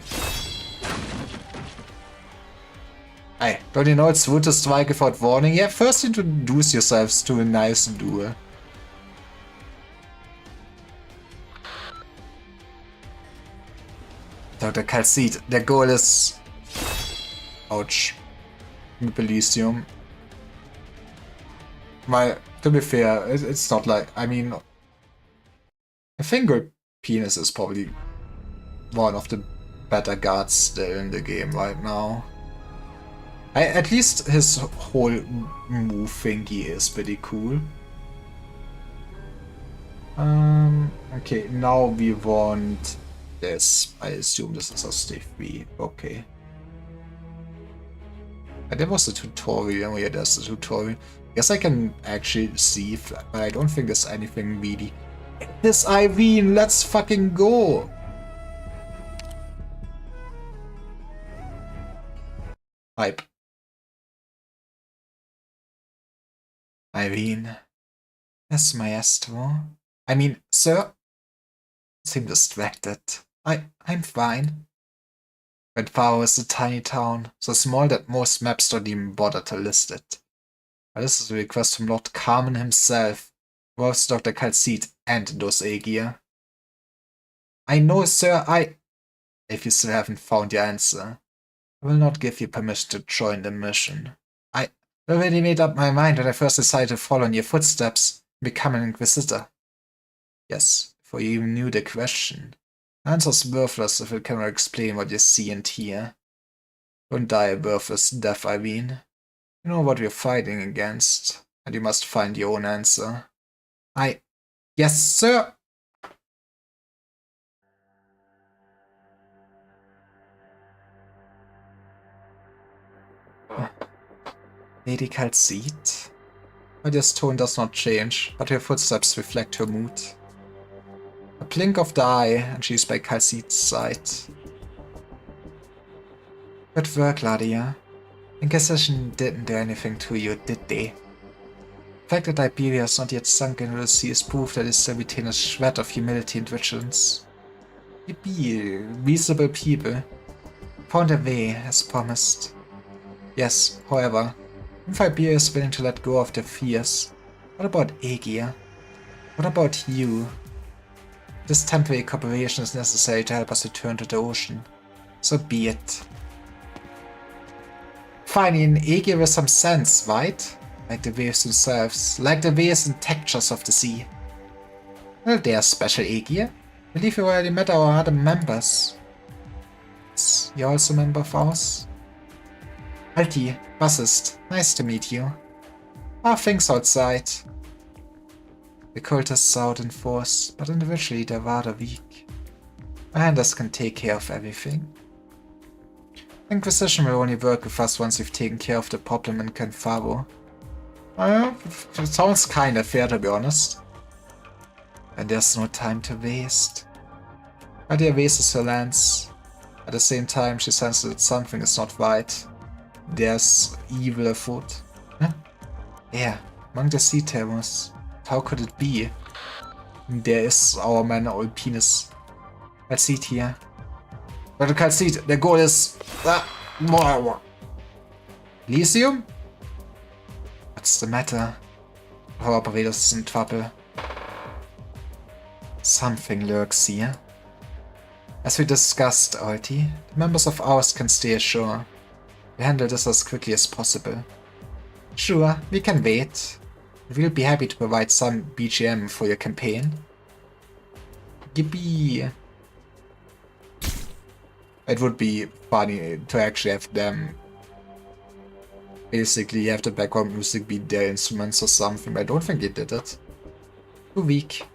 Hey, don't you know it's rude to strike without warning? Yeah, first introduce yourselves to a nice duel. Dr. Calcite, their goal is... Ouch. Elysium. Well, to be fair, it's not like... I mean... I think Penis is probably one of the better guards still in the game right now. At least his whole move thingy is pretty cool. Okay, now we want this. I assume this is a stage 3. Okay. And there was a tutorial. Yeah, there's a tutorial. Guess I can actually see, but I don't think there's anything really. This Irene, let's fucking go! Hype. Irene. Yes, maestro. I mean, sir? Seem distracted. I'm fine. Red Faro is a tiny town, so small that most maps don't even bother to list it. But this is a request from Lord Carmen himself, both Dr. Calcite and Dos Aegir. I know, sir, If you still haven't found your answer, I will not give you permission to join the mission. I already made up my mind when I first decided to follow in your footsteps and become an Inquisitor. Yes, before you even knew the question. The answer's worthless if it cannot explain what you see and hear. Don't die a worthless death, Irene. You know what you're fighting against, and you must find your own answer. Yes, sir! Lady Calcite? Lydia's tone does not change, but her footsteps reflect her mood. A blink of the eye, and she's by Calcite's side. Good work, Lydia. Inquisition didn't do anything to you, did they? The fact that Iberia has not yet sunk into the sea is proof that it still retains a shred of humility and vigilance. You be reasonable people. Found a way, as promised. Yes, however, if Iberia is willing to let go of their fears, what about Aegir? What about you? This temporary cooperation is necessary to help us return to the ocean. So be it. Finally, an Aegir with some sense, right? Like the waves themselves, like the waves and textures of the sea. Well, they are special Aegir. I believe you already met our other members. Yes, you're also a member of ours? Alti, bassist, nice to meet you. How are things outside? The cult is out in force, but individually they're rather weak. My handlers can take care of everything. The Inquisition will only work with us once we've taken care of the problem in Canfaro. It sounds kinda fair, to be honest. And there's no time to waste. Lydia raises her lance. At the same time, she senses that something is not right. There's evil afoot. Huh? There, among the sea terrors. How could it be? There is our man Olpinus. Calcite here. But Calcite, the goal is... Elysium? What's the matter? Our operator is in trouble. Something lurks here. As we discussed, Alti, the members of ours can stay ashore. We handle this as quickly as possible. Sure, we can wait. We'll be happy to provide some BGM for your campaign. Yippee! It would be funny to actually have them basically have the background music be their instruments or something, but I don't think they did it. Too weak.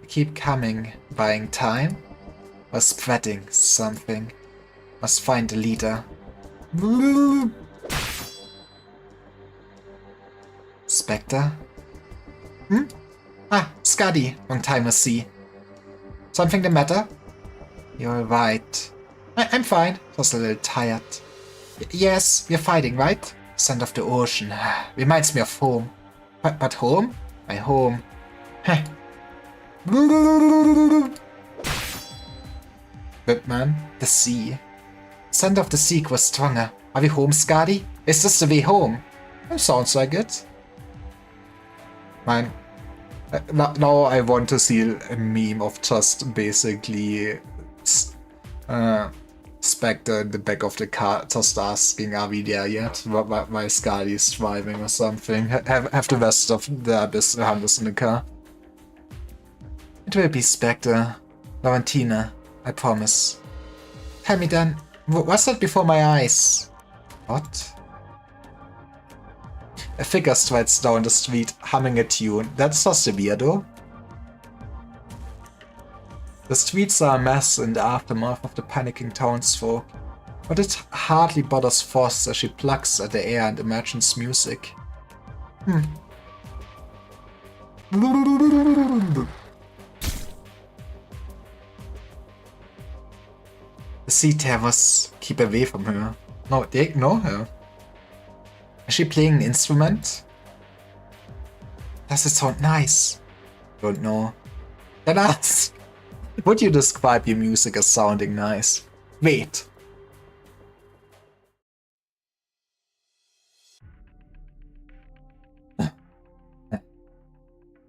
We keep coming, buying time, or spreading something. Must find a leader. Spectre? Ah, Skadi, long time no see. Something the matter? You're right. I'm fine, just a little tired. Yes, we're fighting, right? Scent of the ocean. Reminds me of home. But home? My home. Heh. Bitman, the sea. Scent of the sea was stronger. Are we home, Skadi? Is this the way home? Sounds like it. Man, now I want to see a meme of just basically Spectre in the back of the car just asking, are we there yet? Why Skadi is driving or something. Have the rest of the Abyss hunters in the car. It will be Spectre. Laurentina, I promise. Tell me then, what's that before my eyes? What? A figure strides down the street, humming a tune. That's just a weirdo. The streets are a mess in the aftermath of the panicking townsfolk, but it hardly bothers Foss as she plucks at the air and imagines music. The sea terrors keep away from her. No, they ignore her. Is she playing an instrument? Does it sound nice? Don't know. Then ask. Would you describe your music as sounding nice? Wait.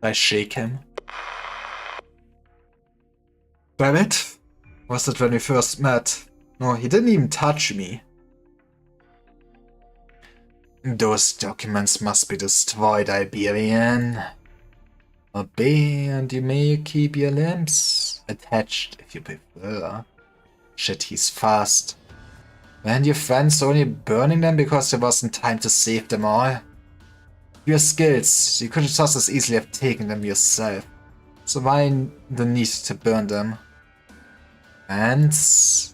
I shake him. Damn it. Was it when we first met? No, he didn't even touch me. Those documents must be destroyed, Iberian. Obey, and you may keep your limbs attached if you prefer. Shit, he's fast. Weren't your friends only burning them because there wasn't time to save them all? Your skills, you could just as easily have taken them yourself. So why the need to burn them? Vance?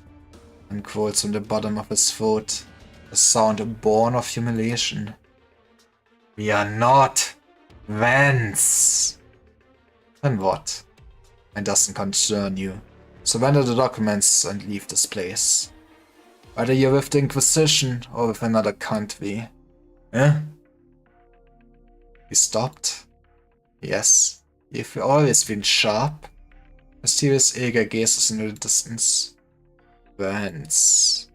And quotes from the bottom of his throat. A sound born of humiliation. We are not Vance. Then what? It doesn't concern you. Surrender the documents and leave this place. Whether you're with the Inquisition or with another country. Eh? He stopped. Yes, you've always been sharp. Mysterious eager gazes into the distance. Vance.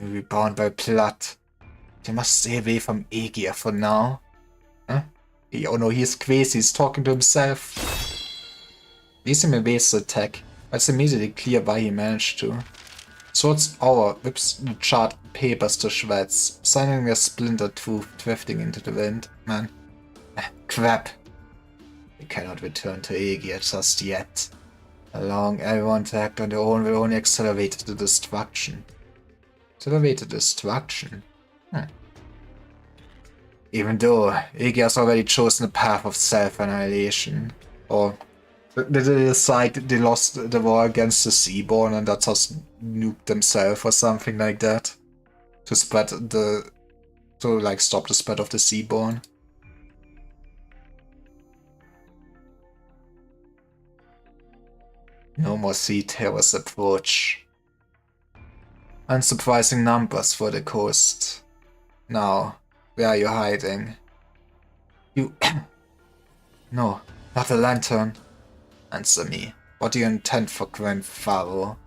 You'll be bound by blood. You must stay away from Aegir for now. Huh? Oh no, he's crazy, he's talking to himself. Leaves him evades the attack, but it's immediately clear why he managed to. Swords over, whips the charred papers to shreds, sending their splintered tooth drifting into the wind. Man. Crap. We cannot return to Aegir just yet. Allowing everyone to act on their own will only accelerate the destruction. Accelerated destruction? Even though Aegir has already chosen the path of self-annihilation. Or they decide they lost the war against the Seaborn and that's just nuked themselves or something like that. To spread the... to like stop the spread of the Seaborn. No more sea terrors approach. Unsurprising numbers for the coast. Now, where are you hiding? You... No, not the lantern. Answer me. What do you intend for Grand Pharaoh?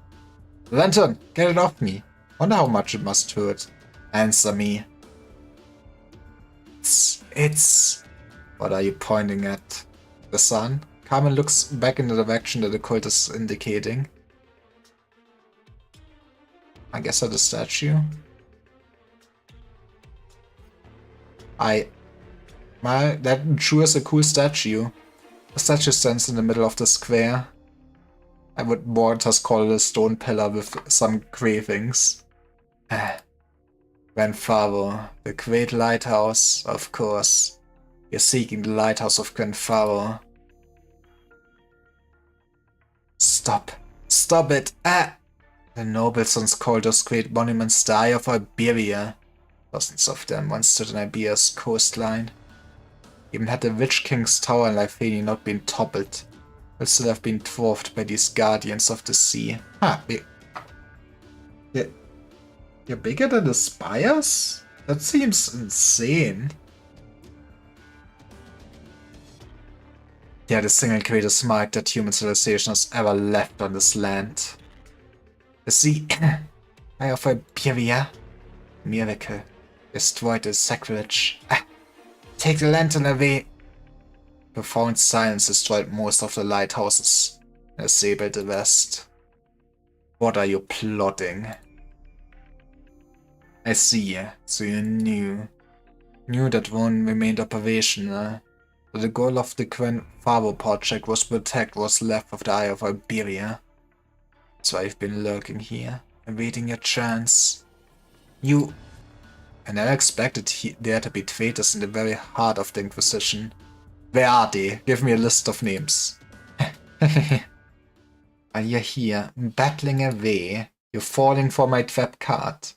The lantern! Get it off me! Wonder how much it must hurt. Answer me. It's... What are you pointing at? The sun? Carmen looks back in the direction that the cult is indicating. I guess at the statue. That sure is a cool statue. The statue stands in the middle of the square. I would more just call it a stone pillar with some cravings. Grand Pharaoh, the great lighthouse, of course. You're seeking the lighthouse of Grand Pharaoh. Stop. Stop it! Ah! The nobles once called those great monuments the Eye of Iberia. Dozens of them once stood on Iberia's coastline. Even had the Witch King's tower in Lyphani not been toppled, would still have been dwarfed by these guardians of the sea. You're bigger than the spires? That seems insane. They are the single greatest mark that human civilization has ever left on this land. The sea, Eye of Iberia, miracle, destroyed the sacrilege. Take the lantern away. Profound silence destroyed most of the lighthouses, and disabled the rest. What are you plotting? I see, so you knew that one remained operational. That the goal of the Grand Pharaoh project was to protect what's left of the Eye of Iberia. So I've been lurking here, awaiting your chance. I never expected there to be traitors in the very heart of the Inquisition. Where are they? Give me a list of names. While you're here, battling away, you're falling for my trap card.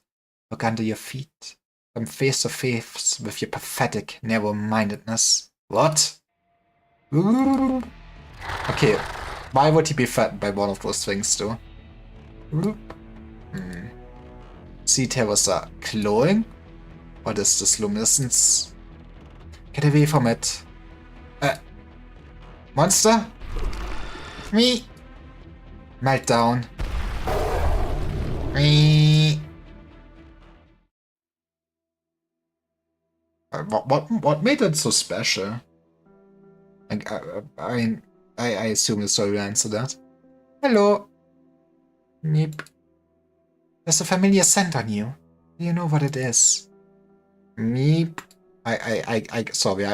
Look under your feet. Come face to face with your pathetic narrow-mindedness. What? Okay, why would he be threatened by one of those things, though? Sea terrors are glowing? What is this luminescence? Get away from it. Monster? Me. Meltdown. Me. What made it so special? I assume the story will answer that. Hello. Meep. There's a familiar scent on you. Do you know what it is? Meep. Sorry,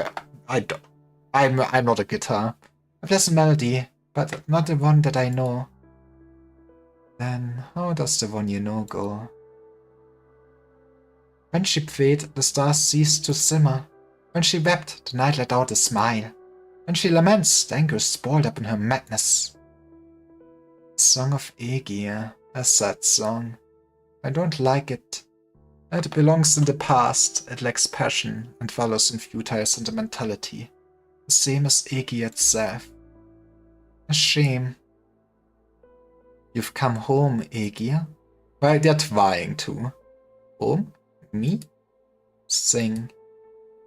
I'm not a guitar. A pleasant melody, but not the one that I know. Then how does the one you know go? When she prayed, the stars ceased to simmer. When she wept, the night let out a smile. When she laments, the anger is balled up in her madness. Song of Aegir, a sad song. I don't like it. It belongs in the past, it lacks passion, and follows in futile sentimentality. The same as Aegir itself. A shame. You've come home, Aegir? Well, they're trying to. Home? Me? Sing.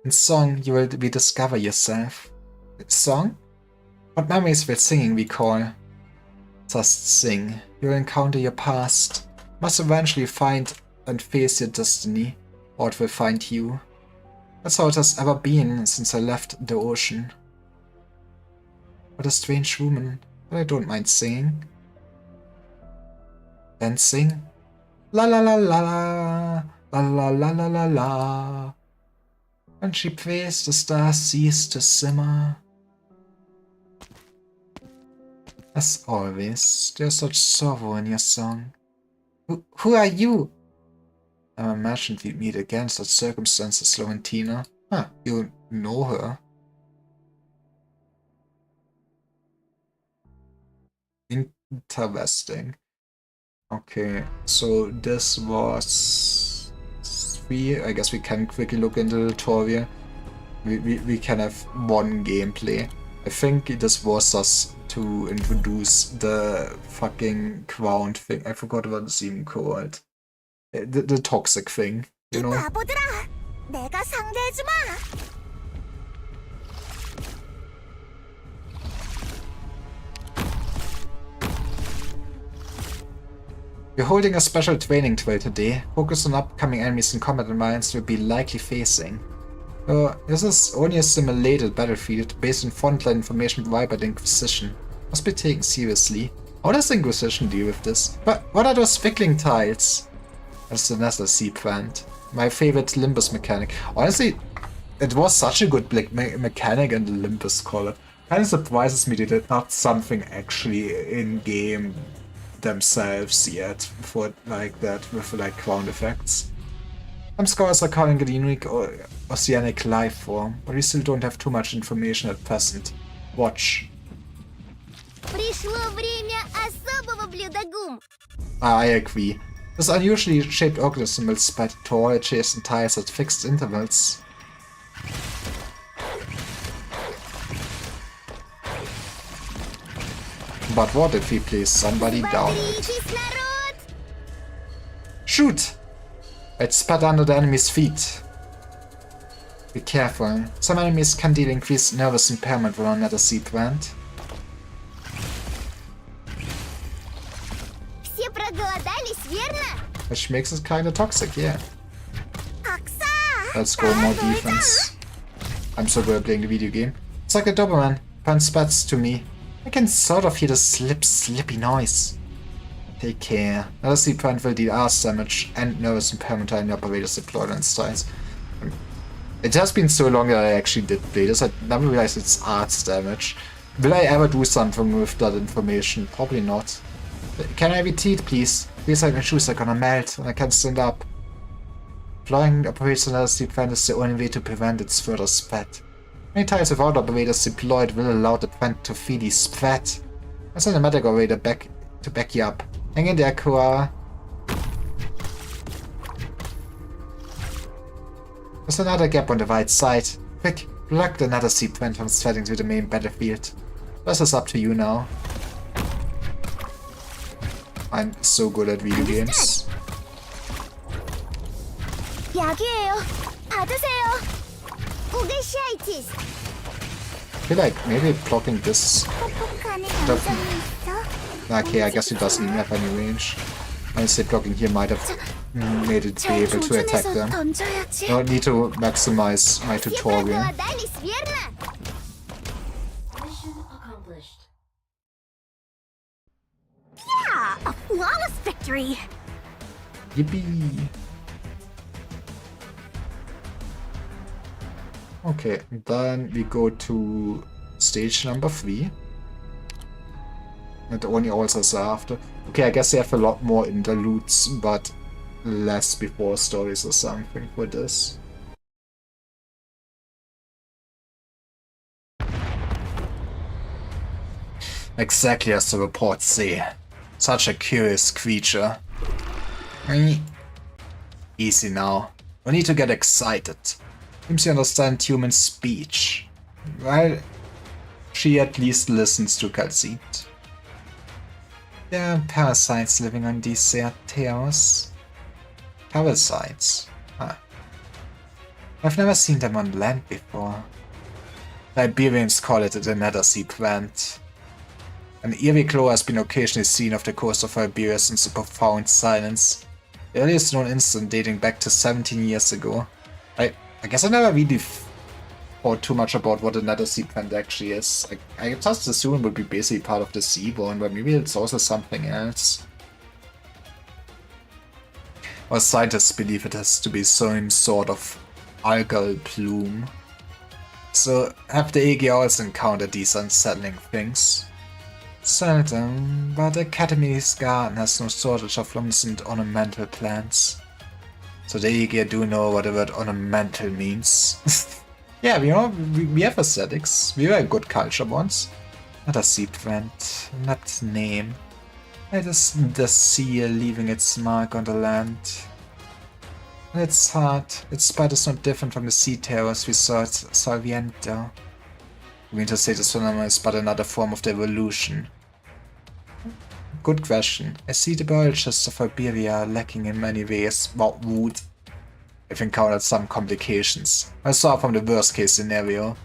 In song, you will rediscover yourself. Song? What memories will singing recall? Just sing. You will encounter your past. Must eventually find and face your destiny, or it will find you. That's how it has ever been since I left the ocean. What a strange woman, but I don't mind singing. Then sing. La la la la la. La la la la la la. When she prays, the stars cease to simmer. As always, there's such sorrow in your song. Who are you? I imagined we'd meet again such circumstances, Florentina. Huh, you know her. Interesting. Okay, so this was 3. I guess we can quickly look into the tutorial. We can have one gameplay. I think this was us to introduce the fucking crown thing. I forgot what it's even called. The toxic thing, you know? We're holding a special training trail today. Focus on upcoming enemies and combat environments we'll be likely facing. This is only a simulated battlefield based on frontline information provided by the Inquisition. Must be taken seriously. How does the Inquisition deal with this? But what are those fickling tiles? That's another sea plant. My favorite Limbus mechanic. Honestly, it was such a good mechanic in the Limbus color. Kinda surprises me that it's not something actually in game themselves yet for like that with like ground effects. Some scholars are calling it a unique oceanic life form, but we still don't have too much information at present. Watch. I agree. This unusually shaped organism will spread tall adjacent tiles at fixed intervals. But what if we place somebody down it? Shoot! It's spat under the enemy's feet. Be careful. Some enemies can deal increased nervous impairment when on another sea plant. Which makes it kinda toxic, yeah. Let's go more defense. I'm so good at playing the video game. It's like a Doberman. Punch spats to me. I can sort of hear the slippy noise. Take care. Another sea plant will deal arse damage and nervous impairment on the operators deployed on styles. It has been so long that I actually did play this. I never realized it's arts damage. Will I ever do something with that information? Probably not. Can I repeat, please? Feels like my shoes are gonna melt and I can't stand up. Flying operates another sea plant is the only way to prevent its further spread. Many times without operators deployed will allow the plant to freely spread. I'll send a medic operator back to back you up. Hang in there, Koala. There's another gap on the right side. Quick, block another sea plant from spreading to the main battlefield. This is up to you now. I'm so good at video games. feel like maybe blocking this... Okay, I guess he doesn't have any range. Honestly, blocking here might have made it be able to attack them. I don't need to maximize my tutorial. Yeah, a flawless victory. Yippee! Okay, then we go to stage number 3. And only also after. Okay, I guess they have a lot more interludes, but less before stories or something for this. Exactly as the reports say. Such a curious creature. Easy now. No need to get excited. Seems you understand human speech. Well, she at least listens to Calcite. There are parasites living on these Teos. Parasites? Huh. I've never seen them on land before. Liberians call it the Nether Sea plant. An eerie glow has been occasionally seen off the coast of Iberia since the profound silence. The earliest known incident dating back to 17 years ago. I guess I never really thought too much about what a Nether Sea plant actually is. I just assume it would be basically part of the seaborn, but maybe it's also something else. Or scientists believe it has to be some sort of algal plume. So have the AG also encountered these unsettling things? Seldom, but the Academy's garden has no shortage of luminescent ornamental plants. So the AG do know what the word ornamental means. Yeah, we have aesthetics. We were a good culture once. Not a sea plant, not name. It is the sea leaving its mark on the land. And its heart, its spite is not different from the sea terrors we saw at Salviento. I mean to say this phenomenon is but another form of the evolution. Good question. I see the biologists of Iberia are lacking in many ways. Well, wood. I've encountered some complications. I saw from the worst case scenario.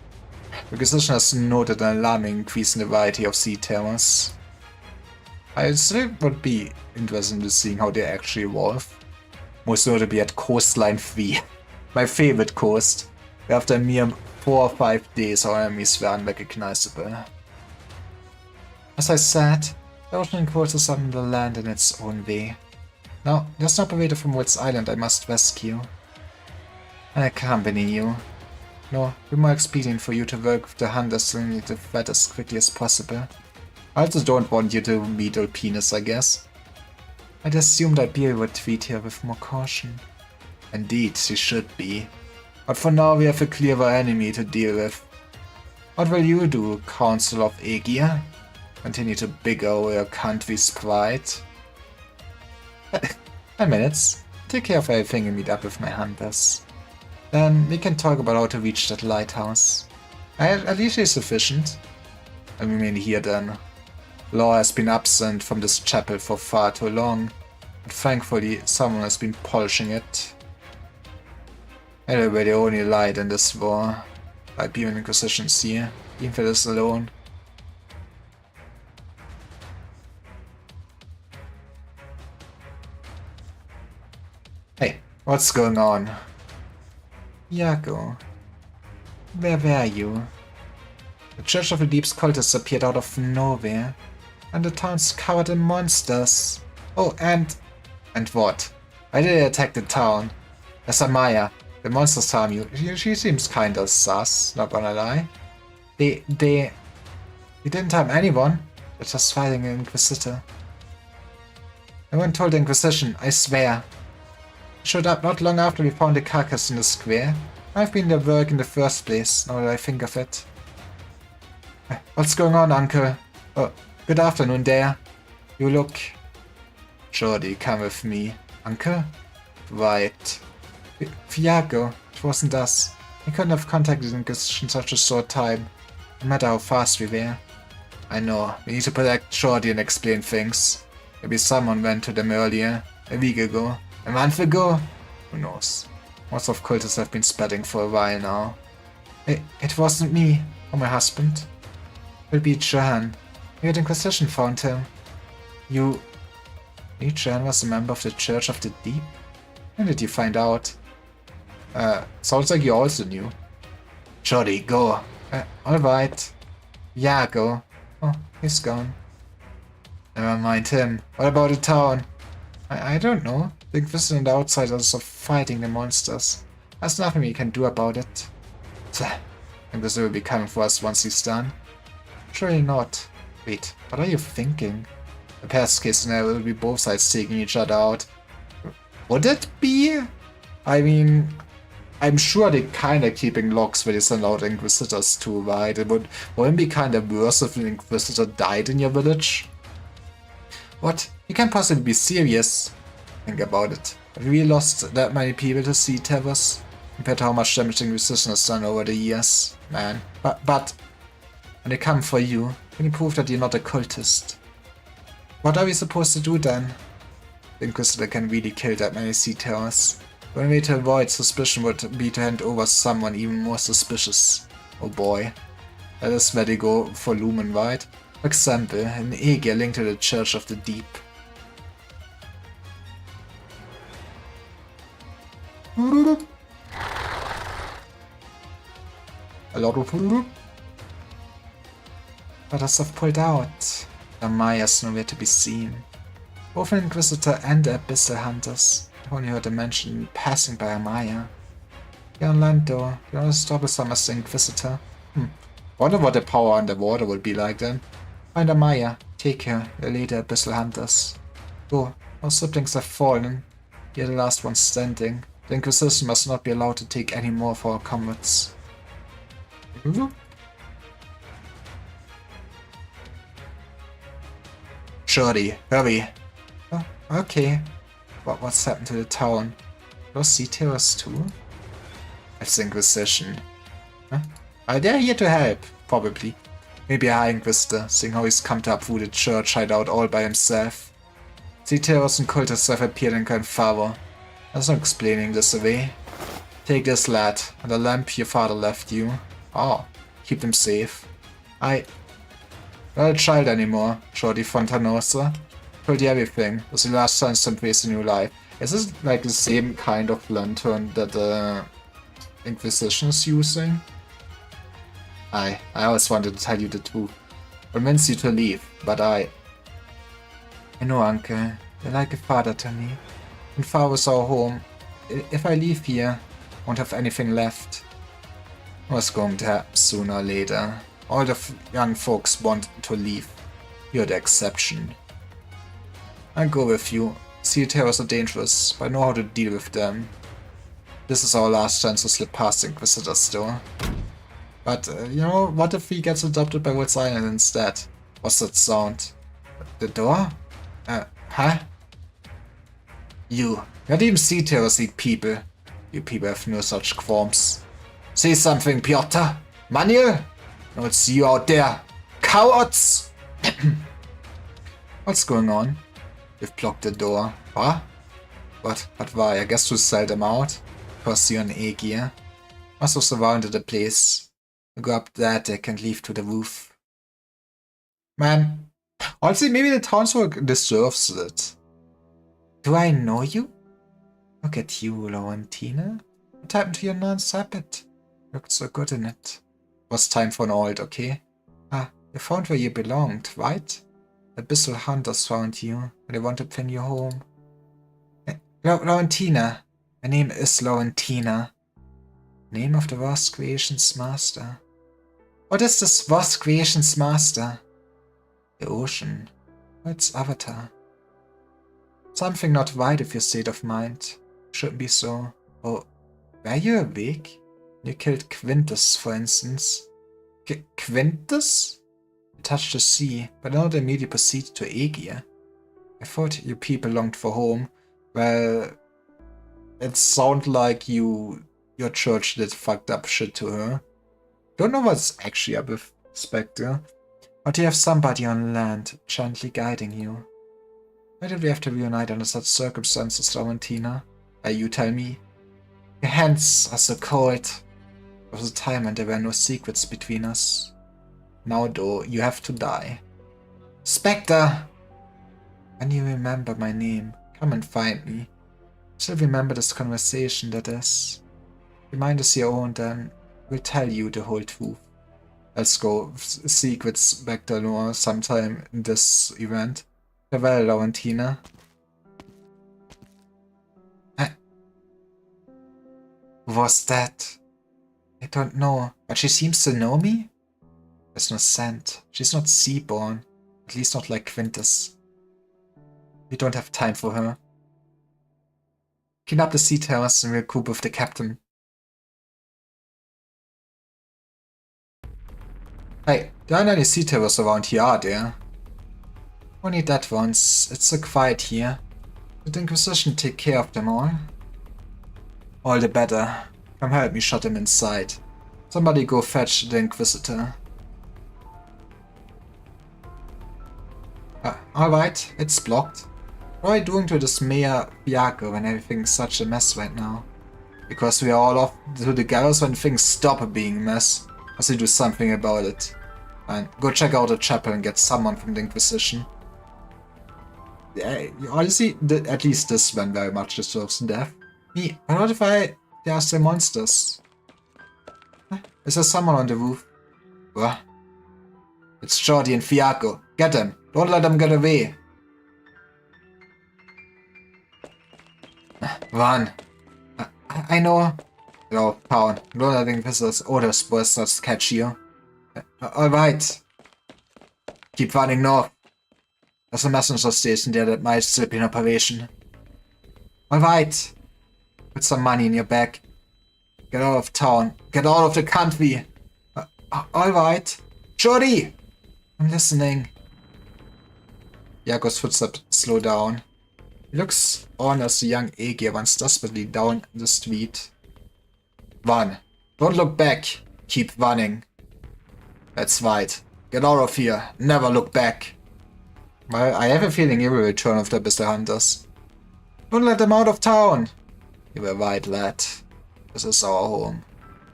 The Inquisition has noted an alarming increase in the variety of sea terrors. I still would be interested in seeing how they actually evolve. Most notably at Coastline 3. My favorite coast. Where after a mere 4 or 5 days our enemies were unrecognizable. As I said, the ocean encroaches on the land in its own way. Now, there's an operator from Woods Island I must rescue. I accompany you. No, it would be more expedient for you to work with the hunters and meet the threat as quickly as possible. I also don't want you to meet Ulpinus, I guess. I'd assume that Beer would treat her with more caution. Indeed, she should be. But for now we have a clearer enemy to deal with. What will you do, Council of Aegir? Continue to bigger your country's pride? 10 minutes. Take care of everything and meet up with my hunters. Then we can talk about how to reach that lighthouse. At least it's sufficient. I remain here then. Law has been absent from this chapel for far too long, but thankfully someone has been polishing it. Anyway, the only light in this war. Iberian Inquisition's here, even for this alone. Hey, what's going on? Iago, where were you? The Church of the Deep's cultists appeared out of nowhere, and the town's covered in monsters. Oh, and what? Why did they attack the town? There's Amaya, the monsters harm you. She seems kinda sus, not gonna lie. They didn't harm anyone. They're just fighting an Inquisitor. No one told the Inquisition, I swear. Showed up not long after we found the carcass in the square. I've been their work in the first place, now that I think of it. What's going on, Uncle? Oh, good afternoon there. You look... Jordi, come with me. Uncle? Right. Fiago, it wasn't us. We couldn't have contacted them in such a short time, no matter how fast we were. I know, we need to protect Jordi and explain things. Maybe someone went to them earlier, a week ago. A month ago? Who knows? Lots of cultists have been spreading for a while now. It wasn't me. Or my husband? Will be Johan. The Inquisition found him. You... Johan was a member of the Church of the Deep? When did you find out? Sounds like you also knew. Jody, go. Alright. Yeah, go. Oh, he's gone. Never mind him. What about the town? I don't know. The Inquisition and the outsiders are fighting the monsters. There's nothing we can do about it. Inquisitor will be coming for us once he's done. Surely not. Wait, what are you thinking? The best case scenario will be both sides taking each other out. Would it be? I mean, I'm sure they're kinda keeping logs where they send out Inquisitors too, right? Wouldn't be kinda worse if an Inquisitor died in your village? What? You can't possibly be serious. Think about it. Have we lost that many people to Sea Terrors? Compared to how much damage the Inquisition has done over the years, man. But when they come for you, can you prove that you're not a cultist? What are we supposed to do then? The Inquisitor can really kill that many Sea Terrors. The only way to avoid suspicion would be to hand over someone even more suspicious. Oh boy. That is where they go for Lumen, right? For example, an Aegir linked to the Church of the Deep. A lot of others have pulled out. The Mayas nowhere to be seen. Both an Inquisitor and the Abyssal Hunters. I've only heard a mention passing by a Maya. You're on land though. You're not as troublesome as the Inquisitor. Wonder what the power underwater would be like then. Find a Maya. Take her. You'll lead the Abyssal Hunters. Go. Our siblings have fallen. You're the last one standing. The Inquisition must not be allowed to take any more of our comrades. Shorty, hurry. Oh, okay. What's happened to the town? Those Sea Terrors too? It's the Inquisition. Huh? They're here to help, probably. Maybe a High Inquisitor, seeing how he's come to uproot the church hideout all by himself. Sea Terrors and cultists have appeared in Grandfather. There's no explaining this away. Take this, lad, and the lamp your father left you. Oh, keep them safe. Not a child anymore, Shorty Fontanosa. Told you everything. This is the last chance to embrace a new life. Is this like the same kind of lantern that the Inquisition is using? I always wanted to tell you the truth. Convince you to leave, but I know, Uncle. You're like a father to me. And far was our home. If I leave here, I won't have anything left. What's going to happen sooner or later? All the young folks want to leave. You're the exception. I'll go with you. Sea Terrors are dangerous, but I know how to deal with them. This is our last chance to slip past the Inquisitors though. But, you know, what if he gets adopted by Woods Island instead? What's that sound? The door? Huh? You. Not even Sea Terrors eat people. You people have no such qualms. Say something, Piotr! Manuel! No, it's you out there! Cowards! What's going on? You've blocked the door. What? But why? I guess to sell them out? Because you're an Aegir. Must have surrounded the place. You go up that deck and leave to the roof. Man. Honestly, maybe the townsfolk deserves it. Do I know you? Look at you, Laurentina. What happened to your non-sabbat? Looked so good in it. Was time for an old, okay? You found where you belonged, right? The Abyssal Hunters found you, and they want to pin you home. Laurentina. My name is Laurentina. Name of the Vast Creation's Master. What is this Vast Creation's Master? The ocean. Or its avatar. Something not right with your state of mind. Shouldn't be so. Oh, were you awake? You killed Quintus, for instance. Quintus? You touched the sea, but not immediately proceeded to Aegir. I thought you people longed for home. Well, it sounds like your church did fucked up shit to her. Don't know what's actually up with Spectre. But you have somebody on land gently guiding you. Why did we have to reunite under such circumstances, Laurentina? You tell me. Your hands are so cold. There was a time when there were no secrets between us. Now, though, you have to die. Spectre! When you remember my name, come and find me. Still remember this conversation, that is. Your mind is your own, then we'll tell you the whole truth. Let's go seek with Spectre Lore sometime in this event. Farewell, Laurentina. Who was that? I don't know, but she seems to know me? There's no scent. She's not sea-born. At least not like Quintus. We don't have time for her. Clean up the sea terrace and regroup with the captain. Hey, there aren't any sea terraces around here, are there? Only that once. It's so quiet here. Did the Inquisition take care of them all? All the better. Come help me shut them inside. Somebody go fetch the Inquisitor. Alright, it's blocked. What are you doing to this Mayor Bianco when everything's such a mess right now? Because we are all off to the gallows when things stop being a mess. I should do something about it. And go check out the chapel and get someone from the Inquisition. Yeah, honestly, at least this one very much deserves death. Me, but what if there are still monsters? Is there someone on the roof? What? It's Jordi and Fiaco. Get them! Don't let them get away! Run! I know. No, town. Don't let Inquisitors or the spoilers catch you. Alright. Keep running north. There's a messenger station there that might still be in operation. Alright. Put some money in your bag. Get out of town. Get out of the country. Alright. Jordi! I'm listening. Jago's footsteps slow down. He looks on as the young Aegir runs desperately down the street. Run. Don't look back. Keep running. That's right. Get out of here. Never look back. Well, I have a feeling you will return with the Abyssal Hunters. Don't let them out of town. You were right, lad. This is our home.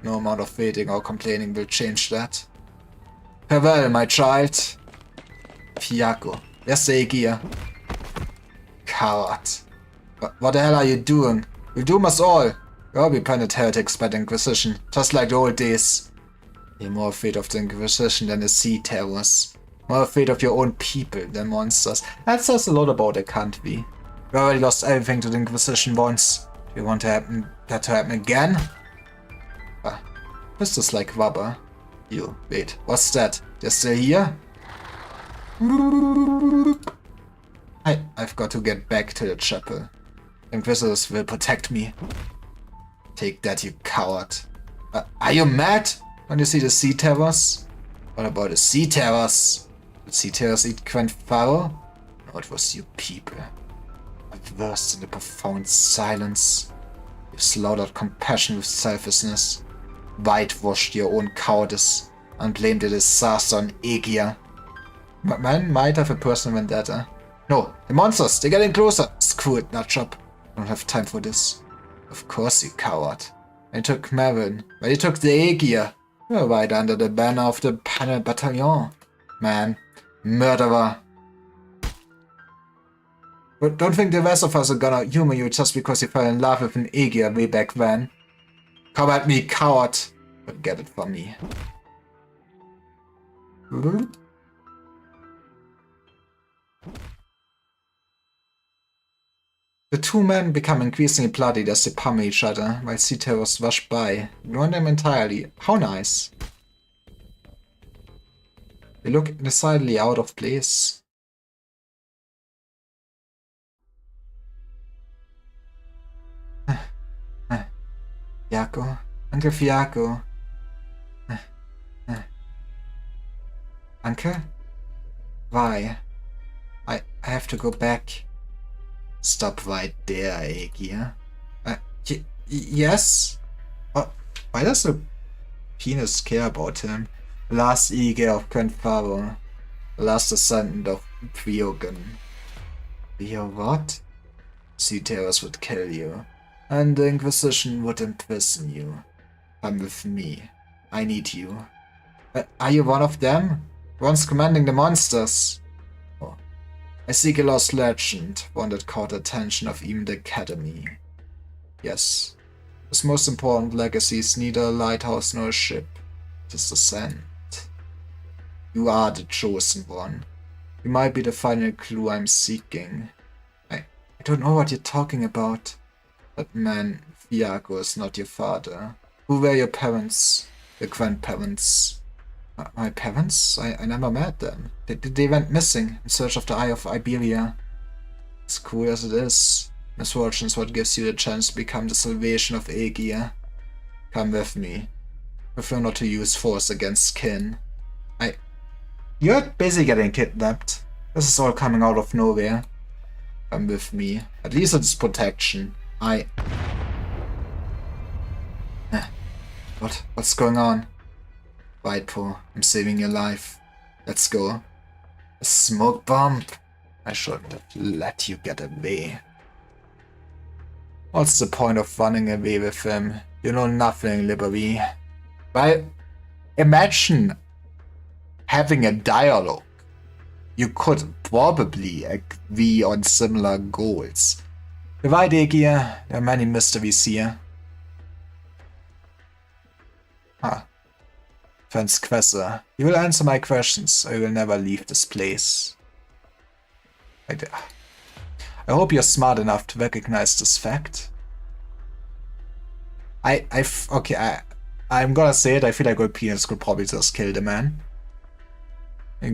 No amount of waiting or complaining will change that. Farewell, my child. Fiaco. Yes, Aegir. Coward. What the hell are you doing? You'll doom us all. You'll be planet heretics by the Inquisition, just like the old days. You're more afraid of the Inquisition than the Sea Terrors. More afraid of your own people than monsters. That says a lot about a country. We already lost everything to the Inquisition once. Do you want that to happen again? This is like rubber. You, wait, what's that? They're still here? I've got to get back to the chapel. Inquisitors will protect me. Take that, you coward. Are you mad when you see the Sea Terrors? What about the Sea Terrors? Did Sea Terrors eat Grand Pharaoh? No, it was you people. Versed in the profound silence. You slaughtered compassion with selflessness. Whitewashed your own cowardice and blamed the disaster on Aegir. Man might have a personal vendetta. No, the monsters, they're getting closer. Screw it, Nutjob. I don't have time for this. Of course, you coward. They took Marin, but they took the Aegir. You're right under the banner of the Panel Battalion. Man, murderer. But don't think the rest of us are gonna humor you just because you fell in love with an Aegir way back then. Come at me, coward. But get it from me. The two men become increasingly bloodied as they pummel each other, while sea terrors rush by, ignoring them entirely. How nice. They look decidedly out of place. Fiaco. Uncle Fiaco. Uncle? Why? I have to go back. Stop right there, Aegir. Yes? Why does the penis care about him? The last Aegir of Grand Pharaoh. The last descendant of Priogen. Your what? Sea Terrors would kill you. And the Inquisition would imprison you. Come with me. I need you. Are you one of them? One's commanding the monsters. Oh. I seek a lost legend, one that caught the attention of even the Academy. Yes. His most important legacy is neither a lighthouse nor a ship. It is the sand. You are the chosen one. You might be the final clue I'm seeking. I don't know what you're talking about. But man, Viago is not your father. Who were your parents? Your grandparents? My parents? I never met them. They went missing in search of the Eye of Iberia. As cool as it is, misfortune is what gives you the chance to become the salvation of Aegir. Come with me. Prefer not to use force against kin. You're busy getting kidnapped. This is all coming out of nowhere. Come with me. At least it's protection. What's going on? Whitepaw, I'm saving your life. Let's go. A smoke bomb? I shouldn't have let you get away. What's the point of running away with him? You know nothing, Libby. Well, imagine having a dialogue. You could probably agree on similar goals. Divide Aegir, there are many mysteries here. Transgressor, you will answer my questions, or you will never leave this place. I hope you're smart enough to recognize this fact. I'm gonna say it, I feel like Old Penis could probably just kill the man.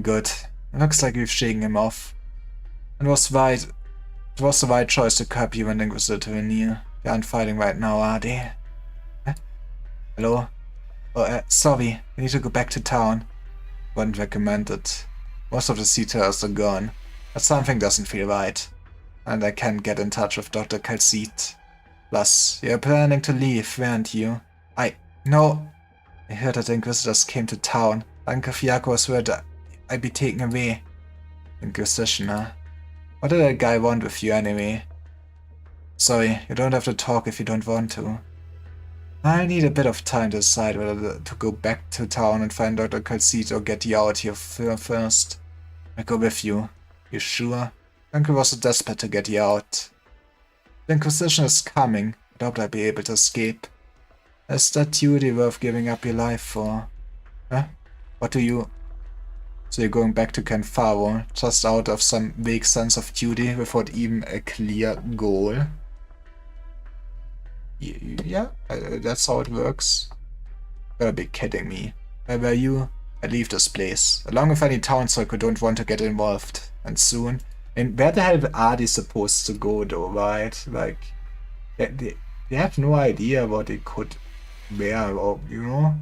Good. It looks like we've shaken him off. It was the right choice to curb you when the Inquisitor were near. They aren't fighting right now, are they? Hello? Oh, sorry. We need to go back to town. Wouldn't recommend it. Most of the sea terrors are gone. But something doesn't feel right. And I can't get in touch with Dr. Calcite. Plus, you're planning to leave, weren't you? No. I heard that the Inquisitors came to town. Uncle Fiaco swore that I'd be taken away. Inquisition, huh? What did that guy want with you anyway? Sorry, you don't have to talk if you don't want to. I need a bit of time to decide whether to go back to town and find Dr. Calcite or get you out here first. I go with you. You sure? Uncle was so desperate to get you out. The Inquisition is coming. I hope I'll be able to escape. Is that duty worth giving up your life for? Huh? What do you... So you're going back to Canfaro, just out of some vague sense of duty without even a clear goal? Yeah, that's how it works. You gotta be kidding me. Where were you? I leave this place, along with any townsfolk who don't want to get involved. And soon. And where the hell are they supposed to go though, right? Like, they have no idea what they could wear, or, you know?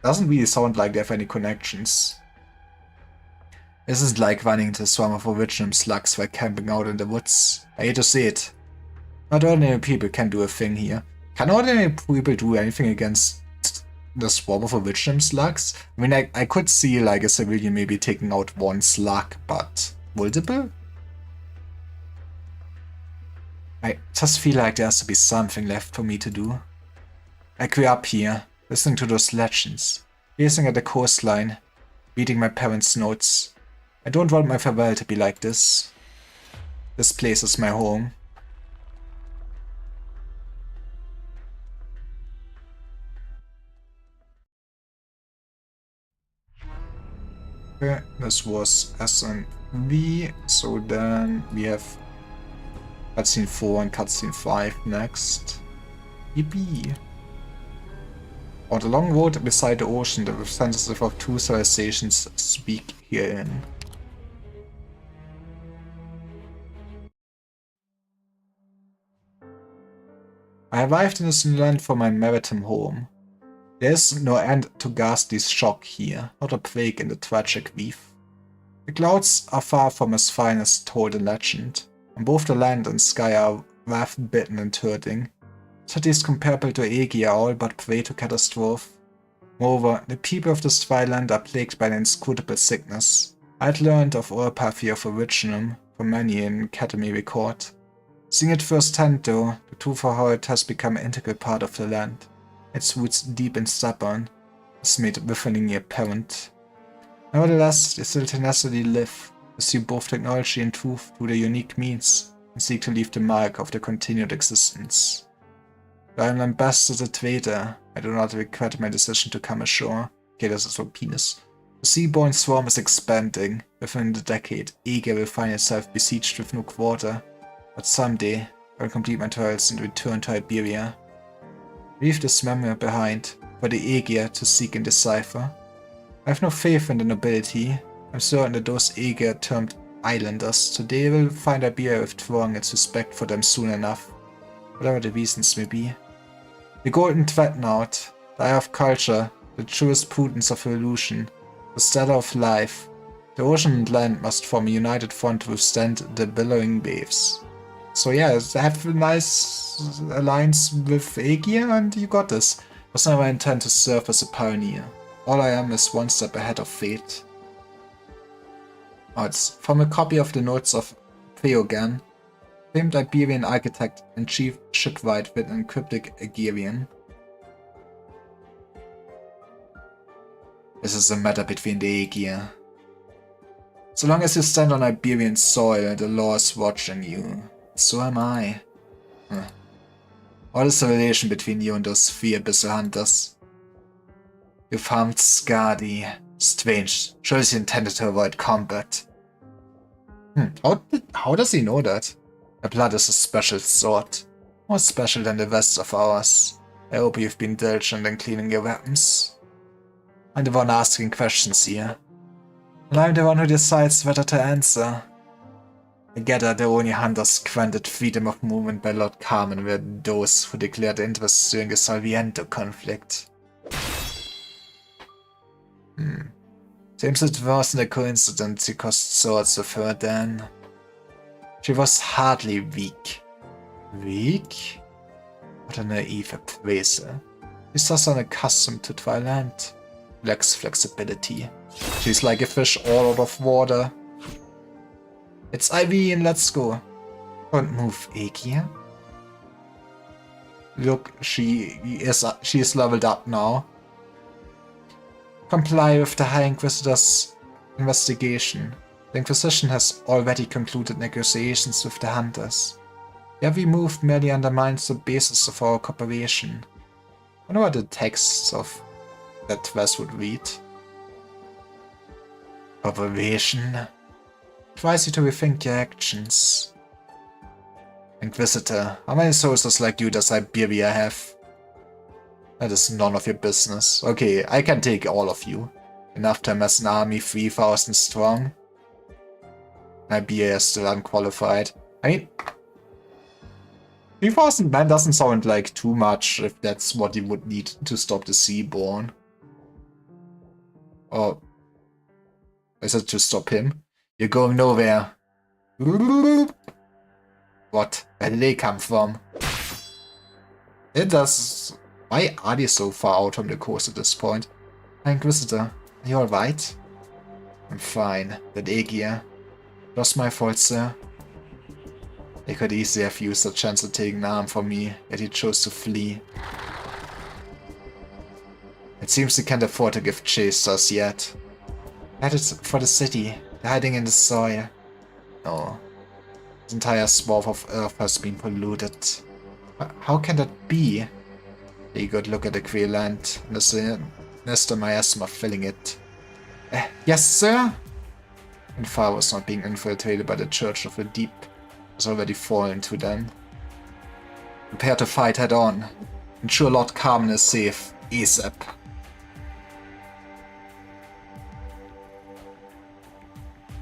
Doesn't really sound like they have any connections. This isn't like running into a swarm of original slugs while camping out in the woods. I hate to say it. Not ordinary people can do a thing here. Can ordinary people do anything against the swarm of original slugs? I mean, I could see like a civilian maybe taking out one slug, but multiple? I just feel like there has to be something left for me to do. I grew up here, listening to those legends, gazing at the coastline, reading my parents' notes. I don't want my farewell to be like this. This place is my home. Okay, this was S and V, so then we have cutscene 4 and cutscene 5 next. Yippee! On the long road beside the ocean, the representative of two civilizations speak herein. I arrived in this new land for my maritime home. There is no end to ghastly shock here, not a break in the tragic reef. The clouds are far from as fine as told in legend, and both the land and sky are wrath-bitten and hurting. Cities comparable to Aegir are all but prey to catastrophe. Moreover, the people of this dry land are plagued by an inscrutable sickness. I had learned of Orpathy of Originum from many in Academy record. Seeing it firsthand though, the truth of how it has become an integral part of the land. its roots deep and stubborn, has made weaponing apparent. Nevertheless, they still tenaciously live, pursue both technology and truth through their unique means, and seek to leave the mark of their continued existence. Though I am an ambassador trader, I do not regret my decision to come ashore. Okay, this is for penis. The seaborne swarm is expanding. Within the decade, Aegir will find itself besieged with no quarter. But someday, I will complete my trials and return to Iberia. Leave this memory behind for the Aegir to seek and decipher. I have no faith in the nobility. I'm certain that those Aegir termed islanders today will find Iberia withdrawing its respect for them soon enough, whatever the reasons may be. The golden dreadnought, the eye of culture, the truest prudence of evolution, the stellar of life, the ocean and land must form a united front to withstand the billowing waves. So yeah, have a nice alliance with Aegir and you got this. It was never intended to serve as a pioneer. All I am is one step ahead of fate. Oh, it's from a copy of the notes of Theogan, famed Iberian architect and chief shipwright with an cryptic Aegirian. This is a matter between the Aegir. So long as you stand on Iberian soil and the law is watching you, so am I. What is the relation between you and those three abyssal hunters? You farmed Skadi. Strange. Shows you intended to avoid combat. How does he know that? My blood is a special sort. More special than the rest of ours. I hope you've been diligent in cleaning your weapons. I'm the one asking questions here. And I'm the one who decides whether to answer. I gather the only hunters granted freedom of movement by Lord Carmen were those who declared interest during the Salviento conflict. Seems it wasn't a coincidence you crossed swords with her then. She was hardly weak. Weak? What a naive appraiser. She's just unaccustomed to dry land. Lacks flexibility. She's like a fish all out of water. It's Ivy and let's go. Don't move, Aegir. Look, she is leveled up now. Comply with the High Inquisitor's investigation. The Inquisition has already concluded negotiations with the Hunters. Their remove merely undermines the basis of our cooperation. I wonder what the texts of that verse would read. Cooperation? Advise you to rethink your actions. Inquisitor, how many soldiers like you does Iberia have? That is none of your business. Okay, I can take all of you. Enough to amass an army 3,000 strong. Iberia is still unqualified. I mean, 3,000 men doesn't sound like too much if that's what you would need to stop the Seaborn. Or is it to stop him? You're going nowhere. What? Where did they come from? It does. Why are they so far out from the course at this point? Inquisitor, are you alright? I'm fine. That Aegir. It was my fault, sir. They could easily have used the chance of taking an arm from me, yet he chose to flee. It seems they can't afford to give chase to us yet. Headed for the city. They're hiding in the soil. No. This entire swath of earth has been polluted. How can that be? Take a good look at the grey land, and the nest of miasma filling it. Yes, sir? And far was not being infiltrated by the Church of the Deep. It was already fallen to them. Prepare to fight head on. Ensure Lord Carmen is safe. ASAP.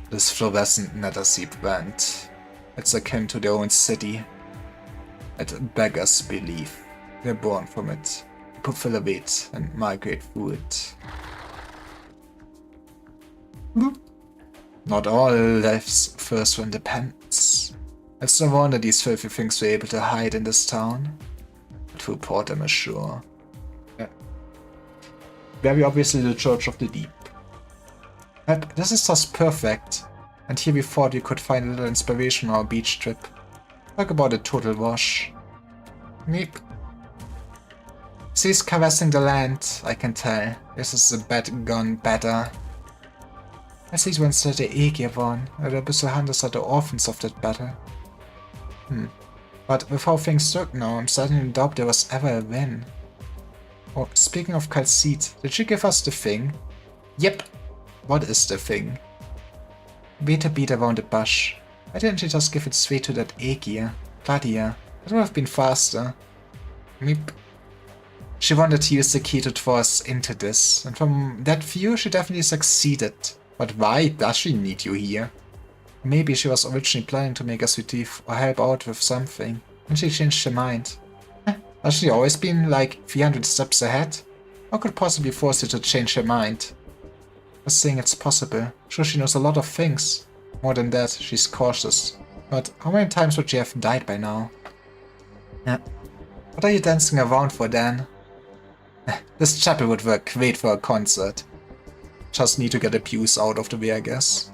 This fluorescent netherseed brand. It's akin to their own city. It beggars belief. They're born from it. They proliferate and migrate through it. Not all lives thirst for independence. It's no wonder these filthy things were able to hide in this town. But who brought them ashore? Very obviously the Church of the Deep. But this is just perfect. And here we thought we could find a little inspiration on our beach trip. Talk about a total wash. Meep. She's caressing the land, I can tell. This is a bet gone better. Als ich wenn's der Egier waren, oder bist du Handels at the orphans of that battle? But with how things look now, I'm starting to doubt there was ever a win. Oh, speaking of Calcite, did she give us the thing? Yep. What is the thing? Better beat around the bush. Why didn't she just give it straight to that Aegir? Claudia. That would have been faster. Meep. She wanted to use the key to draw us into this, and from that view she definitely succeeded. But why does she need you here? Maybe she was originally planning to make us retrieve or help out with something, and she changed her mind. Has she always been like 300 steps ahead? What could possibly force her to change her mind? Just saying it's possible. Sure, she knows a lot of things. More than that, she's cautious. But how many times would she have died by now? What are you dancing around for, Dan? This chapel would work great for a concert. Just need to get abuse out of the way, I guess.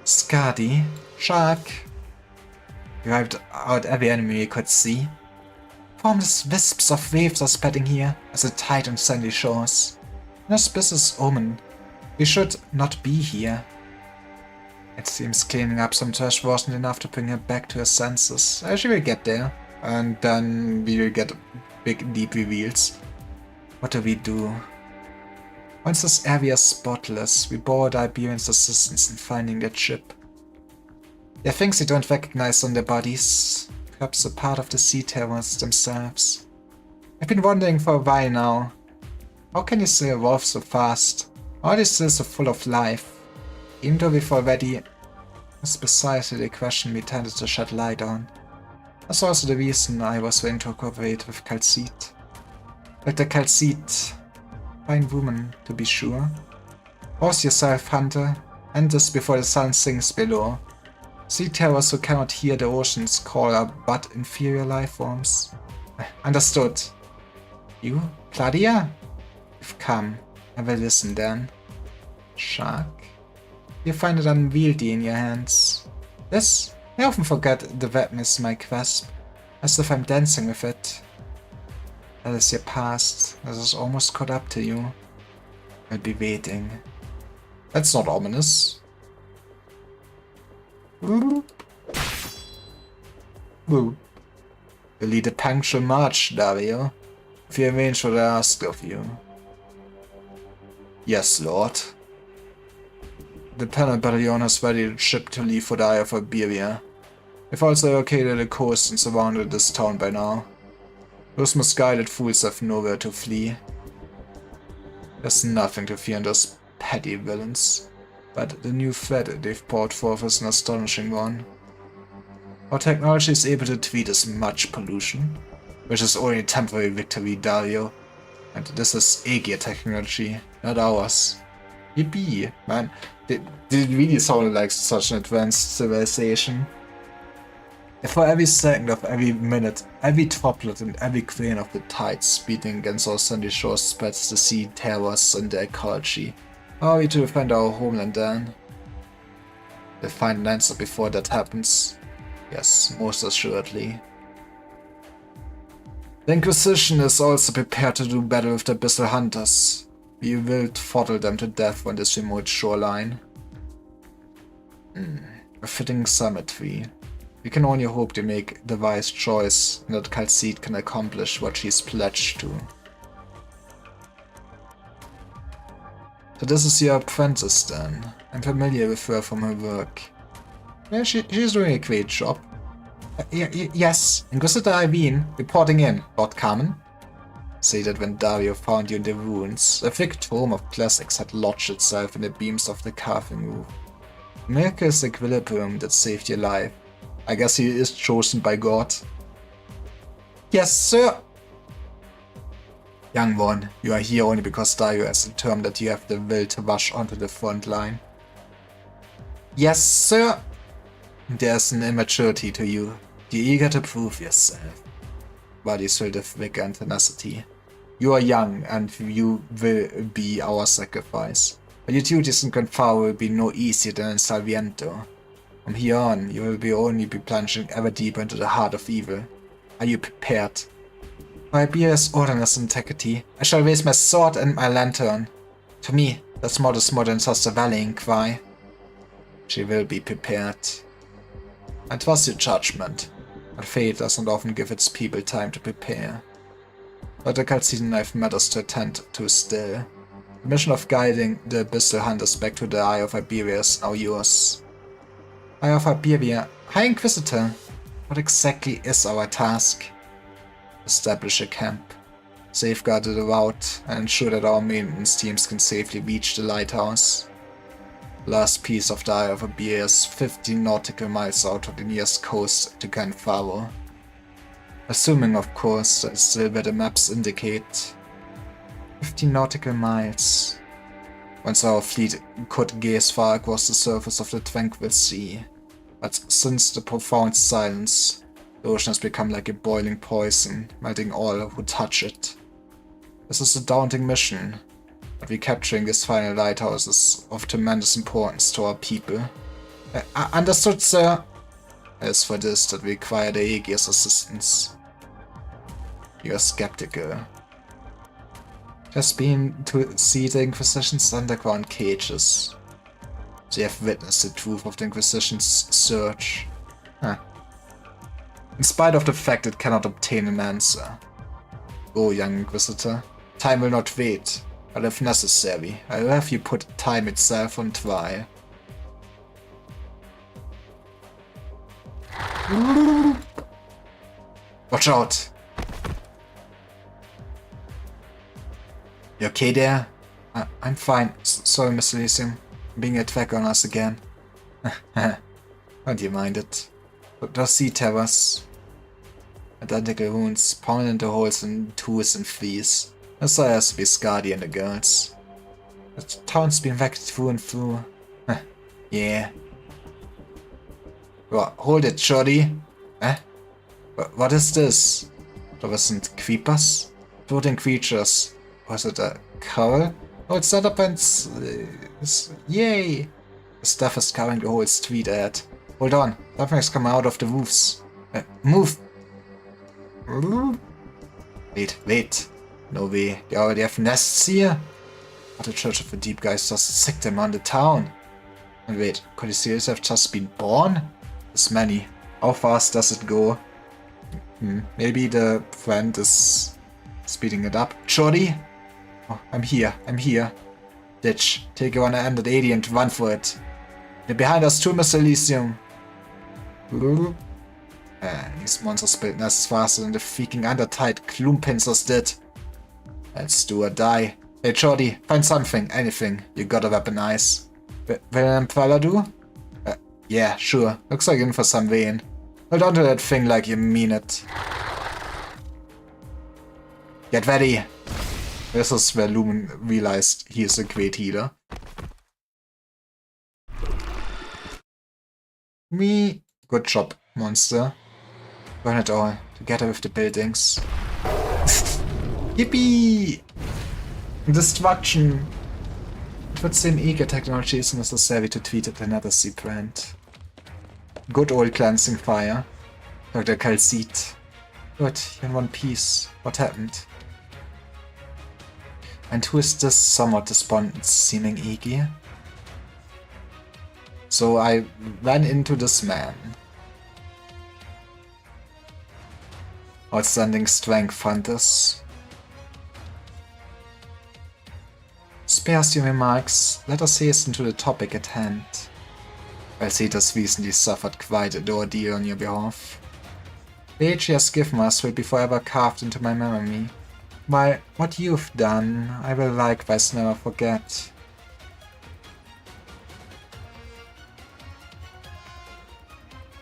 Skadi, Shark. Wiped out every enemy we could see. Formless wisps of waves are spreading here as a tide on sandy shores. An auspicious omen. We should not be here. It seems cleaning up some trash wasn't enough to bring her back to her senses. She will get there, and then we will get big deep reveals. What do we do? Once this area is spotless, we borrowed Iberian's assistance in finding that ship. There are things you don't recognize on their bodies, perhaps a part of the sea terrors themselves. I've been wondering for a while now. How can you still evolve so fast? How are they still so full of life? Even though we've already... That's precisely the question we tended to shed light on. That's also the reason I was willing to cooperate with Calcite. Dr. Calcite, fine woman, to be sure. Rouse yourself, Hunter. End this before the sun sinks below. Sea terrors who cannot hear the ocean's call are but inferior life forms. Understood. You, Claudia? You've come. I will listen then. Shark? You find it unwieldy in your hands. This? I often forget the weapon is my grasp, as if I'm dancing with it. That is your past, that is almost caught up to you. I'll be waiting. That's not ominous. Boop. Boop. You lead a punctual march, Dario. If you arrange what I asked of you. Yes, Lord. The panel battalion has ready the ship to leave for the Eye of Iberia. They've also located the coast and surrounded this town by now. Those misguided fools have nowhere to flee. There's nothing to fear in those petty villains, but the new threat they've brought forth is an astonishing one. Our technology is able to treat as much pollution, which is only a temporary victory, Dario. And this is Aegir technology, not ours. Yippee, man. It really sounded like such an advanced civilization. For every second of every minute, every droplet and every grain of the tides beating against our sandy shores spreads the sea terrors and the ecology. How are we to defend our homeland then? We'll find an answer before that happens. Yes, most assuredly. The Inquisition is also prepared to do battle with the Abyssal Hunters. We will throttle them to death on this remote shoreline. A fitting symmetry. We can only hope they make the wise choice and that Calcite can accomplish what she's pledged to. So this is your apprentice then. I'm familiar with her from her work. Yeah, she's doing a great job. Yes, Inquisitor Irene, reporting in, Lord Carmen. Say that when Dario found you in the ruins, a thick dome of classics had lodged itself in the beams of the carving roof. The miracle is the equilibrium that saved your life. I guess he is chosen by God. Yes, sir! Young one, you are here only because Dario has determined that you have the will to rush onto the front line. Yes, sir! There's an immaturity to you. You're eager to prove yourself. Bodies filled with vigor and tenacity. You are young, and you will be our sacrifice. But your duties in Granfaro will be no easier than in Salviento. From here on, you will only be plunging ever deeper into the heart of evil. Are you prepared? For Iberia's orderness and integrity, I shall raise my sword and my lantern. To me, that's more than just a rallying cry. She will be prepared. I trust your judgment, but fate doesn't often give its people time to prepare. But the Calcine knife matters to attend to still. The mission of guiding the Abyssal Hunters back to the Eye of Iberia is now yours. Eye of Iberia, High Inquisitor, what exactly is our task? Establish a camp, safeguard the route, and ensure that our maintenance teams can safely reach the lighthouse. Last piece of the Eye of Iberia is 15 nautical miles out of the nearest coast to Canfaro. Assuming, of course, that is still where the maps indicate. 15 nautical miles. Once our fleet could gaze far across the surface of the tranquil sea. But since the profound silence, the ocean has become like a boiling poison, melting all who touch it. This is a daunting mission, but recapturing this final lighthouse is of tremendous importance to our people. Understood, sir. It is for this that we require the Aegir's assistance. You are skeptical. Just been to see the Inquisition's underground cages. They have witnessed the truth of the Inquisition's search. In spite of the fact it cannot obtain an answer. Go, young Inquisitor. Time will not wait, but if necessary, I will have you put time itself on trial. Watch out! You okay there? I'm fine. Sorry, Mr. Elysium. Being a track on us again. Don't you mind it. Those sea terrors. Identical wounds, pounded into holes in twos and threes. As well as Viscardi and the girls. The town's been wrecked through and through. Yeah. Well, hold it, shorty. What is this? There wasn't creepers? Floating creatures. Was it a cowl? Oh, it's not up and yay! The stuff is covering the whole street ahead. Hold on, something's coming out of the roofs. Move! Wait. No way, they already have nests here? But the Church of the Deep Guys just sicked them on the town. And wait, could the seals have just been born? This many. How fast does it go? Maybe the friend is speeding it up. Shorty? Oh, I'm here. Ditch. Take your one-handed AD and run for it. They're behind us too, Mr. Elysium. These monsters build nests faster than the freaking undertied Klumpensers did. Let's do or die. Hey, Shorty, find something, anything. You gotta weaponize. Will an umbrella do? Yeah, sure. Looks like in for some vein. Hold on to that thing like you mean it. Get ready. This is where Lumen realized he is a great healer. Me. Good job, monster. Burn it all, together with the buildings. Yippee! Destruction! It would seem Aegir technology is necessary to treat another sea brand. Good old cleansing fire. Dr. Calcite. Good, you're in one piece. What happened? And who is this somewhat despondent seeming Aegir? So I ran into this man. Outstanding strength hunters. Spares your remarks, let us hasten to the topic at hand. Calcite has recently suffered quite an ordeal on your behalf. The age he has given us will be forever carved into my memory. While what you've done, I will likewise never forget.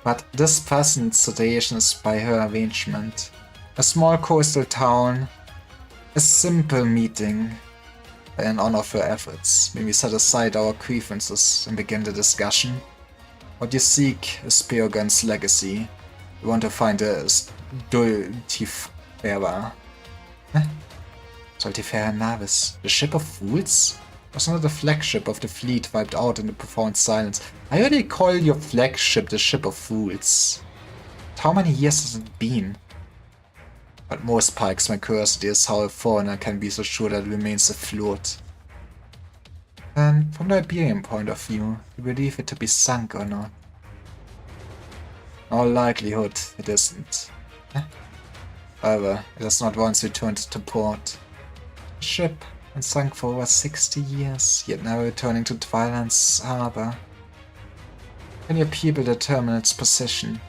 But this present situation is by her arrangement. A small coastal town, a simple meeting. In honor of her efforts, may we set aside our grievances and begin the discussion? What you seek is Peogan's legacy. We want to find a Stultifera. Stultifera Navis, the ship of fools? Was not the flagship of the fleet wiped out in the profound silence? I already call your flagship the ship of fools. How many years has it been? But most pikes my curiosity is how a foreigner can be so sure that it remains afloat. And from the Iberian point of view, you believe it to be sunk or not? In all likelihood, it isn't. However, it has not once returned to port. The ship and sunk for over 60 years, yet now returning to Twilight's harbor. Can your people determine its position?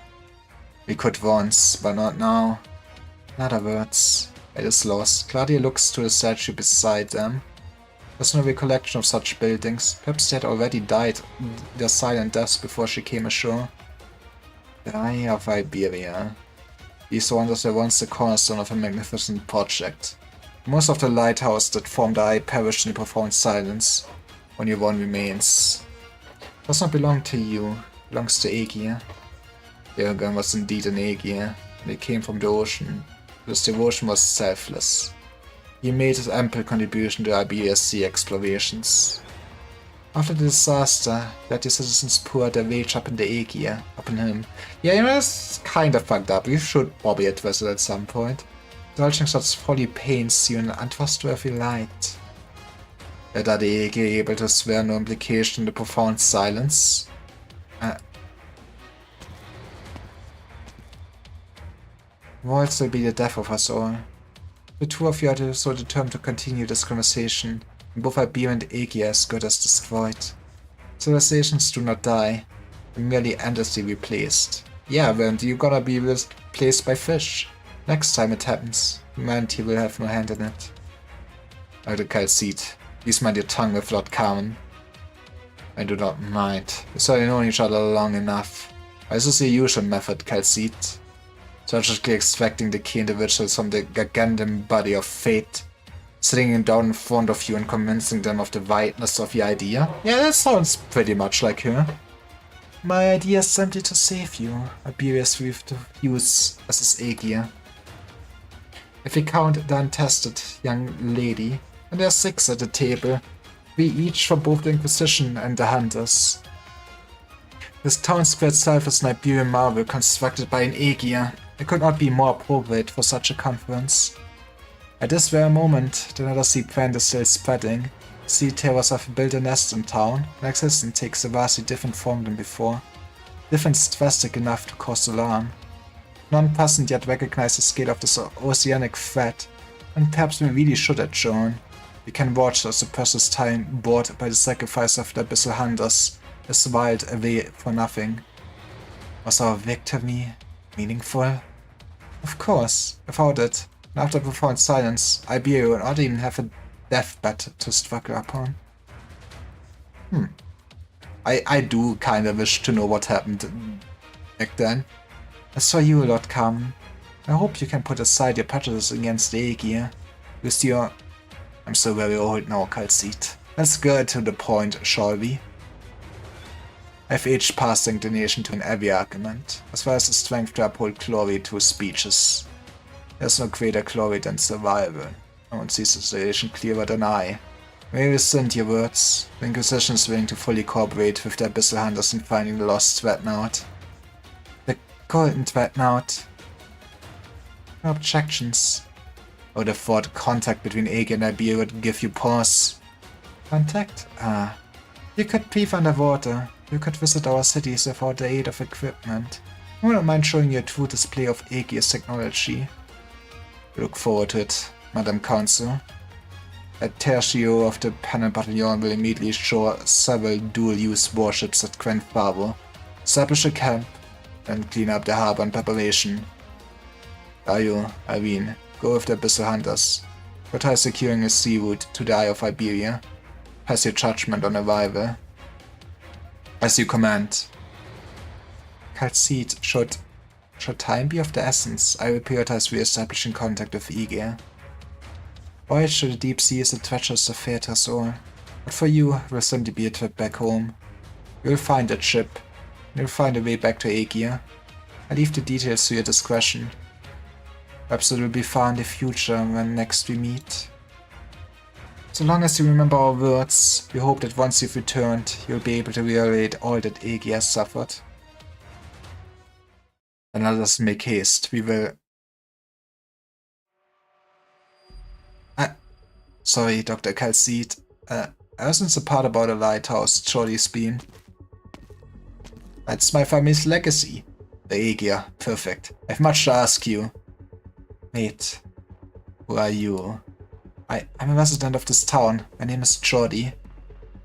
We could once, but not now. In other words, it is lost. Claudia looks to the statue beside them. There's no recollection of such buildings. Perhaps they had already died their silent deaths before she came ashore. The Eye of Iberia. These wonders were once the cornerstone of a magnificent project. Most of the lighthouse that formed the eye perished in the profound silence. Only one remains. It does not belong to you. It belongs to Aegir. Jürgen was indeed an Aegir, and it came from the ocean. His devotion was selfless. He made his ample contribution to Iberia's sea explorations. After the disaster, let the citizens pour their rage up in the Aegir, upon him. Yeah, you know, that's kind of fucked up. You should probably address it at some point. Indulging such folly pains you in untrustworthy light. Yet are the Aegir able to swear no implication in the profound silence? Waltz will be the death of us all. The two of you are so determined to continue this conversation, and both Iberia and Aegir as good as destroyed. Civilizations do not die, they merely endlessly replaced. Yeah, then you're gonna be replaced by fish. Next time it happens, humanity will have no hand in it. Alter Kalzit, please mind your tongue with Lord Carmen. I do not mind. We've certainly known each other long enough. This is the usual method, Kalzit. Surgically extracting the key individuals from the gargantuan body of fate, sitting down in front of you and convincing them of the rightness of your idea. Yeah, that sounds pretty much like her. My idea is simply to save you, Iberia's refuse as his Aegir. If we count the untested young lady, and there are 6 at the table, we each for both the Inquisition and the Hunters. This town square itself is an Iberian marvel constructed by an Aegir. It could not be more appropriate for such a conference. At this very moment, the another sea brand is still spreading. Sea terrors have built a nest in town, and existence takes a vastly different form than before. Difference drastic enough to cause alarm. None present yet recognize the scale of this oceanic threat, and perhaps we really should adjourn. We can watch as the precious time bought by the sacrifice of the abyssal hunters is wiled away for nothing. Was our victory meaningful? Of course, without it, and after profound silence, Iberia would not even have a deathbed to struggle upon. I do kinda wish to know what happened back then. As for you, Lord Carmen, I hope you can put aside your prejudice against the Aegir. With your... I'm so very old now, Kalzit. Let's get to the point, shall we? I've aged past inclination to an heavy argument, as well as the strength to uphold glory to speeches. There's no greater glory than survival. No one sees the situation clearer than I. May rescind your words. The Inquisition is willing to fully cooperate with the Abyssal Hunters in finding the lost Dreadnought. The Golden Dreadnought. No objections. I would have thought contact between Aegir and Iberia would give you pause. Contact? Ah. You could breathe underwater. You could visit our cities without the aid of equipment. I wouldn't mind showing you a true display of Aegir's technology. Look forward to it, Madame Council. A tertio of the Panel Battalion will immediately shore several dual-use warships at Grand Faro, establish a camp, and clean up the harbor in preparation. Dario, Irene, go with the Abyssal Hunters. Prioritize securing a sea route to the Eye of Iberia. Pass your judgment on arrival. As you command. Kalzit, should time be of the essence, I will prioritize re-establishing contact with Aegir. Voyage to the deep sea is a treacherous affair to us all, but for you, it will simply be a trip back home. You'll find that ship, and you'll find a way back to Aegir. I leave the details to your discretion. Perhaps it will be far in the future when next we meet. So long as you remember our words, we hope that once you've returned, you'll be able to reiterate all that Egi has suffered. And let us make haste. We will... Sorry, Dr. Calcite. Isn't the part about the lighthouse Jordy's been? That's my family's legacy. The Aegir. Perfect. I have much to ask you. Wait. Who are you? I'm a resident of this town. My name is Jordy. There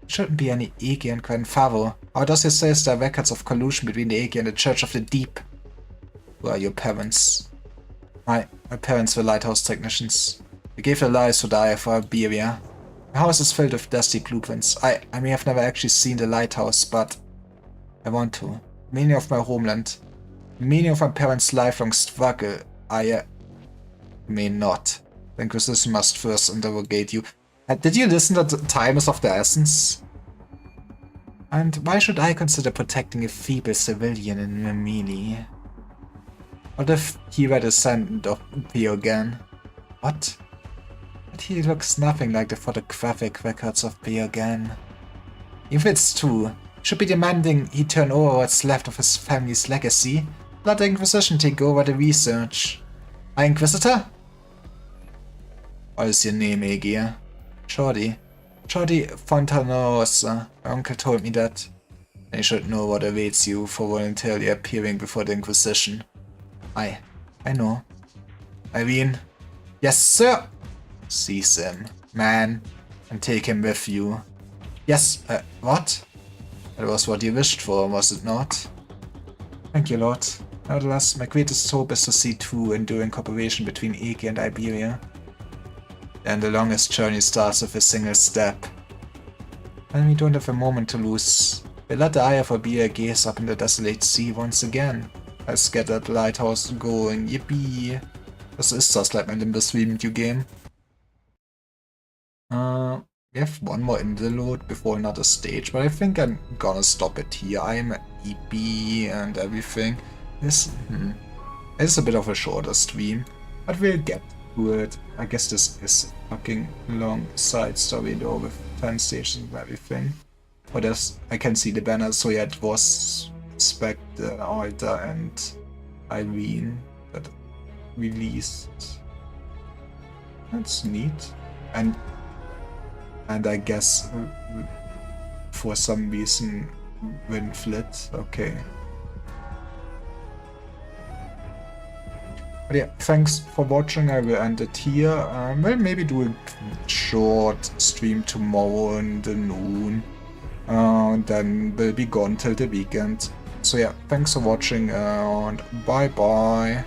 shouldn't be any Aegir in Grand Faro. How does it say there are records of collusion between the Aegir and the Church of the Deep? Who are your parents? My parents were lighthouse technicians. They gave their lives to die for Iberia. My house is filled with dusty blueprints. I may have never actually seen the lighthouse, but I want to. The meaning of my homeland. The meaning of my parents' lifelong struggle. I may not. The Inquisition must first interrogate you. Did you listen that time is of the essence? And why should I consider protecting a feeble civilian in Memili? What if he were descendant of Biogan? What? But he looks nothing like the photographic records of Biogan. If it's true, he should be demanding he turn over what's left of his family's legacy. Let the Inquisition take over the research. Hi, Inquisitor? What is your name, Aegir? Jordy. Jordy Fontanosa. My uncle told me that. And you should know what awaits you for voluntarily appearing before the Inquisition. I know. Irene. Yes, sir! Seize him, man, and take him with you. Yes, what? That was what you wished for, was it not? Thank you, Lord. Nevertheless, my greatest hope is to see true, enduring cooperation between Egi and Iberia. Then the longest journey starts with a single step. And we don't have a moment to lose. We let the eye of Iberia gaze up in the desolate sea once again. Let's get that lighthouse going, yippee! Das ist das, bleibt mein Limbus Review-Game. We have one more interlude before another stage, but I think I'm gonna stop it here. I'm an EP and everything. It's a bit of a shorter stream, but we'll get to it. I guess this is a fucking long side story though, with 10 stations and everything. But as I can see the banner, so yeah, it was Spectre, Alta and Irene that released. That's neat. And I guess for some reason Winflit, okay. But yeah, thanks for watching. I will end it here. We'll maybe do a short stream tomorrow in the noon. Then we'll be gone till the weekend. So yeah, thanks for watching and bye bye.